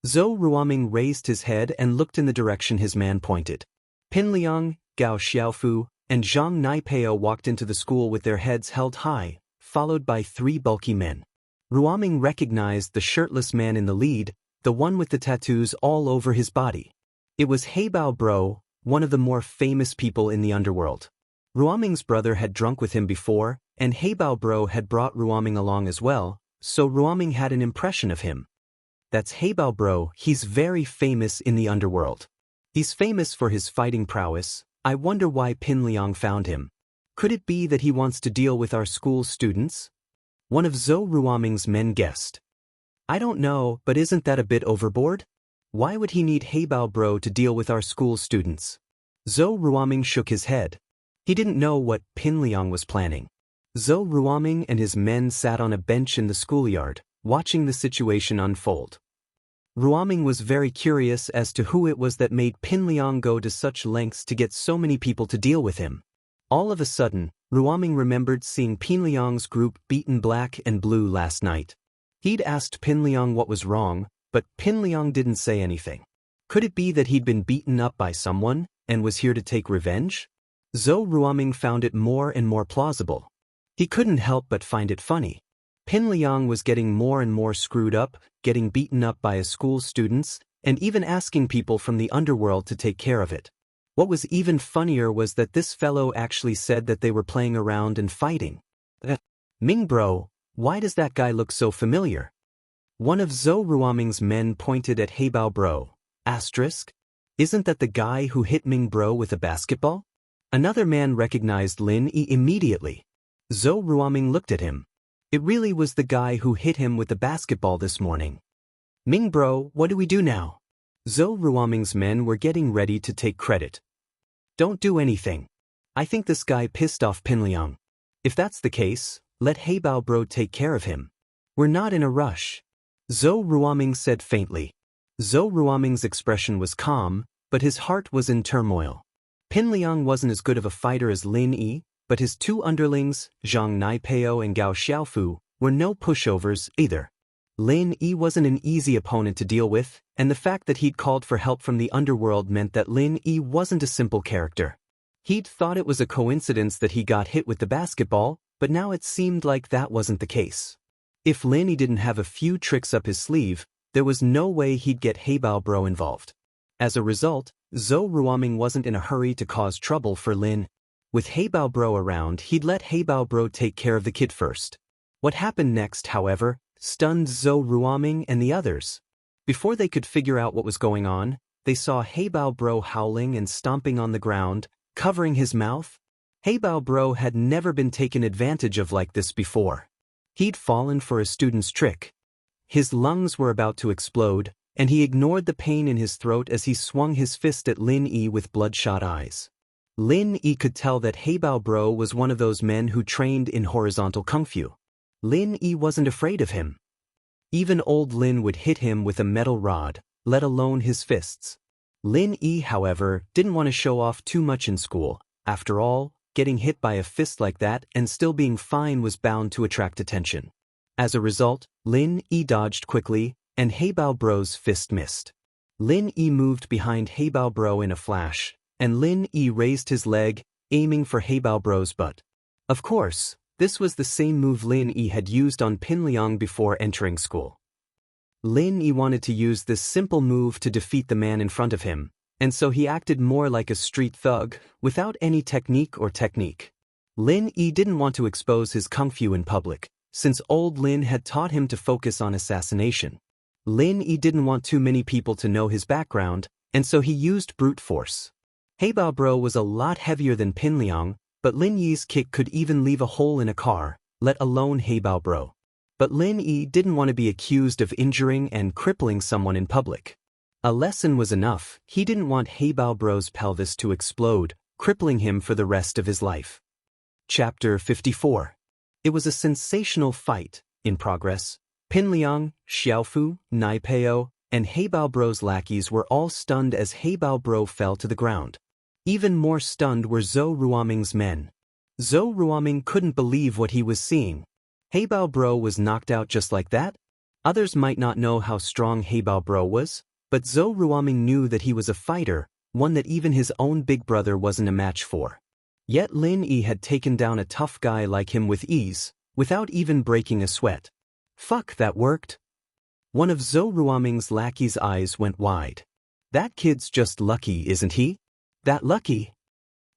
Speaker 1: Zhou Ruoming raised his head and looked in the direction his man pointed. Pinliang, Gao Xiaofu, and Zhang Naipeo walked into the school with their heads held high, followed by 3 bulky men. Ruoming recognized the shirtless man in the lead, the one with the tattoos all over his body. It was Heibao Bro, one of the more famous people in the underworld. Ruoming's brother had drunk with him before, and Heibao Bro had brought Ruoming along as well, so Ruoming had an impression of him. "That's Heibao Bro, he's very famous in the underworld. He's famous for his fighting prowess. I wonder why Pinliang found him. Could it be that he wants to deal with our school students?" One of Zhou Ruoming's men guessed. I don't know, but isn't that a bit overboard? Why would he need Heibao Bro to deal with our school students? Zhou Ruoming shook his head. He didn't know what Pin Liang was planning. Zhou Ruoming and his men sat on a bench in the schoolyard, watching the situation unfold. Ruoming was very curious as to who it was that made Pin Liang go to such lengths to get so many people to deal with him. All of a sudden, Ruoming remembered seeing Pin Liang's group beaten black and blue last night. He'd asked Pin Liang what was wrong, but Pin Liang didn't say anything. Could it be that he'd been beaten up by someone, and was here to take revenge? Zhou Ruoming found it more and more plausible. He couldn't help but find it funny. Pin Liang was getting more and more screwed up, getting beaten up by his school students, and even asking people from the underworld to take care of it. What was even funnier was that this fellow actually said that they were playing around and fighting. Ming bro, why does that guy look so familiar? One of Zhou Ruoming's men pointed at Heibao Bro. Isn't that the guy who hit Ming bro with a basketball? Another man recognized Lin Yi immediately. Zhou Ruoming looked at him. It really was the guy who hit him with the basketball this morning. Ming bro, what do we do now? Zhou Ruoming's men were getting ready to take credit. Don't do anything. I think this guy pissed off Pin Liang. If that's the case, let Heibao Bro take care of him. We're not in a rush. Zhou Ruoming said faintly. Zhou Ruoming's expression was calm, but his heart was in turmoil. Pin Liang wasn't as good of a fighter as Lin Yi, but his two underlings, Zhang Naipeo and Gao Xiaofu, were no pushovers either. Lin Yi wasn't an easy opponent to deal with, and the fact that he'd called for help from the underworld meant that Lin Yi wasn't a simple character. He'd thought it was a coincidence that he got hit with the basketball, but now it seemed like that wasn't the case. If Lin Yi didn't have a few tricks up his sleeve, there was no way he'd get Heibao Bro involved. As a result, Zhou Ruoming wasn't in a hurry to cause trouble for Lin. With Heibao Bro around, he'd let Heibao Bro take care of the kid first. What happened next, however, stunned Zhou Ruoming and the others. Before they could figure out what was going on, they saw Heibao Bro howling and stomping on the ground, covering his mouth. Heibao Bro had never been taken advantage of like this before. He'd fallen for a student's trick. His lungs were about to explode, and he ignored the pain in his throat as he swung his fist at Lin Yi with bloodshot eyes. Lin Yi could tell that Heibao Bro was one of those men who trained in horizontal kung fu. Lin Yi wasn't afraid of him. Even old Lin would hit him with a metal rod, let alone his fists. Lin Yi, however, didn't want to show off too much in school. After all, getting hit by a fist like that and still being fine was bound to attract attention. As a result, Lin Yi dodged quickly, and Heibao Bro's fist missed. Lin Yi moved behind Heibao Bro in a flash, and Lin Yi raised his leg, aiming for Heibao Bro's butt. Of course, this was the same move Lin Yi had used on Pin Liang before entering school. Lin Yi wanted to use this simple move to defeat the man in front of him, and so he acted more like a street thug, without any technique. Lin Yi didn't want to expose his kung fu in public, since old Lin had taught him to focus on assassination. Lin Yi didn't want too many people to know his background, and so he used brute force. Heibao Bro was a lot heavier than Pin Liang, but Lin Yi's kick could even leave a hole in a car, let alone Heibao Bro. But Lin Yi didn't want to be accused of injuring and crippling someone in public. A lesson was enough. He didn't want Heibao Bro's pelvis to explode, crippling him for the rest of his life. Chapter 54. It was a sensational fight, in progress. Pin Liang, Xiaofu, Naipeo, and Heibao Bro's lackeys were all stunned as Heibao Bro fell to the ground. Even more stunned were Zhou Ruoming's men. Zhou Ruoming couldn't believe what he was seeing. Heibao Bro was knocked out just like that? Others might not know how strong Heibao Bro was, but Zhou Ruoming knew that he was a fighter, one that even his own big brother wasn't a match for. Yet Lin Yi had taken down a tough guy like him with ease, without even breaking a sweat. Fuck, that worked. One of Zhou Ruoming's lackeys' eyes went wide. That kid's just lucky, isn't he? That lucky?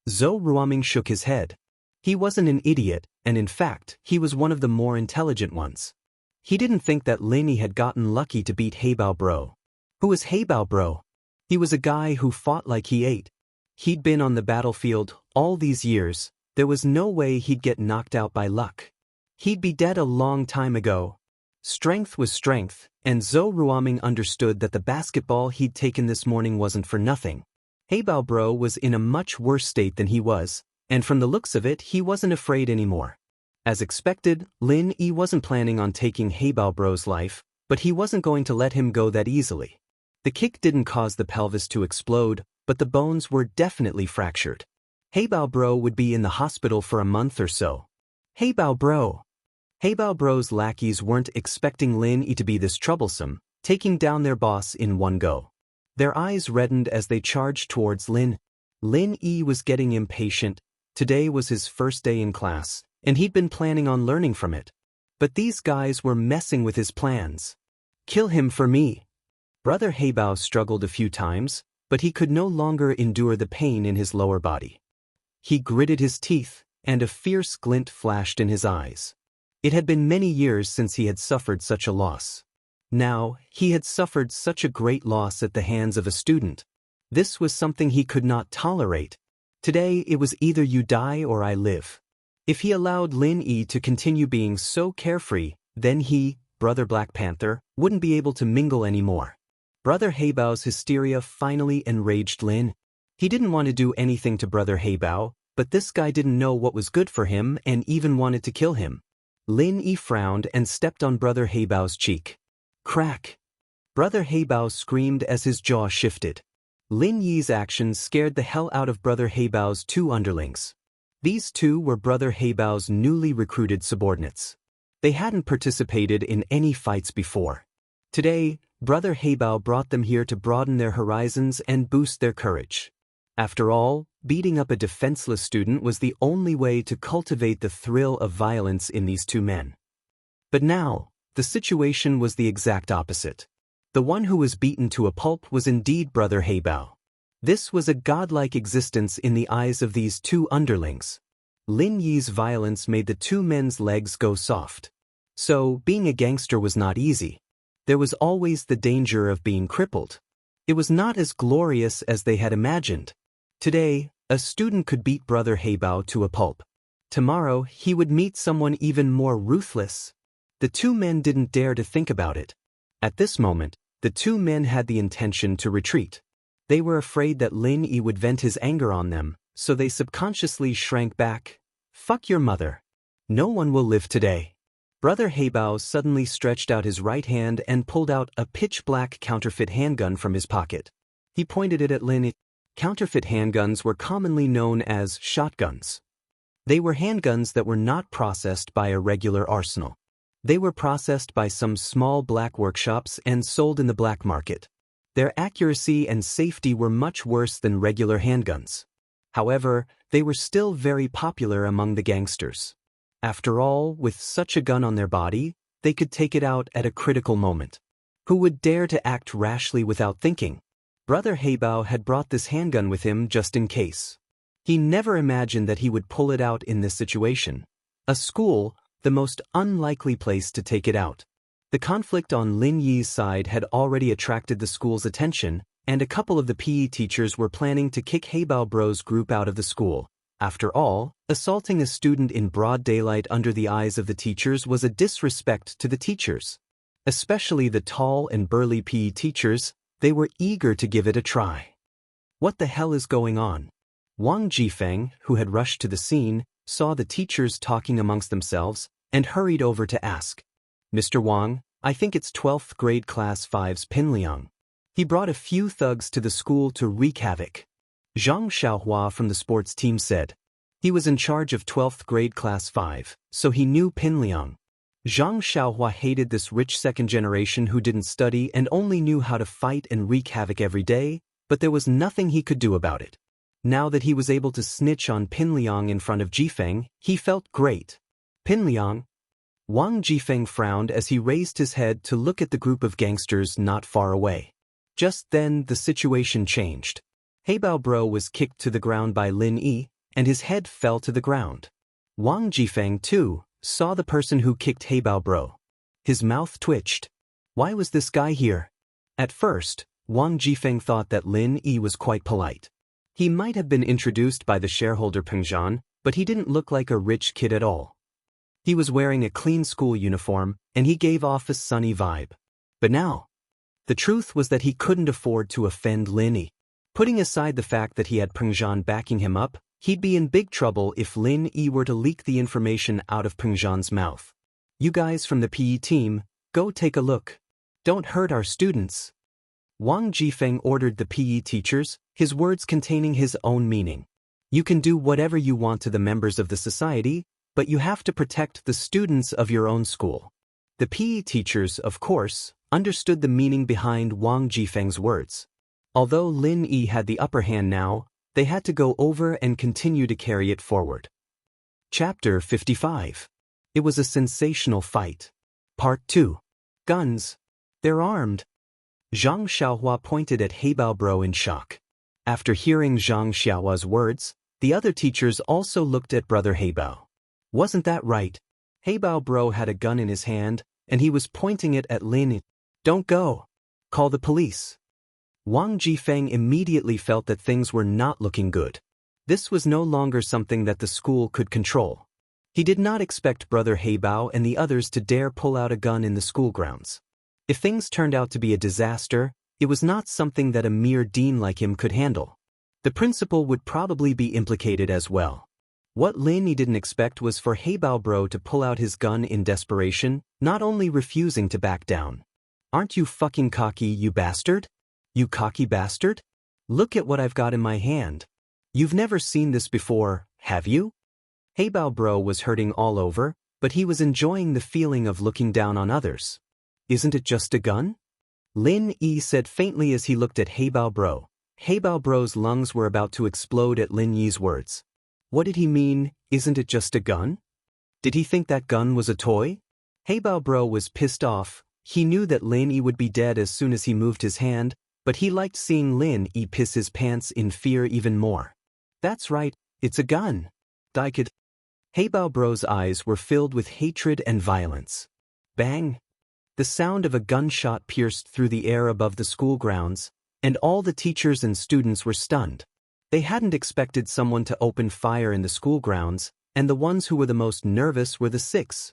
Speaker 1: Zhou Ruoming shook his head. He wasn't an idiot, and in fact, he was one of the more intelligent ones. He didn't think that Lin Yi had gotten lucky to beat Heibao Bro. Who was Heibao Bro? He was a guy who fought like he ate. He'd been on the battlefield all these years. There was no way he'd get knocked out by luck. He'd be dead a long time ago. Strength was strength, and Zhou Ruoming understood that the basketball he'd taken this morning wasn't for nothing. Heibao Bro was in a much worse state than he was, and from the looks of it he wasn't afraid anymore. As expected, Lin Yi wasn't planning on taking Heibao Bro's life, but he wasn't going to let him go that easily. The kick didn't cause the pelvis to explode, but the bones were definitely fractured. Heibao Bro would be in the hospital for a month or so. Heibao Bro. Heibao Bro's lackeys weren't expecting Lin Yi to be this troublesome, taking down their boss in one go. Their eyes reddened as they charged towards Lin. Lin Yi was getting impatient. Today was his first day in class, and he'd been planning on learning from it. But these guys were messing with his plans. Kill him for me. Brother Heibao struggled a few times, but he could no longer endure the pain in his lower body. He gritted his teeth, and a fierce glint flashed in his eyes. It had been many years since he had suffered such a loss. Now, he had suffered such a great loss at the hands of a student. This was something he could not tolerate. Today it was either you die or I live. If he allowed Lin Yi to continue being so carefree, then he, Brother Black Panther, wouldn't be able to mingle anymore. Brother Heibao's hysteria finally enraged Lin. He didn't want to do anything to Brother Heibao, but this guy didn't know what was good for him and even wanted to kill him. Lin Yi frowned and stepped on Brother Heibao's cheek. Crack! Brother Heibao screamed as his jaw shifted. Lin Yi's actions scared the hell out of Brother Heibao's two underlings. These two were Brother Heibao's newly recruited subordinates. They hadn't participated in any fights before. Today, Brother Heibao brought them here to broaden their horizons and boost their courage. After all, beating up a defenseless student was the only way to cultivate the thrill of violence in these two men. But now, the situation was the exact opposite. The one who was beaten to a pulp was indeed Brother Heibao. This was a godlike existence in the eyes of these two underlings. Lin Yi's violence made the two men's legs go soft. So, being a gangster was not easy. There was always the danger of being crippled. It was not as glorious as they had imagined. Today, a student could beat Brother Heibao to a pulp. Tomorrow, he would meet someone even more ruthless. The two men didn't dare to think about it. At this moment, the two men had the intention to retreat. They were afraid that Lin Yi would vent his anger on them, so they subconsciously shrank back. Fuck your mother. No one will live today. Brother Heibao suddenly stretched out his right hand and pulled out a pitch-black counterfeit handgun from his pocket. He pointed it at Lin Yi. Counterfeit handguns were commonly known as shotguns. They were handguns that were not processed by a regular arsenal. They were processed by some small black workshops and sold in the black market. Their accuracy and safety were much worse than regular handguns. However, they were still very popular among the gangsters. After all, with such a gun on their body, they could take it out at a critical moment. Who would dare to act rashly without thinking? Brother Heibao had brought this handgun with him just in case. He never imagined that he would pull it out in this situation. A school, the most unlikely place to take it out. The conflict on Lin Yi's side had already attracted the school's attention, and a couple of the PE teachers were planning to kick Heibao Bro's group out of the school. After all, assaulting a student in broad daylight under the eyes of the teachers was a disrespect to the teachers. Especially the tall and burly PE teachers, they were eager to give it a try. What the hell is going on? Wang Jifeng, who had rushed to the scene, saw the teachers talking amongst themselves, and hurried over to ask. Mr. Wang, I think it's 12th grade class 5's Pinliang. He brought a few thugs to the school to wreak havoc. Zhang Xiaohua from the sports team said. He was in charge of 12th grade class 5, so he knew Pinliang. Zhang Xiaohua hated this rich second generation who didn't study and only knew how to fight and wreak havoc every day, but there was nothing he could do about it. Now that he was able to snitch on Pinliang in front of Jifeng, he felt great. Pinliang? Wang Jifeng frowned as he raised his head to look at the group of gangsters not far away. Just then, the situation changed. Heibao Bro was kicked to the ground by Lin Yi, and his head fell to the ground. Wang Jifeng, too, saw the person who kicked Heibao Bro. His mouth twitched. Why was this guy here? At first, Wang Jifeng thought that Lin Yi was quite polite. He might have been introduced by the shareholder Peng Zhan, but he didn't look like a rich kid at all. He was wearing a clean school uniform, and he gave off a sunny vibe. But now, the truth was that he couldn't afford to offend Lin Yi. Putting aside the fact that he had Peng Zhan backing him up, he'd be in big trouble if Lin Yi were to leak the information out of Peng Zhan's mouth. You guys from the PE team, go take a look. Don't hurt our students. Wang Jifeng ordered the PE teachers, his words containing his own meaning. You can do whatever you want to the members of the society, but you have to protect the students of your own school. The PE teachers, of course, understood the meaning behind Wang Jifeng's words. Although Lin Yi had the upper hand now, they had to go over and continue to carry it forward. Chapter 55. It was a sensational fight. Part 2. Guns. They're armed. Zhang Xiaohua pointed at Heibao Bro in shock. After hearing Zhang Xiaohua's words, the other teachers also looked at brother Heibao. Wasn't that right? Heibao Bro had a gun in his hand, and he was pointing it at Lin Yi. Don't go. Call the police. Wang Jifeng immediately felt that things were not looking good. This was no longer something that the school could control. He did not expect brother Heibao and the others to dare pull out a gun in the school grounds. If things turned out to be a disaster, it was not something that a mere dean like him could handle. The principal would probably be implicated as well. What Lin Yi didn't expect was for Heibao Bro to pull out his gun in desperation, not only refusing to back down. Aren't you fucking cocky, you bastard? You cocky bastard? Look at what I've got in my hand. You've never seen this before, have you? Heibao Bro was hurting all over, but he was enjoying the feeling of looking down on others. Isn't it just a gun? Lin Yi said faintly as he looked at Heibao Bro. Heibao Bro's lungs were about to explode at Lin Yi's words. What did he mean, isn't it just a gun? Did he think that gun was a toy? Heibao Bro was pissed off. He knew that Lin Yi would be dead as soon as he moved his hand, but he liked seeing Lin Yi piss his pants in fear even more. That's right, it's a gun. Daikid. Heibao Bro's eyes were filled with hatred and violence. Bang! The sound of a gunshot pierced through the air above the school grounds, and all the teachers and students were stunned. They hadn't expected someone to open fire in the school grounds, and the ones who were the most nervous were the 6.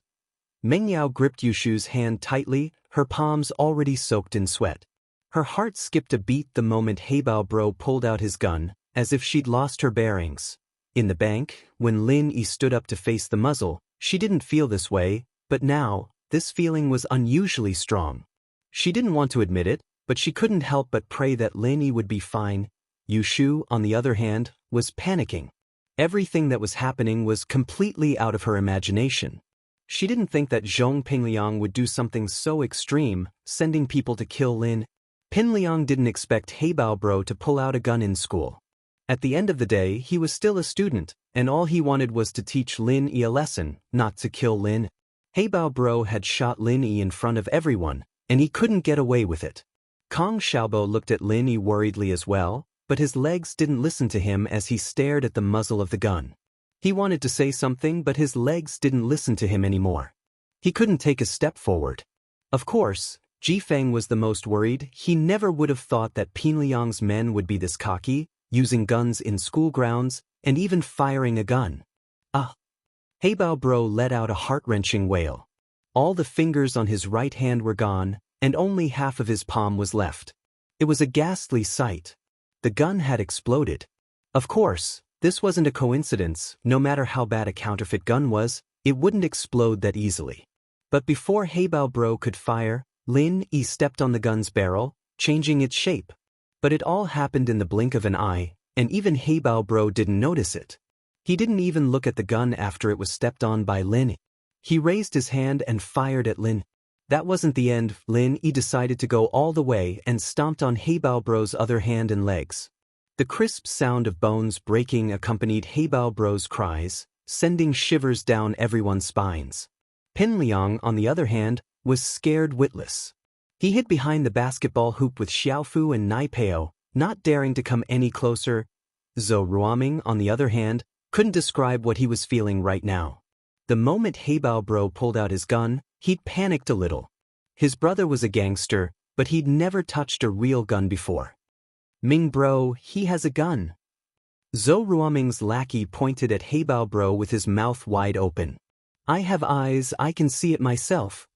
Speaker 1: Meng Yao gripped Yushu's hand tightly, her palms already soaked in sweat. Her heart skipped a beat the moment Heibao Bro pulled out his gun, as if she'd lost her bearings. In the bank, when Lin Yi stood up to face the muzzle, she didn't feel this way, but now, this feeling was unusually strong. She didn't want to admit it, but she couldn't help but pray that Lin Yi would be fine. Yushu, on the other hand, was panicking. Everything that was happening was completely out of her imagination. She didn't think that Zhong Pingliang would do something so extreme, sending people to kill Lin. Pingliang didn't expect Heibao Bro to pull out a gun in school. At the end of the day, he was still a student, and all he wanted was to teach Lin Yi a lesson, not to kill Lin. Heibao Bro had shot Lin Yi in front of everyone, and he couldn't get away with it. Kong Xiaobo looked at Lin Yi worriedly as well, but his legs didn't listen to him as he stared at the muzzle of the gun. He wanted to say something, but his legs didn't listen to him anymore. He couldn't take a step forward. Of course, Jifeng was the most worried. He never would have thought that Pingliang's men would be this cocky, using guns in school grounds, and even firing a gun. Ah! Heibao Bro let out a heart-wrenching wail. All the fingers on his right hand were gone, and only half of his palm was left. It was a ghastly sight. The gun had exploded. Of course, this wasn't a coincidence. No matter how bad a counterfeit gun was, it wouldn't explode that easily. But before Heibao Bro could fire, Lin Yi stepped on the gun's barrel, changing its shape. But it all happened in the blink of an eye, and even Heibao Bro didn't notice it. He didn't even look at the gun after it was stepped on by Lin Yi. He raised his hand and fired at Lin. That wasn't the end. Lin Yi decided to go all the way and stomped on Heibao Bro's other hand and legs. The crisp sound of bones breaking accompanied Heibao Bro's cries, sending shivers down everyone's spines. Pingliang, on the other hand, was scared witless. He hid behind the basketball hoop with Xiaofu and Naipeo, not daring to come any closer. Zhou Ruoming, on the other hand, couldn't describe what he was feeling right now. The moment Heibao Bro pulled out his gun, he'd panicked a little. His brother was a gangster, but he'd never touched a real gun before. Ming Bro, he has a gun. Zhou Ruoming's lackey pointed at Heibao Bro with his mouth wide open. I have eyes, I can see it myself.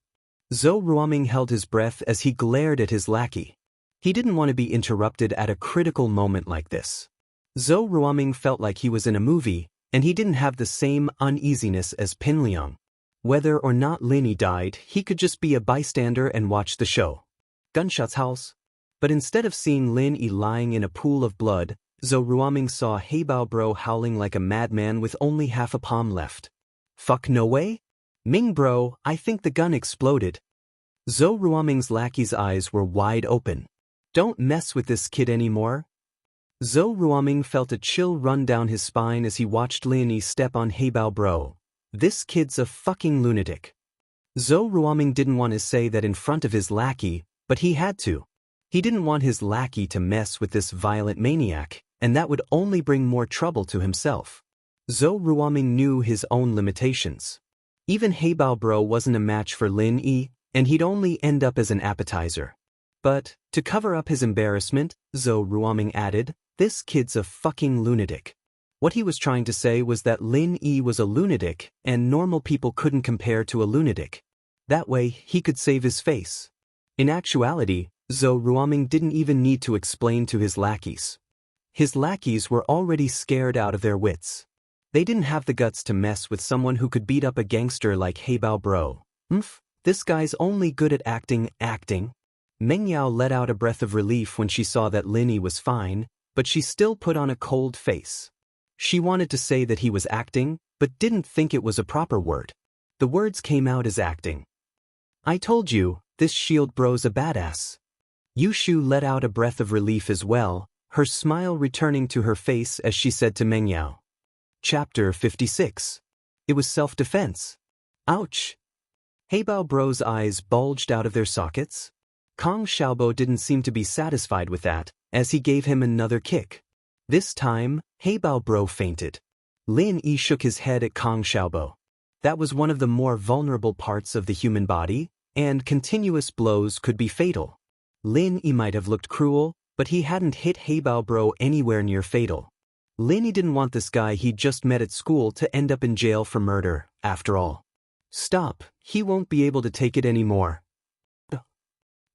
Speaker 1: Zhou Ruoming held his breath as he glared at his lackey. He didn't want to be interrupted at a critical moment like this. Zhou Ruoming felt like he was in a movie, and he didn't have the same uneasiness as Pin Liang. Whether or not Lin Yi died, he could just be a bystander and watch the show. Gunshots house. But instead of seeing Lin Yi lying in a pool of blood, Zhou Ruoming saw Heibao Bro howling like a madman with only half a palm left. Fuck no way? Ming bro, I think the gun exploded. Zhou Ruoming's lackey's eyes were wide open. Don't mess with this kid anymore. Zhou Ruoming felt a chill run down his spine as he watched Lin Yi step on Heibao Bro. This kid's a fucking lunatic. Zhou Ruoming didn't want to say that in front of his lackey, but he had to. He didn't want his lackey to mess with this violent maniac, and that would only bring more trouble to himself. Zhou Ruoming knew his own limitations. Even Heibao Bro wasn't a match for Lin Yi, and he'd only end up as an appetizer. But, to cover up his embarrassment, Zhou Ruoming added, this kid's a fucking lunatic. What he was trying to say was that Lin Yi was a lunatic, and normal people couldn't compare to a lunatic. That way, he could save his face. In actuality, Zhou Ruoming didn't even need to explain to his lackeys. His lackeys were already scared out of their wits. They didn't have the guts to mess with someone who could beat up a gangster like Heibao Bro. This guy's only good at acting. Meng Yao let out a breath of relief when she saw that Lin Yi was fine, but she still put on a cold face. She wanted to say that he was acting, but didn't think it was a proper word. The words came out as acting. I told you, this shield bro's a badass. Yushu let out a breath of relief as well, her smile returning to her face as she said to Meng Yao. Chapter 56. It was self-defense. Ouch. Heibao Bro's eyes bulged out of their sockets. Kong Xiaobo didn't seem to be satisfied with that, as he gave him another kick. This time, Heibao Bro fainted. Lin Yi shook his head at Kong Xiaobo. That was one of the more vulnerable parts of the human body, and continuous blows could be fatal. Lin Yi might have looked cruel, but he hadn't hit Heibao Bro anywhere near fatal. Lin Yi didn't want this guy he'd just met at school to end up in jail for murder, after all. Stop, he won't be able to take it anymore.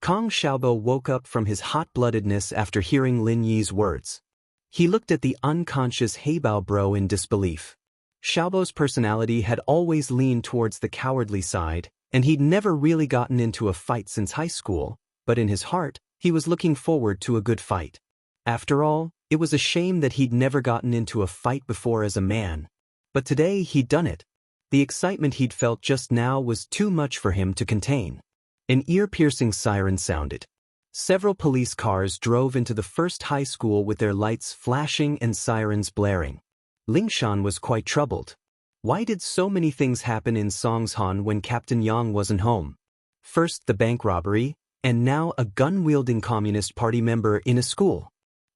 Speaker 1: Kong Xiaobo woke up from his hot-bloodedness after hearing Lin Yi's words. He looked at the unconscious Heibao Bro in disbelief. Xiaobo's personality had always leaned towards the cowardly side, and he'd never really gotten into a fight since high school, but in his heart, he was looking forward to a good fight. After all, it was a shame that he'd never gotten into a fight before as a man. But today he'd done it. The excitement he'd felt just now was too much for him to contain. An ear-piercing siren sounded. Several police cars drove into the first high school with their lights flashing and sirens blaring. Lingshan was quite troubled. Why did so many things happen in Songshan when Captain Yang wasn't home? First the bank robbery, and now a gun-wielding Communist Party member in a school.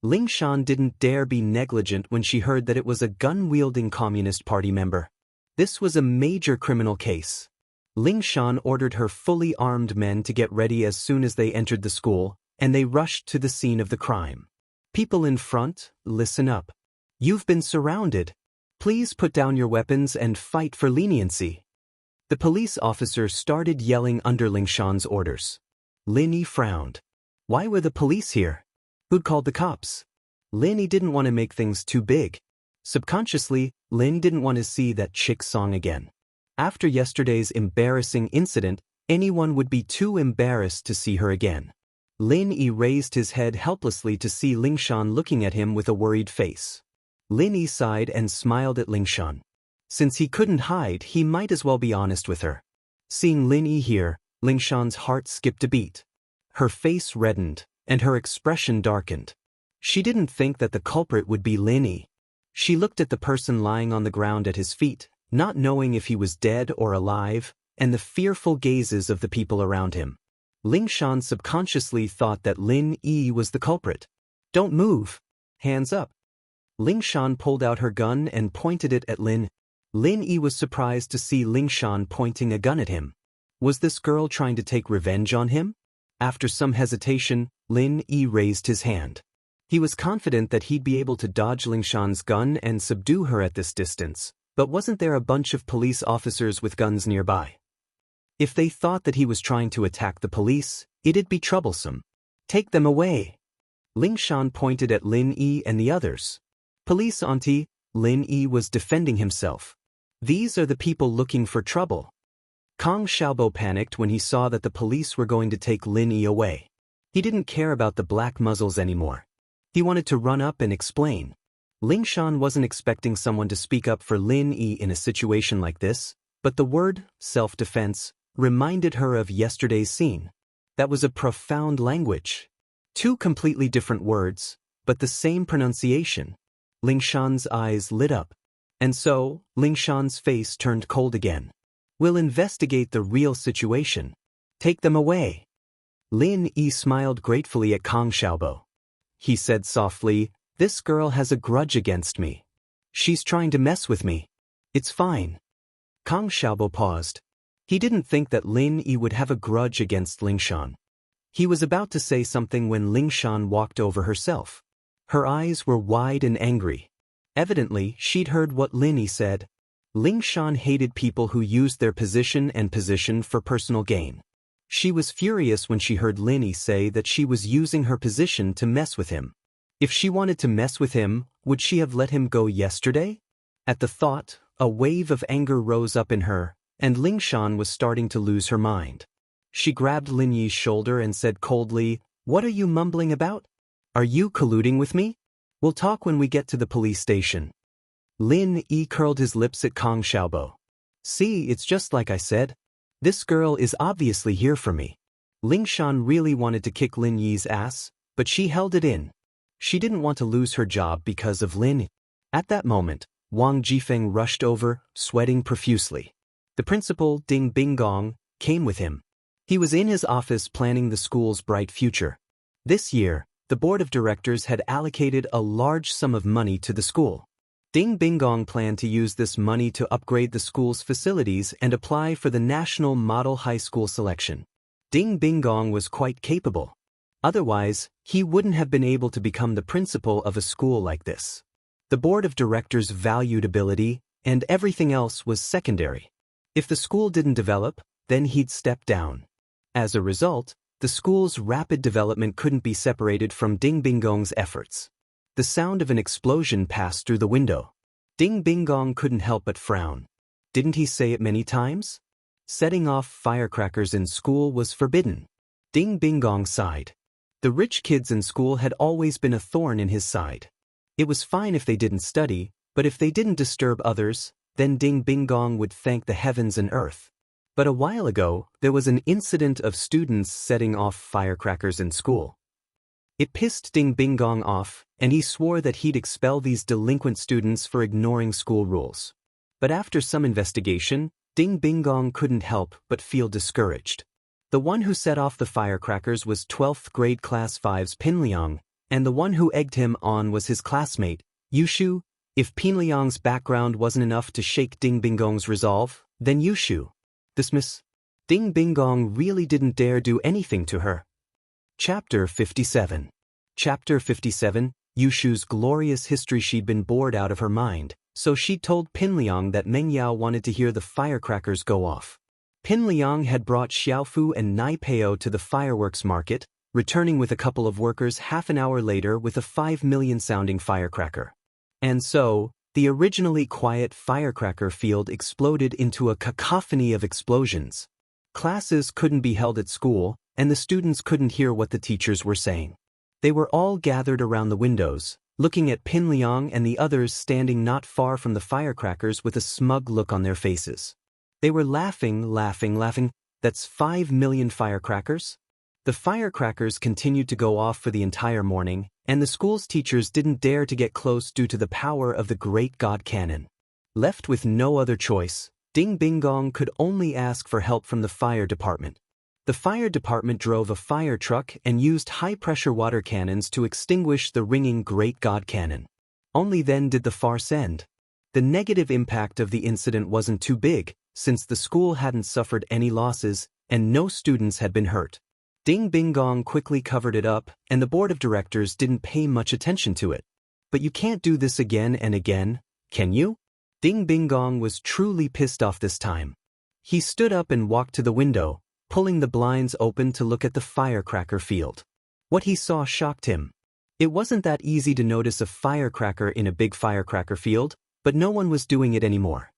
Speaker 1: Lingshan didn't dare be negligent when she heard that it was a gun-wielding Communist Party member. This was a major criminal case. Lingshan ordered her fully armed men to get ready as soon as they entered the school, and they rushed to the scene of the crime. People in front, listen up. You've been surrounded. Please put down your weapons and fight for leniency. The police officer started yelling under Lingshan's orders. Lin Yi frowned. Why were the police here? Who'd called the cops? Lin Yi didn't want to make things too big. Subconsciously, Lin didn't want to see that chick Song again. After yesterday's embarrassing incident, anyone would be too embarrassed to see her again. Lin Yi raised his head helplessly to see Lingshan looking at him with a worried face. Lin Yi sighed and smiled at Lingshan. Since he couldn't hide, he might as well be honest with her. Seeing Lin Yi here, Lingshan's heart skipped a beat. Her face reddened, and her expression darkened. She didn't think that the culprit would be Lin Yi. She looked at the person lying on the ground at his feet, not knowing if he was dead or alive, and the fearful gazes of the people around him. Lingshan subconsciously thought that Lin Yi was the culprit. Don't move. Hands up. Lingshan pulled out her gun and pointed it at Lin. Lin Yi was surprised to see Lingshan pointing a gun at him. Was this girl trying to take revenge on him? After some hesitation, Lin Yi raised his hand. He was confident that he'd be able to dodge Lingshan's gun and subdue her at this distance, But wasn't there a bunch of police officers with guns nearby? If they thought that he was trying to attack the police, it'd be troublesome. Take them away. Ling Shan pointed at Lin Yi and the others. Police auntie, Lin Yi was defending himself. These are the people looking for trouble. Kong Xiaobo panicked when he saw that the police were going to take Lin Yi away. He didn't care about the black muzzles anymore. He wanted to run up and explain. Ling Shan wasn't expecting someone to speak up for Lin Yi in a situation like this, but the word, self-defense, reminded her of yesterday's scene. That was a profound language. Two completely different words, but the same pronunciation. Ling Shan's eyes lit up. And so, Ling Shan's face turned cold again. We'll investigate the real situation. Take them away. Lin Yi smiled gratefully at Kong Xiaobo. He said softly, "This girl has a grudge against me. She's trying to mess with me. It's fine." Kong Xiaobo paused. He didn't think that Lin Yi would have a grudge against Ling Shan. He was about to say something when Ling Shan walked over herself. Her eyes were wide and angry. Evidently, she'd heard what Lin Yi said. Ling Shan hated people who used their position for personal gain. She was furious when she heard Lin Yi say that she was using her position to mess with him. If she wanted to mess with him, would she have let him go yesterday? At the thought, a wave of anger rose up in her, and Ling Shan was starting to lose her mind. She grabbed Lin Yi's shoulder and said coldly, "What are you mumbling about? Are you colluding with me? We'll talk when we get to the police station." Lin Yi curled his lips at Kong Xiaobo. "See, it's just like I said. This girl is obviously here for me." Ling Shan really wanted to kick Lin Yi's ass, but she held it in. She didn't want to lose her job because of Lin Yi. At that moment, Wang Jifeng rushed over, sweating profusely. The principal, Ding Binggong, came with him. He was in his office planning the school's bright future. This year, the board of directors had allocated a large sum of money to the school. Ding Binggong planned to use this money to upgrade the school's facilities and apply for the National Model High School selection. Ding Binggong was quite capable. Otherwise, he wouldn't have been able to become the principal of a school like this. The board of directors valued ability, and everything else was secondary. If the school didn't develop, then he'd step down. As a result, the school's rapid development couldn't be separated from Ding Binggong's efforts. The sound of an explosion passed through the window. Ding Binggong couldn't help but frown. Didn't he say it many times? Setting off firecrackers in school was forbidden. Ding Binggong sighed. The rich kids in school had always been a thorn in his side. It was fine if they didn't study, but if they didn't disturb others, then Ding Binggong would thank the heavens and earth. But a while ago, there was an incident of students setting off firecrackers in school. It pissed Ding Binggong off, and he swore that he'd expel these delinquent students for ignoring school rules. But after some investigation, Ding Binggong couldn't help but feel discouraged. The one who set off the firecrackers was 12th grade class 5's Pin Liang, and the one who egged him on was his classmate, Yushu. If Pin Liang's background wasn't enough to shake Ding Binggong's resolve, then Yushu. Dismiss. Ding Binggong really didn't dare do anything to her. Chapter 57. Chapter 57, Yushu's glorious history. She'd been bored out of her mind, so she told Pin Liang that Meng Yao wanted to hear the firecrackers go off. Pin Liang had brought Xiaofu and Nai Peo to the fireworks market, returning with a couple of workers half an hour later with a 5 million sounding firecracker. And so, the originally quiet firecracker field exploded into a cacophony of explosions. Classes couldn't be held at school, and the students couldn't hear what the teachers were saying. They were all gathered around the windows, looking at Pin Liang and the others standing not far from the firecrackers with a smug look on their faces. They were laughing. That's 5 million firecrackers? The firecrackers continued to go off for the entire morning, and the school's teachers didn't dare to get close due to the power of the great god cannon. Left with no other choice, Ding Binggong could only ask for help from the fire department. The fire department drove a fire truck and used high-pressure water cannons to extinguish the ringing great god cannon. Only then did the farce end. The negative impact of the incident wasn't too big, since the school hadn't suffered any losses, and no students had been hurt. Ding Binggong quickly covered it up, and the board of directors didn't pay much attention to it. But you can't do this again and again, can you? Ding Binggong was truly pissed off this time. He stood up and walked to the window, pulling the blinds open to look at the firecracker field. What he saw shocked him. It wasn't that easy to notice a firecracker in a big firecracker field, but no one was doing it anymore.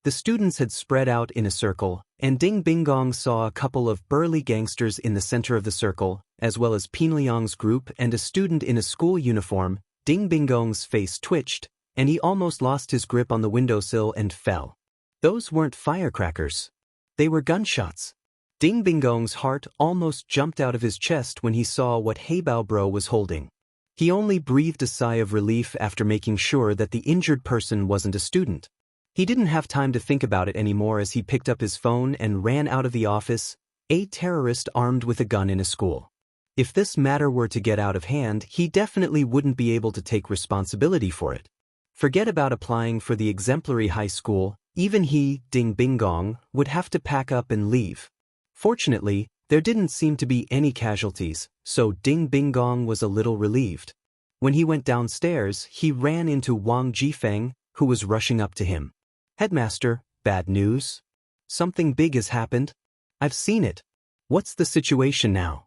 Speaker 1: The students had spread out in a circle, and Ding Binggong saw a couple of burly gangsters in the center of the circle, as well as Pinliang's group and a student in a school uniform. Ding Binggong's face twitched, and he almost lost his grip on the windowsill and fell. Those weren't firecrackers. They were gunshots. Ding Binggong's heart almost jumped out of his chest when he saw what Heibao Bro was holding. He only breathed a sigh of relief after making sure that the injured person wasn't a student. He didn't have time to think about it anymore as he picked up his phone and ran out of the office, a terrorist armed with a gun in a school. If this matter were to get out of hand, he definitely wouldn't be able to take responsibility for it. Forget about applying for the exemplary high school, even he, Ding Binggong, would have to pack up and leave. Fortunately, there didn't seem to be any casualties, so Ding Binggong was a little relieved. When he went downstairs, he ran into Wang Jifeng, who was rushing up to him. "Headmaster, bad news? Something big has happened? I've seen it. What's the situation now?"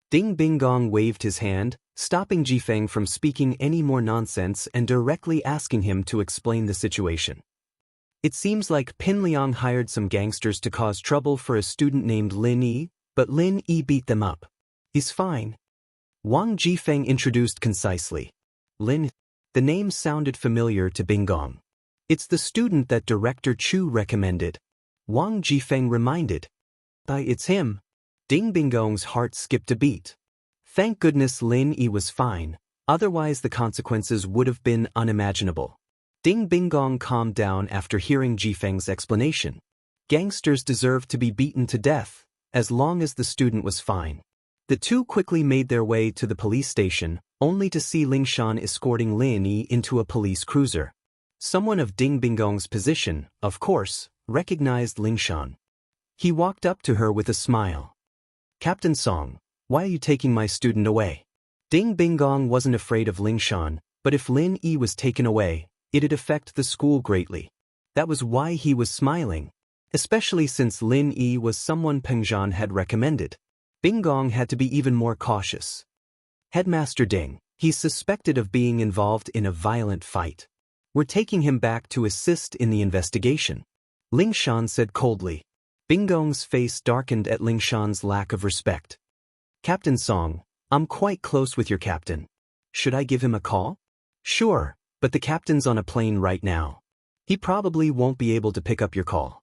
Speaker 1: Ding Binggong waved his hand, stopping Jifeng from speaking any more nonsense and directly asking him to explain the situation. "It seems like Pinliang hired some gangsters to cause trouble for a student named Lin Yi, but Lin Yi beat them up. He's fine." Wang Jifeng introduced concisely. "Lin?" The name sounded familiar to Binggong. "It's the student that Director Chu recommended." Wang Jifeng reminded. "It's him." Ding Binggong's heart skipped a beat. Thank goodness Lin Yi was fine, otherwise the consequences would have been unimaginable. Ding Binggong calmed down after hearing Jifeng's explanation. Gangsters deserved to be beaten to death, as long as the student was fine. The two quickly made their way to the police station, only to see Lingshan escorting Lin Yi into a police cruiser. Someone of Ding Binggong's position, of course, recognized Lingshan. He walked up to her with a smile. "Captain Song, why are you taking my student away?" Ding Binggong wasn't afraid of Lingshan, but if Lin Yi was taken away, it'd affect the school greatly. That was why he was smiling, especially since Lin Yi was someone Pengzhan had recommended. Binggong had to be even more cautious. "Headmaster Ding, he's suspected of being involved in a violent fight. We're taking him back to assist in the investigation," Lingshan said coldly. Binggong's face darkened at Lingshan's lack of respect. "Captain Song, I'm quite close with your captain. Should I give him a call?" "Sure, but the captain's on a plane right now. He probably won't be able to pick up your call,"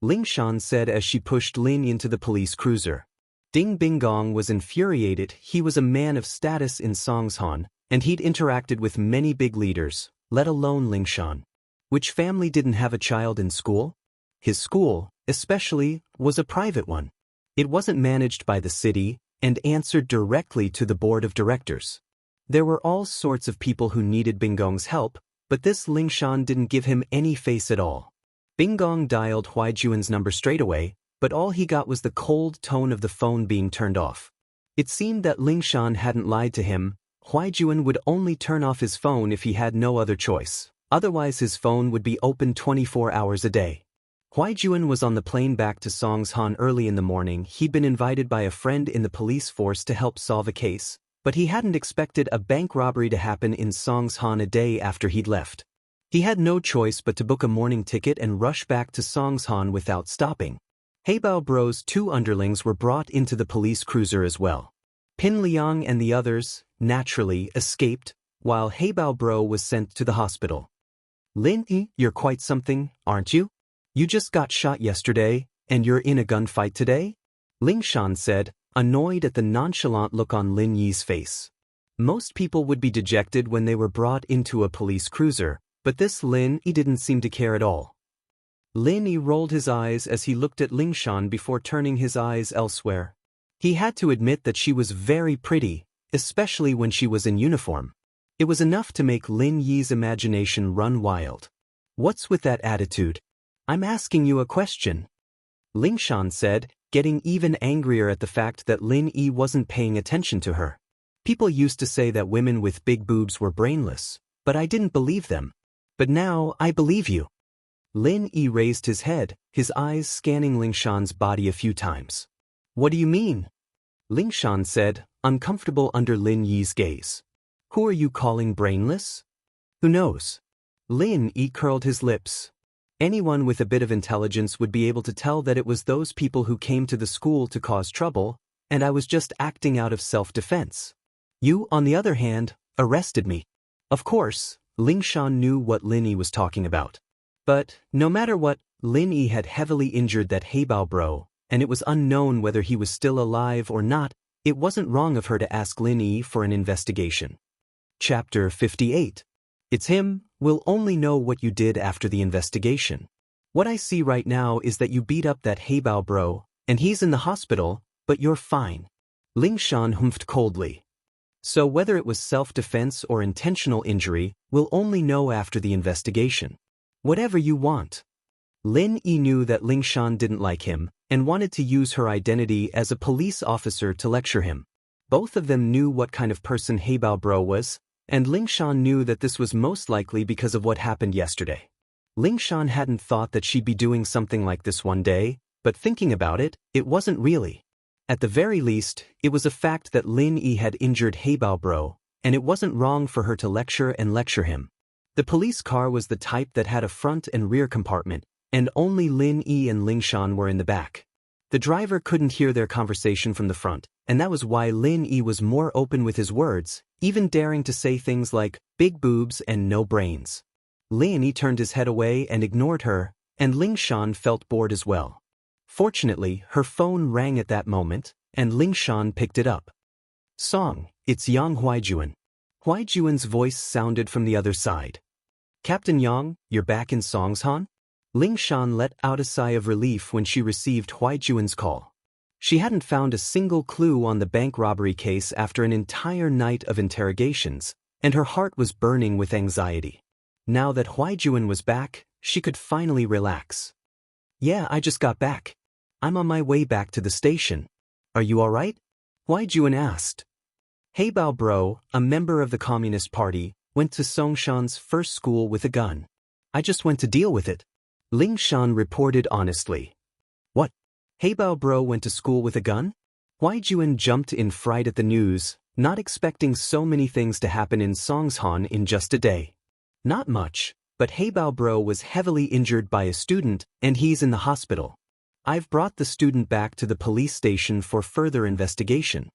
Speaker 1: Lingshan said as she pushed Lin into the police cruiser. Ding Binggong was infuriated. He was a man of status in Songshan, and he'd interacted with many big leaders, let alone Lingshan. Which family didn't have a child in school? His school, especially, was a private one. It wasn't managed by the city, and answered directly to the board of directors. There were all sorts of people who needed Binggong's help, but this Lingshan didn't give him any face at all. Binggong dialed Huaijuan's number straight away, but all he got was the cold tone of the phone being turned off. It seemed that Lingshan hadn't lied to him. Huaijuan would only turn off his phone if he had no other choice. Otherwise his phone would be open 24 hours a day. Huaijuan was on the plane back to Songshan early in the morning. He'd been invited by a friend in the police force to help solve a case, but he hadn't expected a bank robbery to happen in Songshan a day after he'd left. He had no choice but to book a morning ticket and rush back to Songshan without stopping. Heibao Bro's two underlings were brought into the police cruiser as well. Pin Liang and the others, naturally, escaped, while Heibao Bro was sent to the hospital. "Lin Yi, you're quite something, aren't you? You just got shot yesterday, and you're in a gunfight today?" Lingshan said, annoyed at the nonchalant look on Lin Yi's face. Most people would be dejected when they were brought into a police cruiser, but this Lin Yi didn't seem to care at all. Lin Yi rolled his eyes as he looked at Lingshan before turning his eyes elsewhere. He had to admit that she was very pretty, especially when she was in uniform. It was enough to make Lin Yi's imagination run wild. "What's with that attitude? I'm asking you a question," Lingshan said, getting even angrier at the fact that Lin Yi wasn't paying attention to her. "People used to say that women with big boobs were brainless, but I didn't believe them. But now I believe you. Lin Yi raised his head, his eyes scanning Lingshan's body a few times. What do you mean? Lingshan said, uncomfortable under Lin Yi's gaze. Who are you calling brainless? Who knows? Lin Yi curled his lips. Anyone with a bit of intelligence would be able to tell that it was those people who came to the school to cause trouble, and I was just acting out of self-defense. You, on the other hand, arrested me. Of course, Lingshan knew what Lin Yi was talking about. But, no matter what, Lin Yi had heavily injured that Heibao bro, and it was unknown whether he was still alive or not. It wasn't wrong of her to ask Lin Yi for an investigation. Chapter 58. It's him. We'll only know what you did after the investigation. What I see right now is that you beat up that Heibao bro, and he's in the hospital, but you're fine. Lingshan humphed coldly. So whether it was self-defense or intentional injury, we'll only know after the investigation. Whatever you want. Lin Yi knew that Lingshan didn't like him, and wanted to use her identity as a police officer to lecture him. Both of them knew what kind of person Heibao bro was, and Lingshan knew that this was most likely because of what happened yesterday. Lingshan hadn't thought that she'd be doing something like this one day, but thinking about it, it wasn't really. At the very least, it was a fact that Lin Yi had injured Heibao bro, and it wasn't wrong for her to lecture him. The police car was the type that had a front and rear compartment, and only Lin Yi and Lingshan were in the back. The driver couldn't hear their conversation from the front, and that was why Lin Yi was more open with his words, even daring to say things like, big boobs and no brains. Lin Yi turned his head away and ignored her, and Lingshan felt bored as well. Fortunately, her phone rang at that moment, and Lingshan picked it up. Song, it's Yang Huaijuan. Huaijuan's voice sounded from the other side. Captain Yang, you're back in Songshan? Lingshan let out a sigh of relief when she received Huaijuan's call. She hadn't found a single clue on the bank robbery case after an entire night of interrogations, and her heart was burning with anxiety. Now that Huaijuan was back, she could finally relax. Yeah, I just got back. I'm on my way back to the station. Are you alright? Huaijuan asked. Heibao bro, a member of the Communist Party, went to Songshan's first school with a gun. I just went to deal with it. Lingshan reported honestly. What? Heibao bro went to school with a gun? Huaijuan jumped in fright at the news, not expecting so many things to happen in Songshan in just a day. Not much, but Heibao bro was heavily injured by a student, and he's in the hospital. I've brought the student back to the police station for further investigation.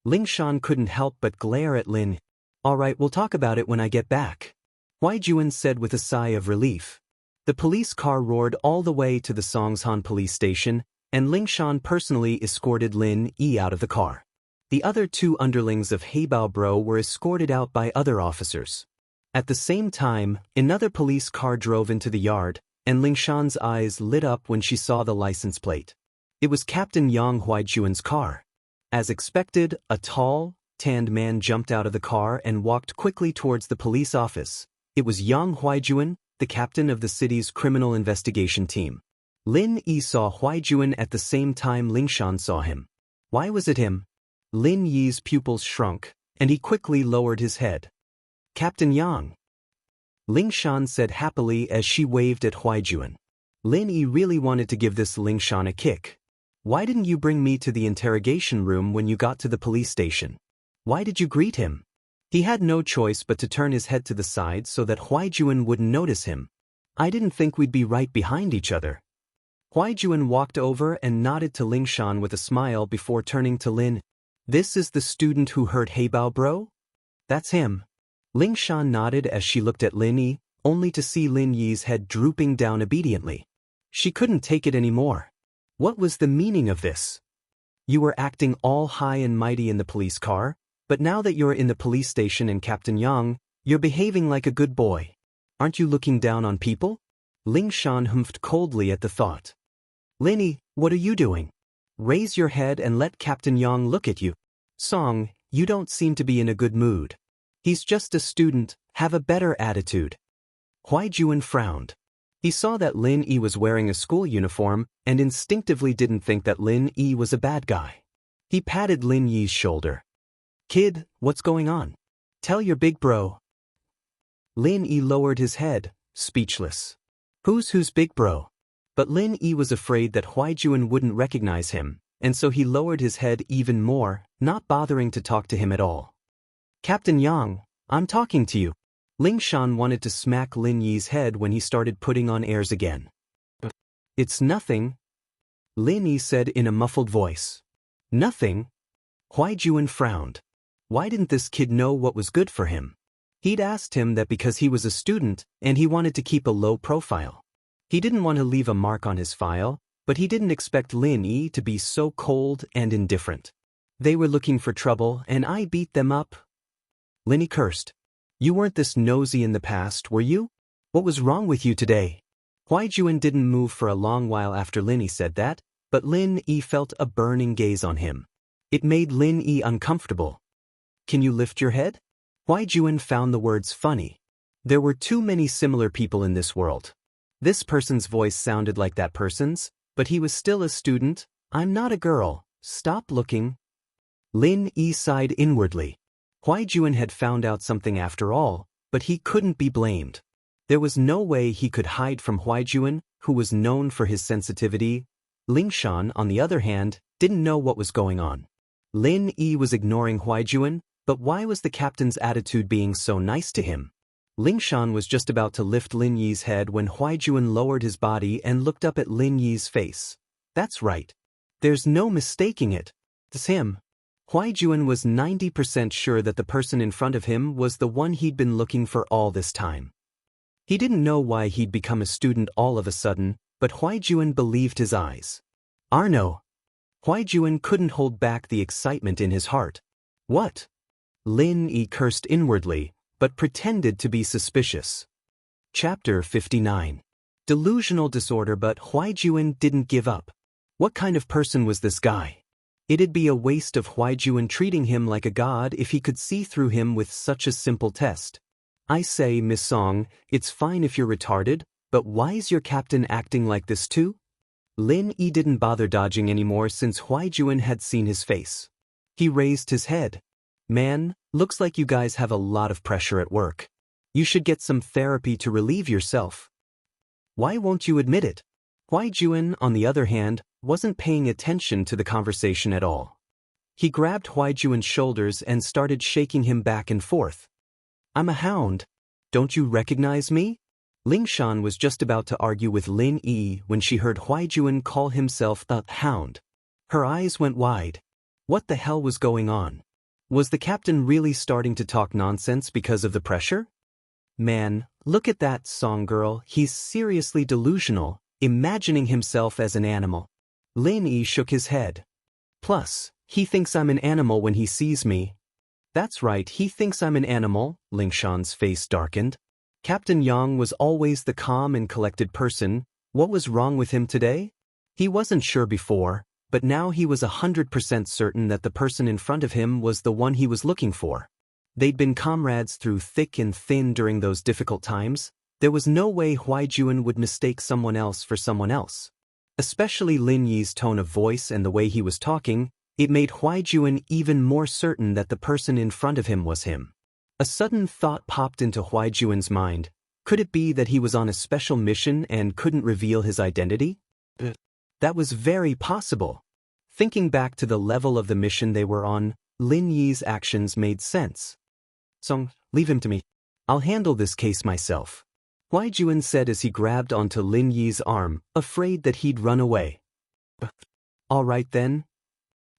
Speaker 1: Lingshan couldn't help but glare at Lin. Alright, we'll talk about it when I get back. Huaijuan said with a sigh of relief. The police car roared all the way to the Songshan police station, and Lingshan personally escorted Lin Yi out of the car. The other two underlings of Heibao bro were escorted out by other officers. At the same time, another police car drove into the yard, and Lingshan's eyes lit up when she saw the license plate. It was Captain Yang Huaijuan's car. As expected, a tall, tanned man jumped out of the car and walked quickly towards the police office. It was Yang Huaijuan, the captain of the city's criminal investigation team. Lin Yi saw Huaijuan at the same time Lingshan saw him. Why was it him? Lin Yi's pupils shrunk, and he quickly lowered his head. Captain Yang. Lingshan said happily as she waved at Huaijuan. Lin Yi really wanted to give this Lingshan a kick. Why didn't you bring me to the interrogation room when you got to the police station? Why did you greet him? He had no choice but to turn his head to the side so that Huaijuan wouldn't notice him. I didn't think we'd be right behind each other. Huaijuan walked over and nodded to Lingshan with a smile before turning to Lin. This is the student who hurt Heibao bro? That's him. Lingshan nodded as she looked at Lin Yi, only to see Lin Yi's head drooping down obediently. She couldn't take it anymore. What was the meaning of this? You were acting all high and mighty in the police car, but now that you're in the police station and Captain Yang, you're behaving like a good boy. Aren't you looking down on people? Lingshan humphed coldly at the thought. Lin Yi, what are you doing? Raise your head and let Captain Yang look at you. Song, you don't seem to be in a good mood. He's just a student, have a better attitude. Huaijuan frowned. He saw that Lin Yi was wearing a school uniform and instinctively didn't think that Lin Yi was a bad guy. He patted Lin Yi's shoulder. Kid, what's going on? Tell your big bro. Lin Yi lowered his head, speechless. Who's big bro? But Lin Yi was afraid that Huaijuan wouldn't recognize him, and so he lowered his head even more, not bothering to talk to him at all. Captain Yang, I'm talking to you. Ling Shan wanted to smack Lin Yi's head when he started putting on airs again. It's nothing, Lin Yi said in a muffled voice. Nothing? Huaijuan frowned. Why didn't this kid know what was good for him? He'd asked him that because he was a student and he wanted to keep a low profile. He didn't want to leave a mark on his file, but he didn't expect Lin Yi to be so cold and indifferent. They were looking for trouble and I beat them up. Lin Yi cursed. You weren't this nosy in the past, were you? What was wrong with you today? Huaijuan didn't move for a long while after Lin Yi said that, but Lin Yi felt a burning gaze on him. It made Lin Yi uncomfortable. Can you lift your head? Huaijuan found the words funny. There were too many similar people in this world. This person's voice sounded like that person's, but he was still a student. I'm not a girl. Stop looking. Lin Yi sighed inwardly. Huaijuan had found out something after all, but he couldn't be blamed. There was no way he could hide from Huaijuan, who was known for his sensitivity. Ling Shan, on the other hand, didn't know what was going on. Lin Yi was ignoring Huaijuan, but why was the captain's attitude being so nice to him? Ling Shan was just about to lift Lin Yi's head when Huaijuan lowered his body and looked up at Lin Yi's face. That's right. There's no mistaking it. It's him. Huaijuan was 90% sure that the person in front of him was the one he'd been looking for all this time. He didn't know why he'd become a student all of a sudden, but Huaijuan believed his eyes. Arno. Huaijuan couldn't hold back the excitement in his heart. What? Lin Yi cursed inwardly, but pretended to be suspicious. Chapter 59. Delusional disorder, but Huaijuan didn't give up. What kind of person was this guy? It'd be a waste of Huaijuan treating him like a god if he could see through him with such a simple test. I say, Miss Song, it's fine if you're retarded, but why is your captain acting like this too? Lin Yi didn't bother dodging anymore since Huaijuan had seen his face. He raised his head. Man, looks like you guys have a lot of pressure at work. You should get some therapy to relieve yourself. Why won't you admit it? Huaijuan, on the other hand, wasn't paying attention to the conversation at all. He grabbed Huaijuan's shoulders and started shaking him back and forth. I'm a hound. Don't you recognize me? Ling Shan was just about to argue with Lin Yi when she heard Huaijuan call himself a hound. Her eyes went wide. What the hell was going on? Was the captain really starting to talk nonsense because of the pressure? Man, look at that Song girl, he's seriously delusional, imagining himself as an animal. Lin Yi shook his head. Plus, he thinks I'm an animal when he sees me. That's right, he thinks I'm an animal. Ling Shan's face darkened. Captain Yang was always the calm and collected person. What was wrong with him today? He wasn't sure before, but now he was 100% certain that the person in front of him was the one he was looking for. They'd been comrades through thick and thin during those difficult times. There was no way Huaijuan would mistake someone else for someone else. Especially Lin Yi's tone of voice and the way he was talking, it made Huaijuan even more certain that the person in front of him was him. A sudden thought popped into Huaijuan's mind. Could it be that he was on a special mission and couldn't reveal his identity? That was very possible. Thinking back to the level of the mission they were on, Lin Yi's actions made sense. Song, leave him to me. I'll handle this case myself. Huaijuan said as he grabbed onto Lin Yi's arm, afraid that he'd run away. All right then.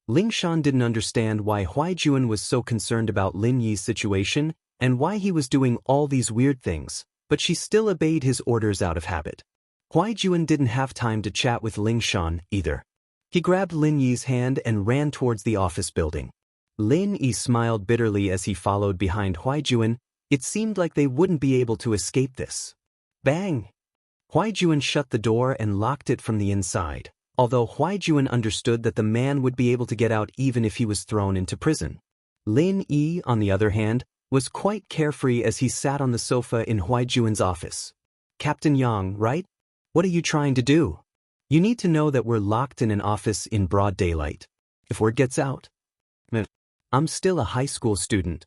Speaker 1: Ling Shan didn't understand why Huaijuan was so concerned about Lin Yi's situation and why he was doing all these weird things, but she still obeyed his orders out of habit. Huaijuan didn't have time to chat with Ling Shan either. He grabbed Lin Yi's hand and ran towards the office building. Lin Yi smiled bitterly as he followed behind Huaijuan. It seemed like they wouldn't be able to escape this. Bang! Huaijuan shut the door and locked it from the inside, although Huaijuan understood that the man would be able to get out even if he was thrown into prison. Lin Yi, on the other hand, was quite carefree as he sat on the sofa in Huaijuan's office. Captain Yang, right? What are you trying to do? You need to know that we're locked in an office in broad daylight. If word gets out. I'm still a high school student.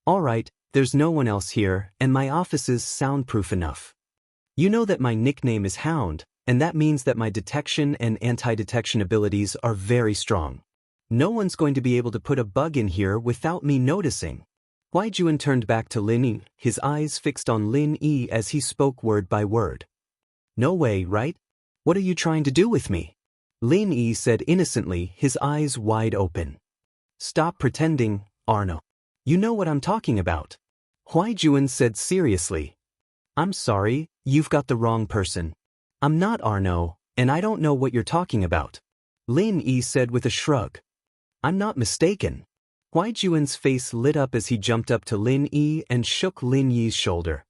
Speaker 1: All right, there's no one else here, and my office is soundproof enough. You know that my nickname is Hound, and that means that my detection and anti-detection abilities are very strong. No one's going to be able to put a bug in here without me noticing. Huai Juan turned back to Lin Yi, his eyes fixed on Lin Yi as he spoke word by word. No way, right? What are you trying to do with me? Lin Yi said innocently, his eyes wide open. Stop pretending, Arno. You know what I'm talking about. Huai Juan said seriously. I'm sorry, you've got the wrong person. I'm not Arno, and I don't know what you're talking about. Lin Yi said with a shrug. I'm not mistaken. Huai Juan's face lit up as he jumped up to Lin Yi and shook Lin Yi's shoulder.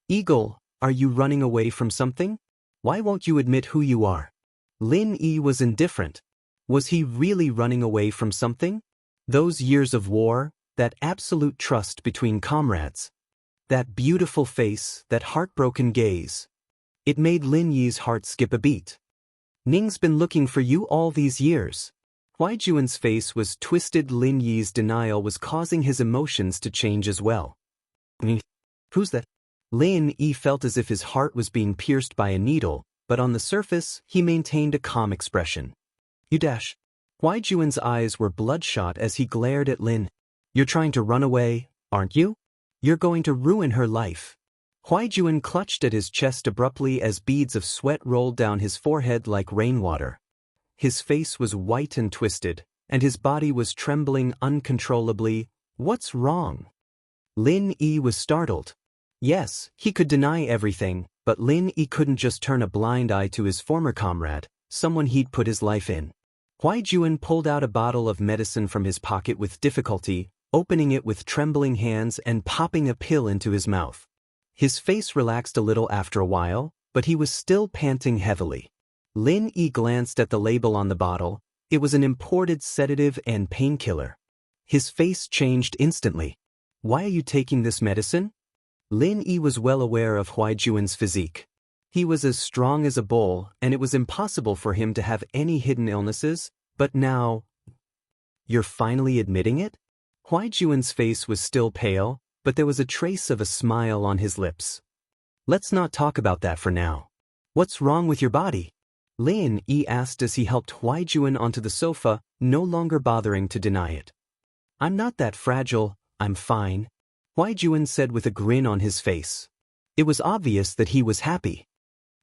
Speaker 1: Eagle, are you running away from something? Why won't you admit who you are? Lin Yi was indifferent. Was he really running away from something? Those years of war, that absolute trust between comrades. That beautiful face, that heartbroken gaze. It made Lin Yi's heart skip a beat. Ning's been looking for you all these years. Huai Juan's face was twisted. Lin Yi's denial was causing his emotions to change as well. Who's that? Lin Yi felt as if his heart was being pierced by a needle, but on the surface, he maintained a calm expression. You dash. Huai Juan's eyes were bloodshot as he glared at Lin. You're trying to run away, aren't you? You're going to ruin her life. Huai Juan clutched at his chest abruptly as beads of sweat rolled down his forehead like rainwater. His face was white and twisted, and his body was trembling uncontrollably. What's wrong? Lin Yi was startled. Yes, he could deny everything, but Lin Yi couldn't just turn a blind eye to his former comrade, someone he'd put his life in. Huai Juan pulled out a bottle of medicine from his pocket with difficulty, opening it with trembling hands and popping a pill into his mouth. His face relaxed a little after a while, but he was still panting heavily. Lin Yi glanced at the label on the bottle. It was an imported sedative and painkiller. His face changed instantly. Why are you taking this medicine? Lin Yi was well aware of Huai Juan's physique. He was as strong as a bull, and it was impossible for him to have any hidden illnesses, but now… You're finally admitting it? Huai Juan's face was still pale, but there was a trace of a smile on his lips. Let's not talk about that for now. What's wrong with your body? Lin Yi asked as he helped Huai Juan onto the sofa, no longer bothering to deny it. I'm not that fragile, I'm fine, Huai Juan said with a grin on his face. It was obvious that he was happy.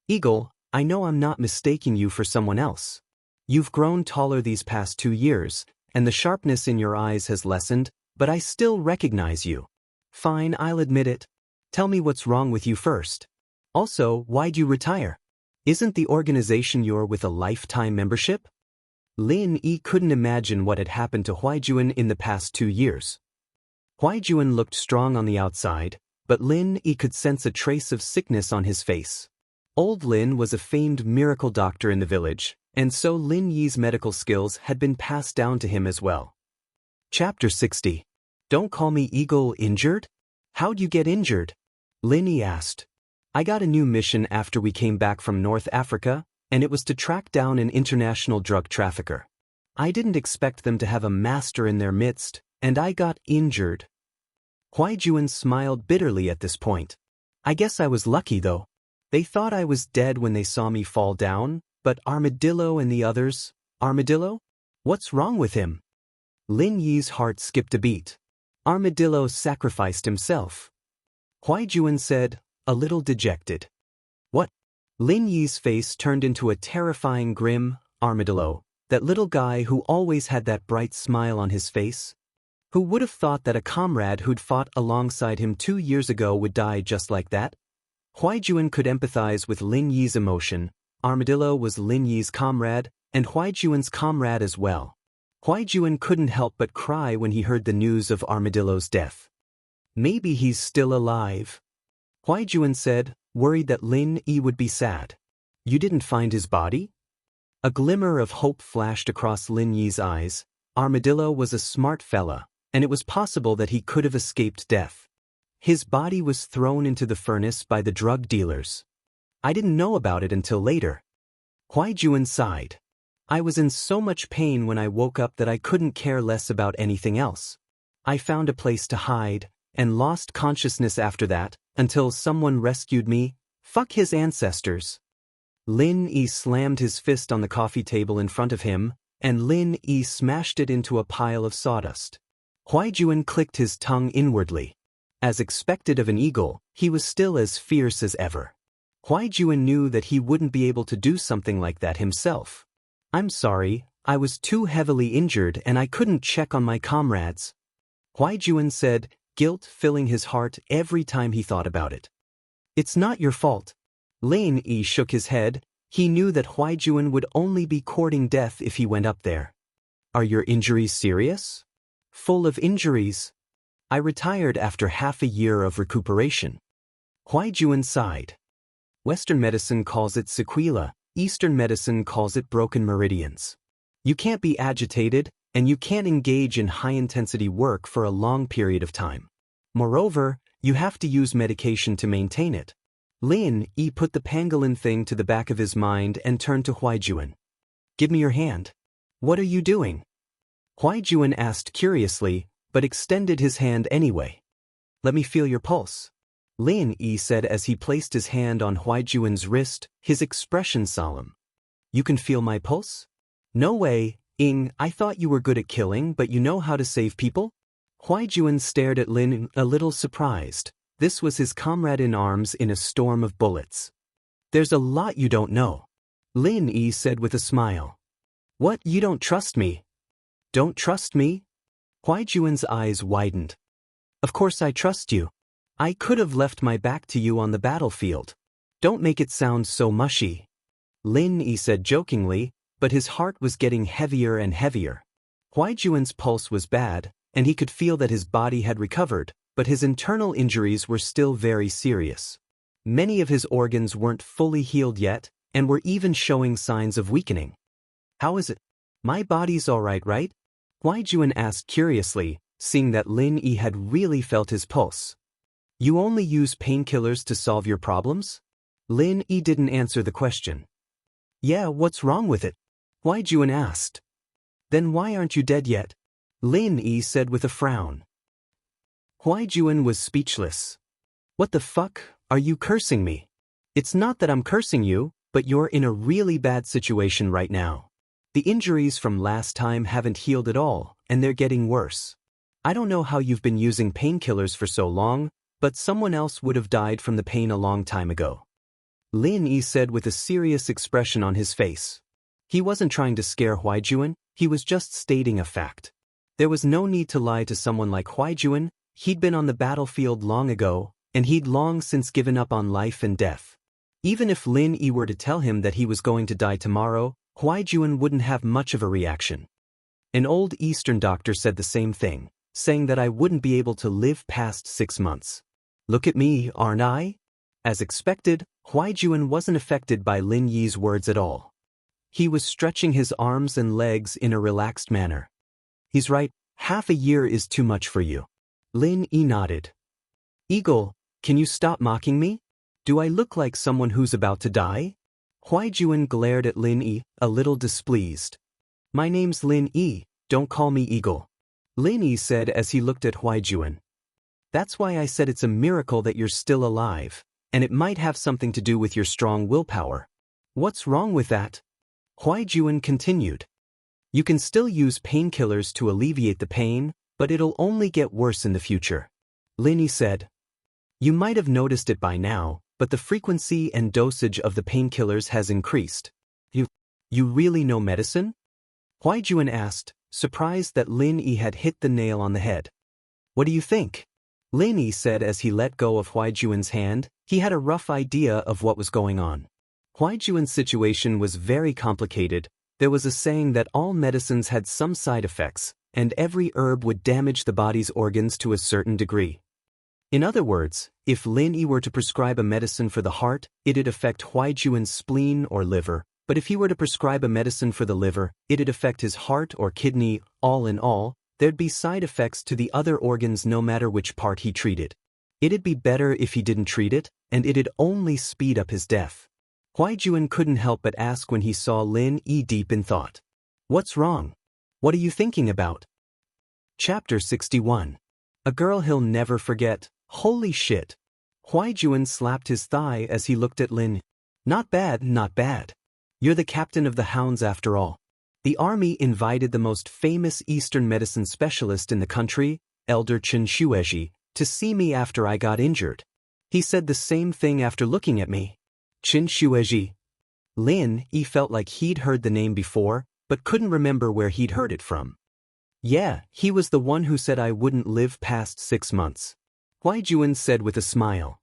Speaker 1: Eagle, I know I'm not mistaking you for someone else. You've grown taller these past 2 years, and the sharpness in your eyes has lessened, but I still recognize you. Fine, I'll admit it. Tell me what's wrong with you first. Also, why'd you retire? Isn't the organization you're with a lifetime membership? Lin Yi couldn't imagine what had happened to Huai Juan in the past 2 years. Huai Juan looked strong on the outside, but Lin Yi could sense a trace of sickness on his face. Old Lin was a famed miracle doctor in the village, and so Lin Yi's medical skills had been passed down to him as well. Chapter 60. Don't call me Eagle. Injured? How'd you get injured? Lin Yi asked. I got a new mission after we came back from North Africa, and it was to track down an international drug trafficker. I didn't expect them to have a master in their midst, and I got injured. Huai Juan smiled bitterly at this point. I guess I was lucky though. They thought I was dead when they saw me fall down, but Armadillo and the others… Armadillo? What's wrong with him? Lin Yi's heart skipped a beat. Armadillo sacrificed himself. Huai Juan said, a little dejected. What? Lin Yi's face turned into a terrifying grim. Armadillo, that little guy who always had that bright smile on his face? Who would have thought that a comrade who'd fought alongside him 2 years ago would die just like that? Huai Juan could empathize with Lin Yi's emotion. Armadillo was Lin Yi's comrade, and Huai Juan's comrade as well. Huai Juan couldn't help but cry when he heard the news of Armadillo's death. Maybe he's still alive. Huai Juan said, worried that Lin Yi would be sad. You didn't find his body? A glimmer of hope flashed across Lin Yi's eyes. Armadillo was a smart fella, and it was possible that he could have escaped death. His body was thrown into the furnace by the drug dealers. I didn't know about it until later. Huai Juan sighed. I was in so much pain when I woke up that I couldn't care less about anything else. I found a place to hide, and lost consciousness after that, until someone rescued me. Fuck his ancestors. Lin Yi slammed his fist on the coffee table in front of him, and Lin Yi smashed it into a pile of sawdust. Huaijuan clicked his tongue inwardly. As expected of an eagle, he was still as fierce as ever. Huaijuan knew that he wouldn't be able to do something like that himself. I'm sorry, I was too heavily injured and I couldn't check on my comrades. Huaijuan said, guilt filling his heart every time he thought about it. It's not your fault. Lin Yi shook his head. He knew that Huaijuan would only be courting death if he went up there. Are your injuries serious? Full of injuries. I retired after half a year of recuperation. Huaijuan sighed. Western medicine calls it sequela, Eastern medicine calls it broken meridians. You can't be agitated, and you can't engage in high-intensity work for a long period of time. Moreover, you have to use medication to maintain it. Lin Yi put the pangolin thing to the back of his mind and turned to Huaijuan. Give me your hand. What are you doing? Huaijuan asked curiously, but extended his hand anyway. Let me feel your pulse. Lin Yi said as he placed his hand on Huaijuan's wrist, his expression solemn. You can feel my pulse? No way, Ying, I thought you were good at killing but you know how to save people? Huaijuan stared at Lin, a little surprised. This was his comrade in arms in a storm of bullets. There's a lot you don't know. Lin Yi said with a smile. What, you don't trust me? Don't trust me? Huaijuan's eyes widened. Of course I trust you. I could have left my back to you on the battlefield. Don't make it sound so mushy. Lin Yi said jokingly, but his heart was getting heavier and heavier. Huaijuan's pulse was bad, and he could feel that his body had recovered, but his internal injuries were still very serious. Many of his organs weren't fully healed yet, and were even showing signs of weakening. How is it? My body's all right, right? Huaijuan asked curiously, seeing that Lin Yi had really felt his pulse. You only use painkillers to solve your problems? Lin Yi didn't answer the question. Yeah, what's wrong with it? Huaijuan asked. Then why aren't you dead yet? Lin Yi said with a frown. Huaijuan was speechless. What the fuck, are you cursing me? It's not that I'm cursing you, but you're in a really bad situation right now. The injuries from last time haven't healed at all, and they're getting worse. I don't know how you've been using painkillers for so long, but someone else would have died from the pain a long time ago. Lin Yi said with a serious expression on his face. He wasn't trying to scare Huaijuan, he was just stating a fact. There was no need to lie to someone like Huaijuan. He'd been on the battlefield long ago, and he'd long since given up on life and death. Even if Lin Yi were to tell him that he was going to die tomorrow, Huaijuan wouldn't have much of a reaction. An old Eastern doctor said the same thing, saying that I wouldn't be able to live past 6 months. Look at me, aren't I? As expected, Huaijuan wasn't affected by Lin Yi's words at all. He was stretching his arms and legs in a relaxed manner. He's right, half a year is too much for you. Lin Yi nodded. Eagle, can you stop mocking me? Do I look like someone who's about to die? Huaijuan glared at Lin Yi, a little displeased. My name's Lin Yi, don't call me Eagle. Lin Yi said as he looked at Huaijuan. That's why I said it's a miracle that you're still alive, and it might have something to do with your strong willpower. What's wrong with that? Huaijuan continued. You can still use painkillers to alleviate the pain, but it'll only get worse in the future. Lin Yi said. You might have noticed it by now, but the frequency and dosage of the painkillers has increased. You really know medicine? Huaijuan asked, surprised that Lin Yi had hit the nail on the head. What do you think? Lin Yi said as he let go of Huaijuan's hand. He had a rough idea of what was going on. Huaijuan's situation was very complicated. There was a saying that all medicines had some side effects, and every herb would damage the body's organs to a certain degree. In other words, if Lin Yi were to prescribe a medicine for the heart, it'd affect Huaijuan's spleen or liver, but if he were to prescribe a medicine for the liver, it'd affect his heart or kidney. All in all, there'd be side effects to the other organs no matter which part he treated. It'd be better if he didn't treat it, and it'd only speed up his death. Huaijuan couldn't help but ask when he saw Lin Yi deep in thought. What's wrong? What are you thinking about? Chapter 61. A girl he'll never forget. Holy shit. Huaijuan slapped his thigh as he looked at Lin. Not bad, not bad. You're the captain of the hounds after all. The army invited the most famous Eastern medicine specialist in the country, Elder Chen Shueji, to see me after I got injured. He said the same thing after looking at me. Chen Shueji. Lin Yi felt like he'd heard the name before, but couldn't remember where he'd heard it from. Yeah, he was the one who said I wouldn't live past 6 months. Huaijuan said with a smile.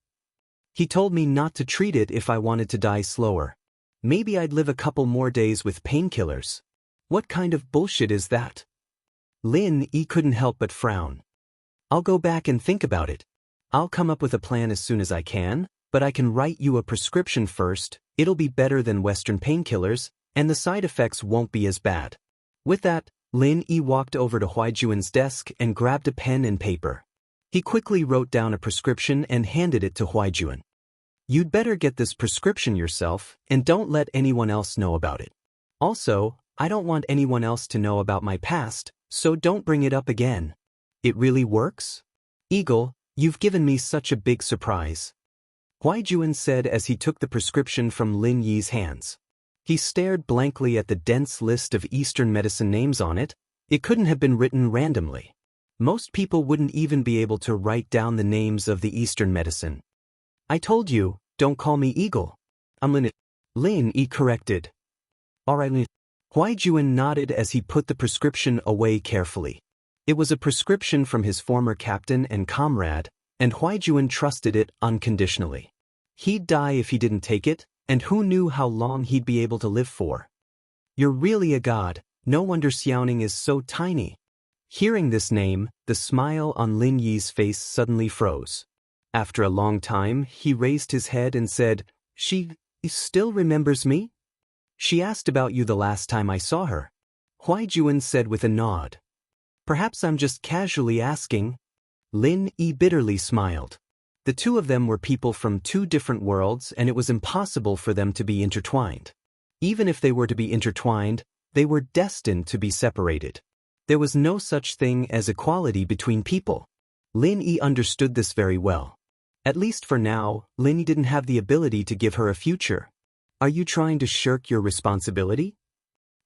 Speaker 1: He told me not to treat it if I wanted to die slower. Maybe I'd live a couple more days with painkillers. What kind of bullshit is that? Lin Yi couldn't help but frown. I'll go back and think about it. I'll come up with a plan as soon as I can, but I can write you a prescription first. It'll be better than Western painkillers, and the side effects won't be as bad. With that, Lin Yi walked over to Huaijuan's desk and grabbed a pen and paper. He quickly wrote down a prescription and handed it to Huaijuan. You'd better get this prescription yourself, and don't let anyone else know about it. Also, I don't want anyone else to know about my past, so don't bring it up again. It really works? Eagle, you've given me such a big surprise. Huaijuan said as he took the prescription from Lin Yi's hands. He stared blankly at the dense list of Eastern medicine names on it. It couldn't have been written randomly. Most people wouldn't even be able to write down the names of the Eastern medicine. I told you, don't call me Eagle. I'm Lin. Lin Yi corrected. Alright, Lin. Huaijuan nodded as he put the prescription away carefully. It was a prescription from his former captain and comrade, and Huaijuan trusted it unconditionally. He'd die if he didn't take it, and who knew how long he'd be able to live for. You're really a god, no wonder Xiaoning is so tiny. Hearing this name, the smile on Lin Yi's face suddenly froze. After a long time, he raised his head and said, She still remembers me? She asked about you the last time I saw her. Huaijuan said with a nod. Perhaps I'm just casually asking. Lin Yi bitterly smiled. The two of them were people from two different worlds, and it was impossible for them to be intertwined. Even if they were to be intertwined, they were destined to be separated. There was no such thing as equality between people. Lin Yi understood this very well. At least for now, Lin Yi didn't have the ability to give her a future. Are you trying to shirk your responsibility?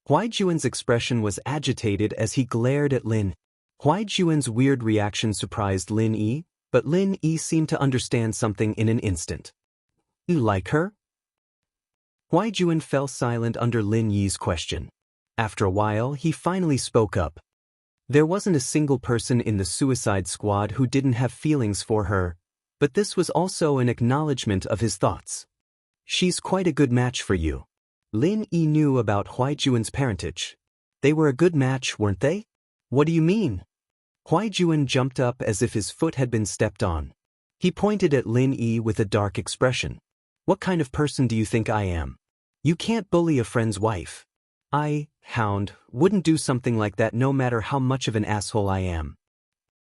Speaker 1: Huaijuan's expression was agitated as he glared at Lin. Huaijuan's weird reaction surprised Lin Yi, but Lin Yi seemed to understand something in an instant. You like her? Huaijuan fell silent under Lin Yi's question. After a while, he finally spoke up. There wasn't a single person in the suicide squad who didn't have feelings for her, but this was also an acknowledgement of his thoughts. She's quite a good match for you. Lin Yi knew about Huaijuan's parentage. They were a good match, weren't they? What do you mean? Huaijuan jumped up as if his foot had been stepped on. He pointed at Lin Yi with a dark expression. What kind of person do you think I am? You can't bully a friend's wife. I, Hound, wouldn't do something like that no matter how much of an asshole I am.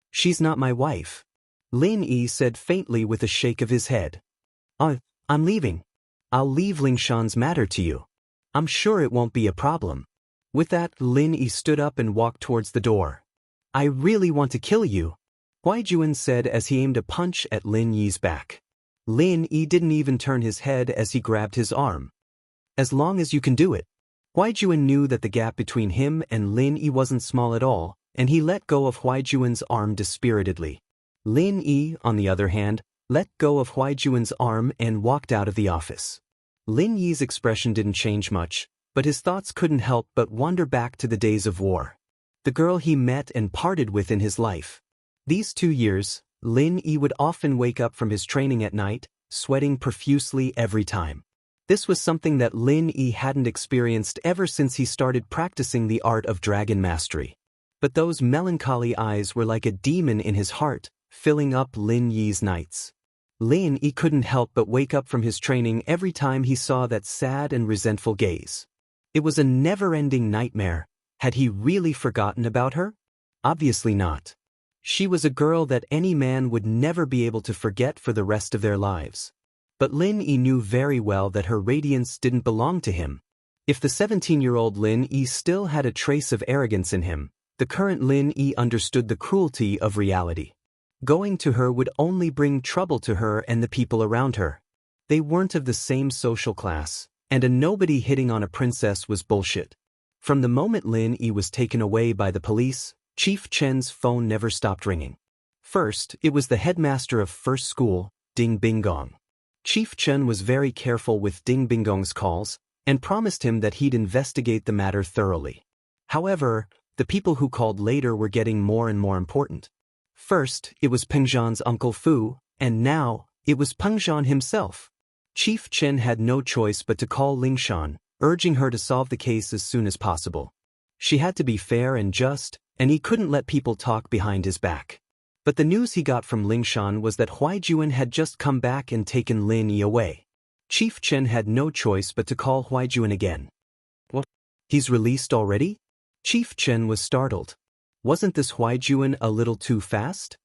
Speaker 1: She's not my wife. Lin Yi said faintly with a shake of his head. I'm leaving. I'll leave Lingshan's matter to you. I'm sure it won't be a problem. With that, Lin Yi stood up and walked towards the door. I really want to kill you, Huaijuan said as he aimed a punch at Lin Yi's back. Lin Yi didn't even turn his head as he grabbed his arm. As long as you can do it. Huaijuan knew that the gap between him and Lin Yi wasn't small at all, and he let go of Huaijuan's arm dispiritedly. Lin Yi, on the other hand, let go of Huaijuan's arm and walked out of the office. Lin Yi's expression didn't change much, but his thoughts couldn't help but wander back to the days of war. The girl he met and parted with in his life. These 2 years, Lin Yi would often wake up from his training at night, sweating profusely every time. This was something that Lin Yi hadn't experienced ever since he started practicing the art of dragon mastery. But those melancholy eyes were like a demon in his heart, filling up Lin Yi's nights. Lin Yi couldn't help but wake up from his training every time he saw that sad and resentful gaze. It was a never-ending nightmare. Had he really forgotten about her? Obviously not. She was a girl that any man would never be able to forget for the rest of their lives. But Lin Yi knew very well that her radiance didn't belong to him. If the 17-year-old Lin Yi still had a trace of arrogance in him, the current Lin Yi understood the cruelty of reality. Going to her would only bring trouble to her and the people around her. They weren't of the same social class, and a nobody hitting on a princess was bullshit. From the moment Lin Yi was taken away by the police, Chief Chen's phone never stopped ringing. First, it was the headmaster of first school, Ding Binggong. Chief Chen was very careful with Ding Binggong's calls, and promised him that he'd investigate the matter thoroughly. However, the people who called later were getting more and more important. First, it was Peng Zhan's Uncle Fu, and now, it was Peng Zhan himself. Chief Chen had no choice but to call Ling Shan, urging her to solve the case as soon as possible. She had to be fair and just, and he couldn't let people talk behind his back. But the news he got from Ling Shan was that Huaijuan had just come back and taken Lin Yi away. Chief Chen had no choice but to call Huaijuan again. What? He's released already? Chief Chen was startled. Wasn't this Huaijuan a little too fast?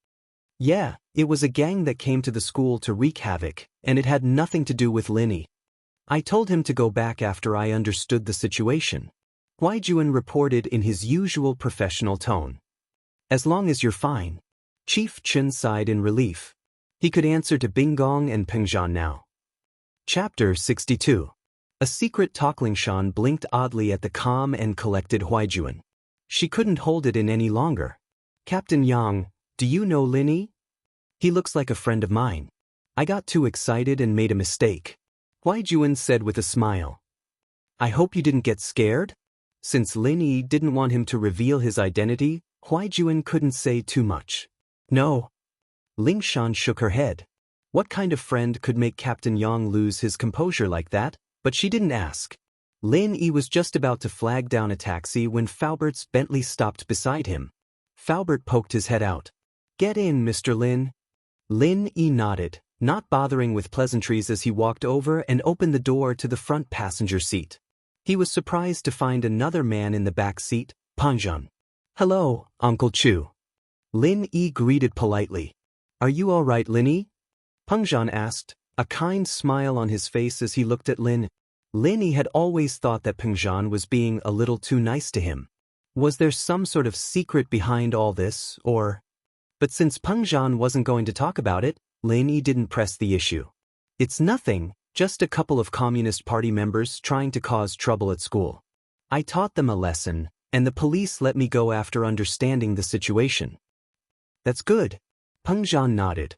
Speaker 1: Yeah, it was a gang that came to the school to wreak havoc, and it had nothing to do with Lin Yi. I told him to go back after I understood the situation. Huaijuan reported in his usual professional tone. As long as you're fine. Chief Chen sighed in relief. He could answer to Binggong and Peng Zhan now. Chapter 62. A secret talk. Ling Shan blinked oddly at the calm and collected Huaijuan. She couldn't hold it in any longer. Captain Yang, do you know Lin Yi? He looks like a friend of mine. I got too excited and made a mistake. Huaijuan said with a smile. I hope you didn't get scared? Since Lin Yi didn't want him to reveal his identity, Huaijuan couldn't say too much. No. Ling Shan shook her head. What kind of friend could make Captain Yang lose his composure like that? But she didn't ask. Lin Yi was just about to flag down a taxi when Faubert's Bentley stopped beside him. Faubert poked his head out. Get in, Mr. Lin. Lin Yi nodded, not bothering with pleasantries as he walked over and opened the door to the front passenger seat. He was surprised to find another man in the back seat, Peng Zhan. Hello, Uncle Chu. Lin Yi greeted politely. Are you all right, Lin Yi? Peng Zhan asked, a kind smile on his face as he looked at Lin. Lin Yi had always thought that Peng Zhan was being a little too nice to him. Was there some sort of secret behind all this, or? But since Peng Zhan wasn't going to talk about it, Lin Yi didn't press the issue. It's nothing, just a couple of Communist Party members trying to cause trouble at school. I taught them a lesson, and the police let me go after understanding the situation. That's good. Peng Zhan nodded.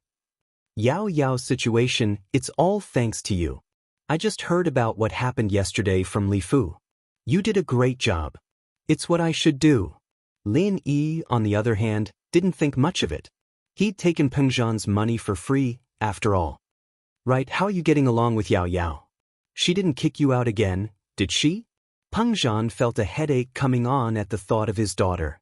Speaker 1: Yao Yao's situation, it's all thanks to you. I just heard about what happened yesterday from Li Fu. You did a great job. It's what I should do. Lin Yi, on the other hand, didn't think much of it. He'd taken Peng Zhan's money for free, after all. Right, how are you getting along with Yao Yao? She didn't kick you out again, did she? Peng Zhan felt a headache coming on at the thought of his daughter.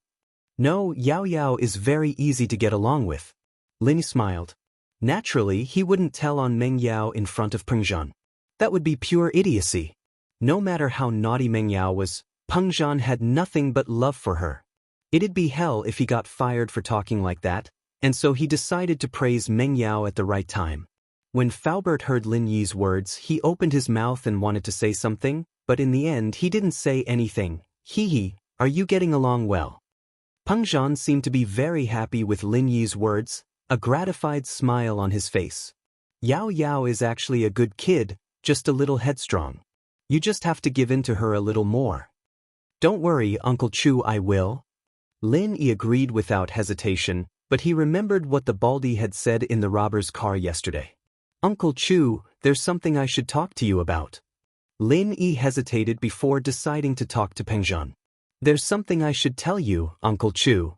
Speaker 1: No, Yao Yao is very easy to get along with. Lin smiled. Naturally, he wouldn't tell on Meng Yao in front of Peng Zhan. That would be pure idiocy. No matter how naughty Meng Yao was, Peng Zhan had nothing but love for her. It'd be hell if he got fired for talking like that, and so he decided to praise Meng Yao at the right time. When Faubert heard Lin Yi's words, he opened his mouth and wanted to say something, but in the end he didn't say anything. Hee, are you getting along well? Peng Zhan seemed to be very happy with Lin Yi's words, a gratified smile on his face. Yao Yao is actually a good kid, just a little headstrong. You just have to give in to her a little more. Don't worry, Uncle Chu, I will. Lin Yi agreed without hesitation, but he remembered what the Baldy had said in the robber's car yesterday. Uncle Chu, there's something I should talk to you about. Lin Yi hesitated before deciding to talk to Peng Zhan. There's something I should tell you, Uncle Chu.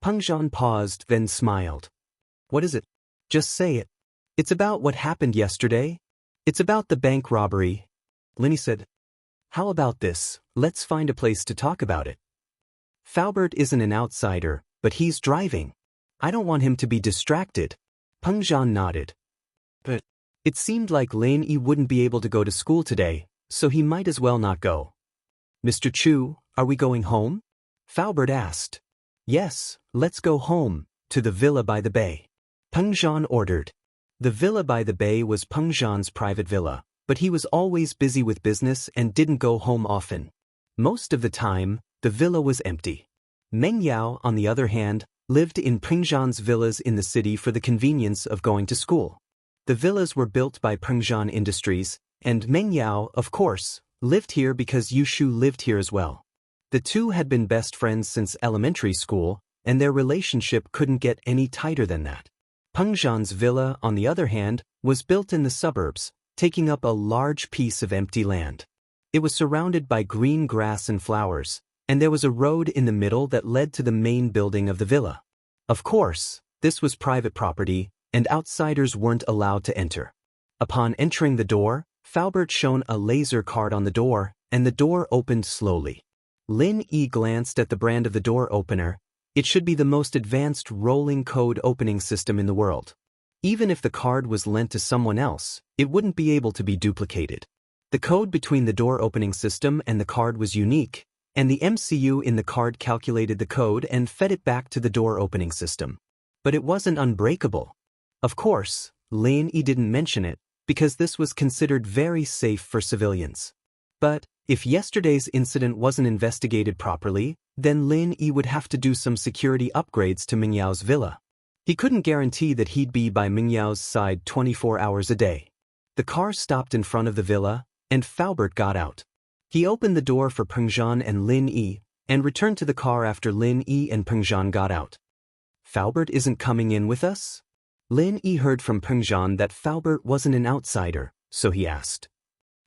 Speaker 1: Peng Zhan paused, then smiled. What is it? Just say it. It's about what happened yesterday. It's about the bank robbery. Lin Yi said. How about this? Let's find a place to talk about it. Faubert isn't an outsider, but he's driving. I don't want him to be distracted. Peng Zhan nodded. But it seemed like Lin Yi wouldn't be able to go to school today, so he might as well not go. Mr. Chu, are we going home? Faubert asked. Yes, let's go home, to the villa by the bay. Peng Zhan ordered. The villa by the bay was Peng Zhan's private villa, but he was always busy with business and didn't go home often. Most of the time, the villa was empty. Meng Yao, on the other hand, lived in Pengzhan's villas in the city for the convenience of going to school. The villas were built by Pengzhan Industries, and Meng Yao, of course, lived here because Yushu lived here as well. The two had been best friends since elementary school, and their relationship couldn't get any tighter than that. Pengzhan's villa, on the other hand, was built in the suburbs, taking up a large piece of empty land. It was surrounded by green grass and flowers, and there was a road in the middle that led to the main building of the villa. Of course, this was private property, and outsiders weren't allowed to enter. Upon entering the door, Faubert shone a laser card on the door, and the door opened slowly. Lin Yi glanced at the brand of the door opener. It should be the most advanced rolling code opening system in the world. Even if the card was lent to someone else, it wouldn't be able to be duplicated. The code between the door opening system and the card was unique, and the MCU in the card calculated the code and fed it back to the door opening system. But it wasn't unbreakable. Of course, Lin Yi didn't mention it, because this was considered very safe for civilians. But if yesterday's incident wasn't investigated properly, then Lin Yi would have to do some security upgrades to Meng Yao's villa. He couldn't guarantee that he'd be by Meng Yao's side 24 hours a day. The car stopped in front of the villa, and Faubert got out. He opened the door for Pengzhan and Lin Yi, and returned to the car after Lin Yi and Pengzhan got out. Faubert isn't coming in with us? Lin Yi heard from Pengzhan that Faubert wasn't an outsider, so he asked.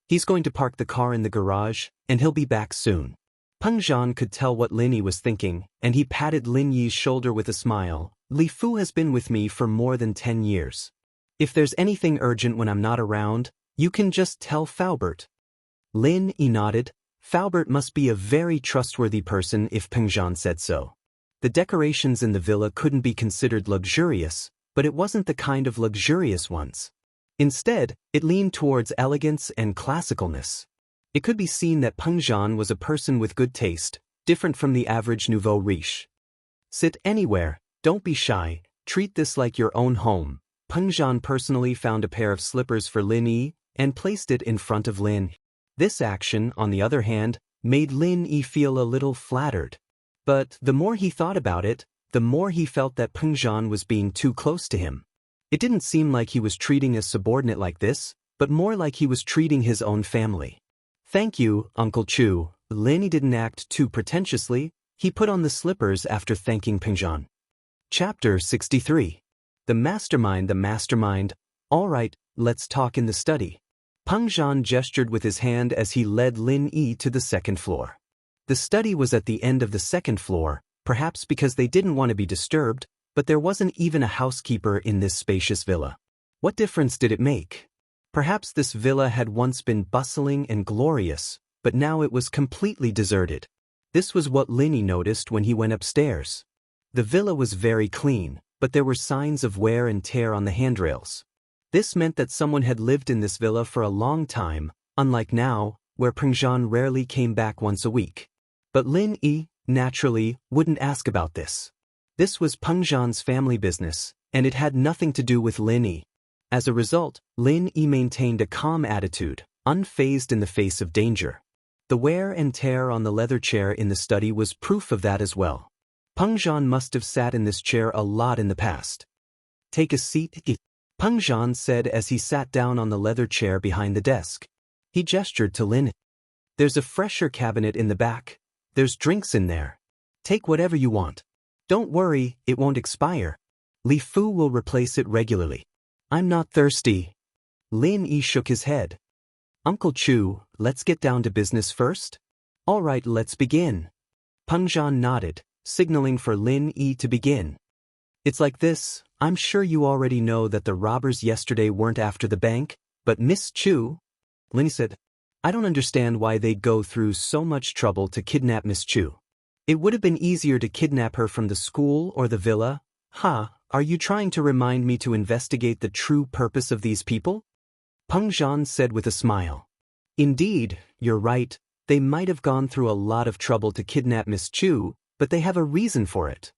Speaker 1: He's going to park the car in the garage, and he'll be back soon. Pengzhan could tell what Lin Yi was thinking, and he patted Lin Yi's shoulder with a smile. Li Fu has been with me for more than 10 years. If there's anything urgent when I'm not around, you can just tell Faubert. Lin Yi nodded. Faubert must be a very trustworthy person if Pengzhan said so. The decorations in the villa couldn't be considered luxurious, but it wasn't the kind of luxurious ones. Instead, it leaned towards elegance and classicalness. It could be seen that Pengzhan was a person with good taste, different from the average nouveau riche. Sit anywhere, don't be shy, treat this like your own home. Pengzhan personally found a pair of slippers for Lin Yi and placed it in front of Lin. This action, on the other hand, made Lin Yi feel a little flattered. But the more he thought about it, the more he felt that Pengzhan was being too close to him. It didn't seem like he was treating a subordinate like this, but more like he was treating his own family. Thank you, Uncle Chu. Lin Yi didn't act too pretentiously. He put on the slippers after thanking Pengzhan. Chapter 63. The mastermind. All right, let's talk in the study. Pengzhan gestured with his hand as he led Lin Yi to the second floor. The study was at the end of the second floor, perhaps because they didn't want to be disturbed, but there wasn't even a housekeeper in this spacious villa. What difference did it make? Perhaps this villa had once been bustling and glorious, but now it was completely deserted. This was what Lin Yi noticed when he went upstairs. The villa was very clean, but there were signs of wear and tear on the handrails. This meant that someone had lived in this villa for a long time, unlike now, where Pengzhan rarely came back once a week. But Lin Yi, naturally, wouldn't ask about this. This was Pengzhan's family business, and it had nothing to do with Lin Yi. As a result, Lin Yi maintained a calm attitude, unfazed in the face of danger. The wear and tear on the leather chair in the study was proof of that as well. Pengzhan must have sat in this chair a lot in the past. Take a seat, Pengzhan said as he sat down on the leather chair behind the desk. He gestured to Lin. There's a fresher cabinet in the back. There's drinks in there. Take whatever you want. Don't worry, it won't expire. Li Fu will replace it regularly. I'm not thirsty. Lin Yi shook his head. Uncle Chu, let's get down to business first? All right, let's begin. Pengzhan nodded, signaling for Lin Yi to begin. It's like this, I'm sure you already know that the robbers yesterday weren't after the bank, but Miss Chu? Lin Yi said, I don't understand why they'd go through so much trouble to kidnap Miss Chu. It would have been easier to kidnap her from the school or the villa. Are you trying to remind me to investigate the true purpose of these people? Pengzhan said with a smile. Indeed, you're right, they might have gone through a lot of trouble to kidnap Miss Chu, but they have a reason for it.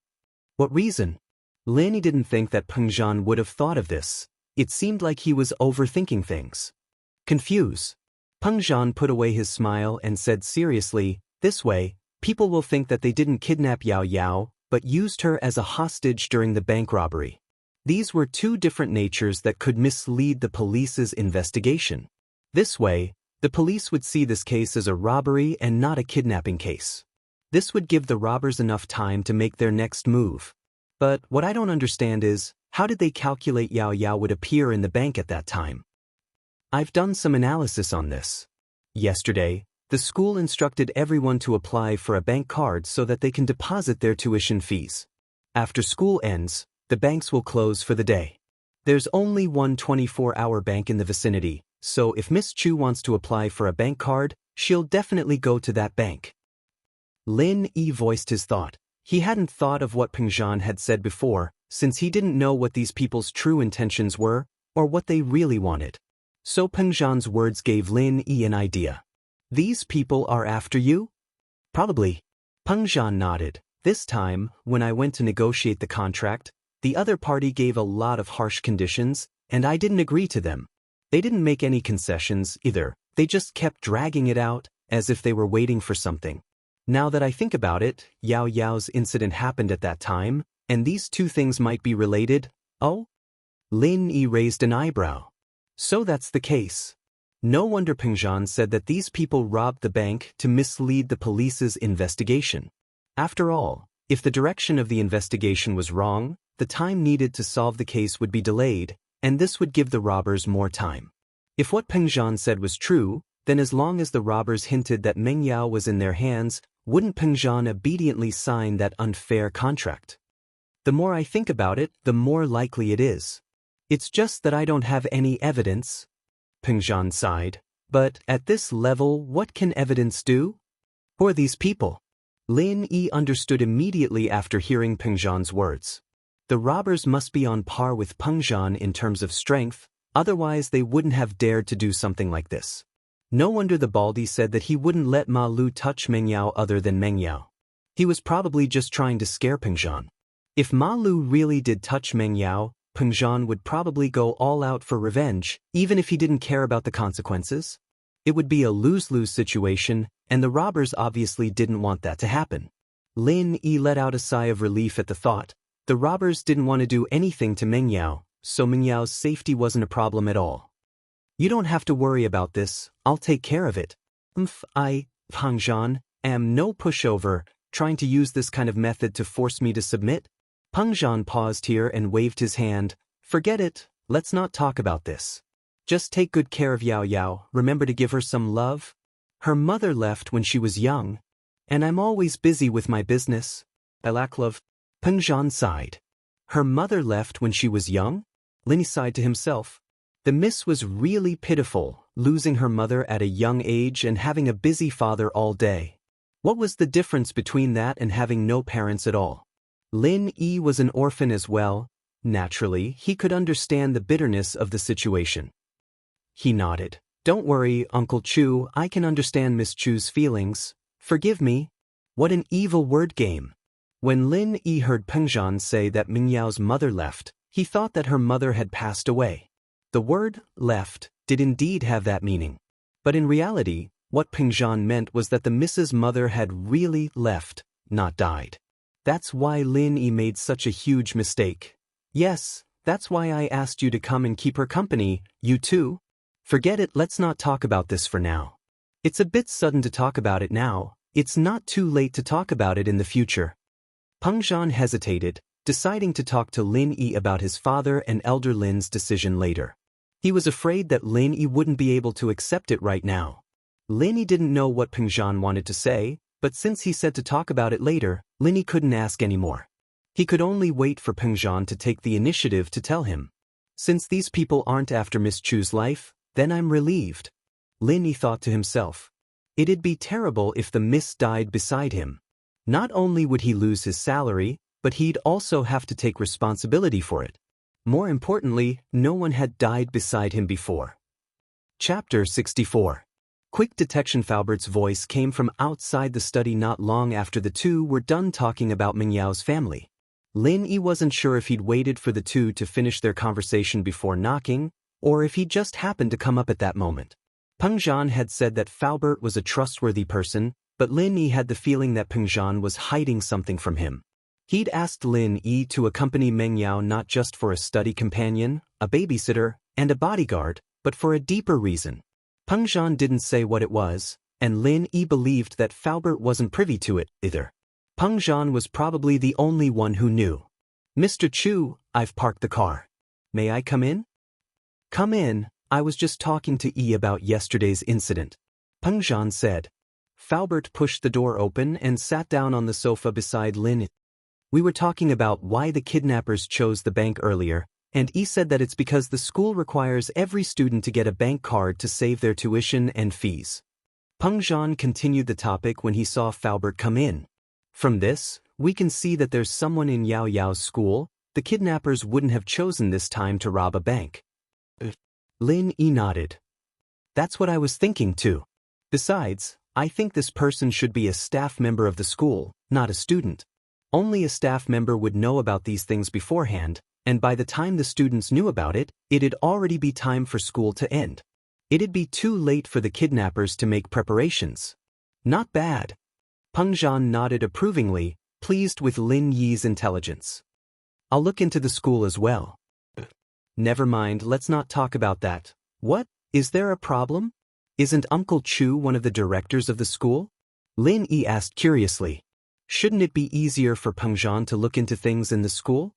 Speaker 1: What reason? Lin Yi didn't think that Pengzhan would have thought of this. It seemed like he was overthinking things. Confused. Pengzhan put away his smile and said seriously, this way, People will think that they didn't kidnap Yao Yao, but used her as a hostage during the bank robbery. These were two different natures that could mislead the police's investigation. This way, the police would see this case as a robbery and not a kidnapping case. This would give the robbers enough time to make their next move. But what I don't understand is, how did they calculate Yao Yao would appear in the bank at that time? I've done some analysis on this. Yesterday, the school instructed everyone to apply for a bank card so that they can deposit their tuition fees. After school ends, the banks will close for the day. There's only one 24-hour bank in the vicinity, so if Miss Chu wants to apply for a bank card, she'll definitely go to that bank. Lin Yi voiced his thought. He hadn't thought of what Peng Zhan had said before, since he didn't know what these people's true intentions were, or what they really wanted. So Peng Zhan's words gave Lin Yi an idea. These people are after you? Probably. Peng Zhan nodded. This time, when I went to negotiate the contract, the other party gave a lot of harsh conditions, and I didn't agree to them. They didn't make any concessions either. They just kept dragging it out, as if they were waiting for something. Now that I think about it, Yao Yao's incident happened at that time, and these two things might be related. Oh? Lin Yi raised an eyebrow. So that's the case. No wonder Peng Zhan said that these people robbed the bank to mislead the police's investigation. After all, if the direction of the investigation was wrong, the time needed to solve the case would be delayed, and this would give the robbers more time. If what Peng Zhan said was true, then as long as the robbers hinted that Meng Yao was in their hands, wouldn't Peng Zhan obediently sign that unfair contract? The more I think about it, the more likely it is. It's just that I don't have any evidence. Peng Zhan sighed. But at this level, what can evidence do? Who are these people? Lin Yi understood immediately after hearing Peng Zhan's words. The robbers must be on par with Peng Zhan in terms of strength, otherwise they wouldn't have dared to do something like this. No wonder the Baldy said that he wouldn't let Ma Lu touch Meng Yao other than Meng Yao. He was probably just trying to scare Peng Zhan. If Ma Lu really did touch Meng Yao, Peng Zhan would probably go all out for revenge, even if he didn't care about the consequences. It would be a lose-lose situation, and the robbers obviously didn't want that to happen. Lin Yi let out a sigh of relief at the thought. The robbers didn't want to do anything to Meng Yao, so Meng Yao's safety wasn't a problem at all. You don't have to worry about this, I'll take care of it. I, Peng Zhan, am no pushover, trying to use this kind of method to force me to submit. Peng Zhan paused here and waved his hand. Forget it, let's not talk about this. Just take good care of Yao Yao, remember to give her some love. Her mother left when she was young, and I'm always busy with my business. I lack love. Peng Zhan sighed. Her mother left when she was young? Lin sighed to himself. The miss was really pitiful, losing her mother at a young age and having a busy father all day. What was the difference between that and having no parents at all? Lin Yi was an orphan as well. Naturally, he could understand the bitterness of the situation. He nodded. Don't worry, Uncle Chu, I can understand Miss Chu's feelings. Forgive me. What an evil word game. When Lin Yi heard Peng Zhan say that Meng Yao's mother left, he thought that her mother had passed away. The word left did indeed have that meaning. But in reality, what Peng Zhan meant was that the Mrs. Mother had really left, not died. That's why Lin Yi made such a huge mistake. Yes, that's why I asked you to come and keep her company, you too. Forget it, let's not talk about this for now. It's a bit sudden to talk about it now. It's not too late to talk about it in the future. Peng Zhan hesitated, deciding to talk to Lin Yi about his father and elder Lin's decision later. He was afraid that Lin Yi wouldn't be able to accept it right now. Lin Yi didn't know what Peng Zhan wanted to say, but since he said to talk about it later, Lin Yi couldn't ask anymore. He could only wait for Peng Zhan to take the initiative to tell him. Since these people aren't after Miss Chu's life, then I'm relieved. Lin Yi thought to himself. It'd be terrible if the miss died beside him. Not only would he lose his salary, but he'd also have to take responsibility for it. More importantly, no one had died beside him before. Chapter 64. Quick detection. Falbert's voice came from outside the study not long after the two were done talking about Meng Yao's family. Lin Yi wasn't sure if he'd waited for the two to finish their conversation before knocking, or if he just happened to come up at that moment. Peng Zhan had said that Falbert was a trustworthy person, but Lin Yi had the feeling that Peng Zhan was hiding something from him. He'd asked Lin Yi to accompany Meng Yao not just for a study companion, a babysitter, and a bodyguard, but for a deeper reason. Peng Zhan didn't say what it was, and Lin Yi believed that Faubert wasn't privy to it either. Peng Zhan was probably the only one who knew. "Mr. Chu, I've parked the car. May I come in?" "Come in, I was just talking to Yi about yesterday's incident," Peng Zhan said. Faubert pushed the door open and sat down on the sofa beside Lin Yi. "We were talking about why the kidnappers chose the bank earlier, and Yi said that it's because the school requires every student to get a bank card to save their tuition and fees." Peng Zhan continued the topic when he saw Faubert come in. "From this, we can see that there's someone in Yao Yao's school. The kidnappers wouldn't have chosen this time to rob a bank." Lin Yi nodded. "That's what I was thinking too. Besides, I think this person should be a staff member of the school, not a student. Only a staff member would know about these things beforehand, and by the time the students knew about it, it'd already be time for school to end. It'd be too late for the kidnappers to make preparations." "Not bad." Peng Zhan nodded approvingly, pleased with Lin Yi's intelligence. "I'll look into the school as well." "Never mind, let's not talk about that. What? Is there a problem? Isn't Uncle Chu one of the directors of the school?" Lin Yi asked curiously. "Shouldn't it be easier for Peng Zhan to look into things in the school?"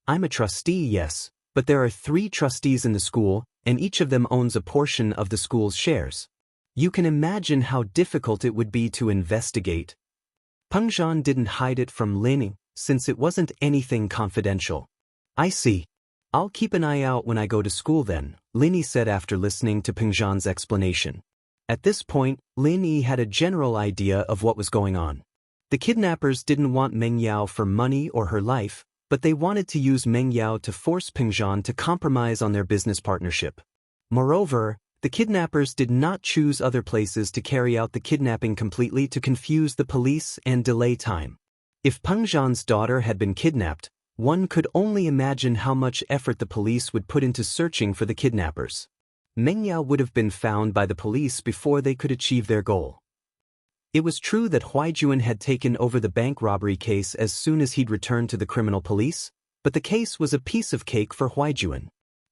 Speaker 1: "I'm a trustee, yes, but there are 3 trustees in the school, and each of them owns a portion of the school's shares. You can imagine how difficult it would be to investigate." Peng Zhan didn't hide it from Lin Yi, since it wasn't anything confidential. "I see. I'll keep an eye out when I go to school then," Lin Yi said after listening to Peng Zhan's explanation. At this point, Lin Yi had a general idea of what was going on. The kidnappers didn't want Meng Yao for money or her life, but they wanted to use Meng Yao to force Peng Zhan to compromise on their business partnership. Moreover, the kidnappers did not choose other places to carry out the kidnapping completely to confuse the police and delay time. If Peng Zhan's daughter had been kidnapped, one could only imagine how much effort the police would put into searching for the kidnappers. Meng Yao would have been found by the police before they could achieve their goal. It was true that Huaijuan had taken over the bank robbery case as soon as he'd returned to the criminal police, but the case was a piece of cake for Huaijuan.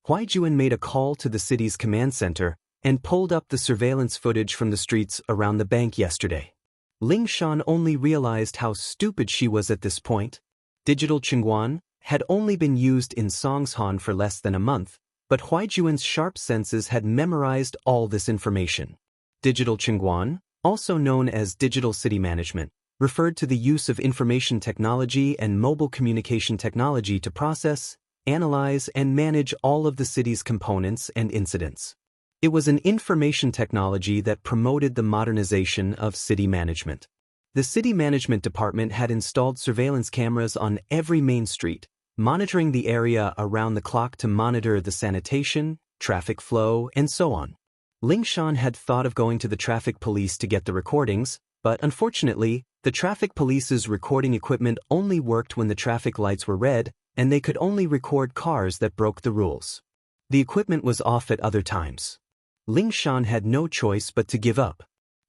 Speaker 1: Huaijuan made a call to the city's command center and pulled up the surveillance footage from the streets around the bank yesterday. Ling Shan only realized how stupid she was at this point. Digital Qingguan had only been used in Songshan for less than a month, but Huaijuan's sharp senses had memorized all this information. Digital Qingguan, also known as digital city management, referred to the use of information technology and mobile communication technology to process, analyze, and manage all of the city's components and incidents. It was an information technology that promoted the modernization of city management. The city management department had installed surveillance cameras on every main street, monitoring the area around the clock to monitor the sanitation, traffic flow, and so on. Ling Shan had thought of going to the traffic police to get the recordings, but unfortunately, the traffic police's recording equipment only worked when the traffic lights were red, and they could only record cars that broke the rules. The equipment was off at other times. Ling Shan had no choice but to give up.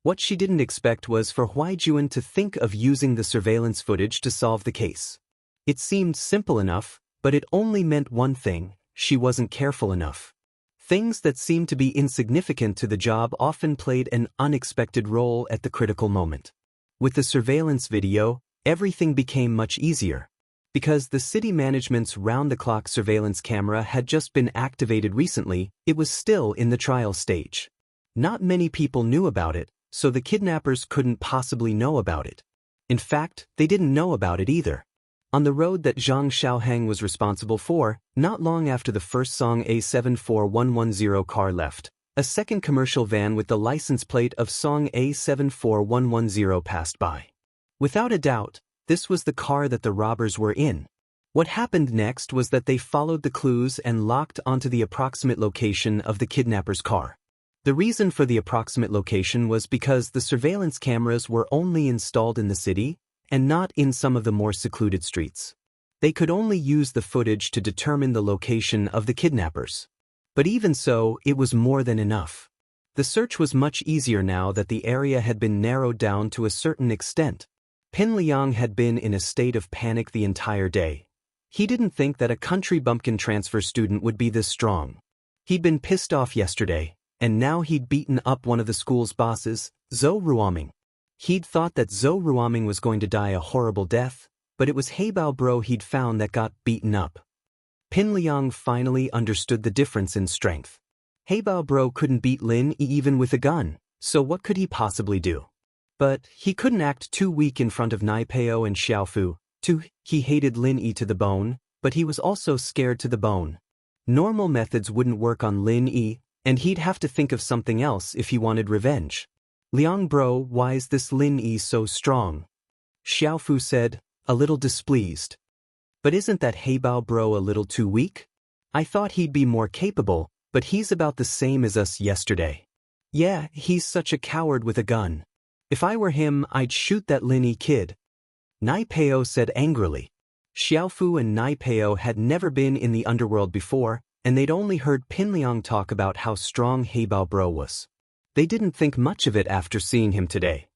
Speaker 1: What she didn't expect was for Huaijuan to think of using the surveillance footage to solve the case. It seemed simple enough, but it only meant one thing: she wasn't careful enough. Things that seemed to be insignificant to the job often played an unexpected role at the critical moment. With the surveillance video, everything became much easier. Because the city management's round-the-clock surveillance camera had just been activated recently, it was still in the trial stage. Not many people knew about it, so the kidnappers couldn't possibly know about it. In fact, they didn't know about it either. On the road that Zhang Xiaohang was responsible for, not long after the first Song A74110 car left, a second commercial van with the license plate of Song A74110 passed by. Without a doubt, this was the car that the robbers were in. What happened next was that they followed the clues and locked onto the approximate location of the kidnapper's car. The reason for the approximate location was because the surveillance cameras were only installed in the city, and not in some of the more secluded streets. They could only use the footage to determine the location of the kidnappers. But even so, it was more than enough. The search was much easier now that the area had been narrowed down to a certain extent. Pin Liang had been in a state of panic the entire day. He didn't think that a country bumpkin transfer student would be this strong. He'd been pissed off yesterday, and now he'd beaten up one of the school's bosses, Zhou Ruoming. He'd thought that Zhou Ruoming was going to die a horrible death, but it was Heibao Bro he'd found that got beaten up. Pin Liang finally understood the difference in strength. Heibao Bro couldn't beat Lin Yi even with a gun, so what could he possibly do? But he couldn't act too weak in front of Nai Peo and Xiaofu. Too, he hated Lin Yi to the bone, but he was also scared to the bone. Normal methods wouldn't work on Lin Yi, and he'd have to think of something else if he wanted revenge. Liang Bro, why is this Lin Yi so strong? Xiaofu said, a little displeased. But isn't that Heibao Bro a little too weak? I thought he'd be more capable, but he's about the same as us yesterday. Yeah, he's such a coward with a gun. If I were him, I'd shoot that Lin Yi kid. Nai Peo said angrily. Xiaofu and Nai Peo had never been in the underworld before, and they'd only heard Pin Liang talk about how strong Heibao Bro was. They didn't think much of it after seeing him today.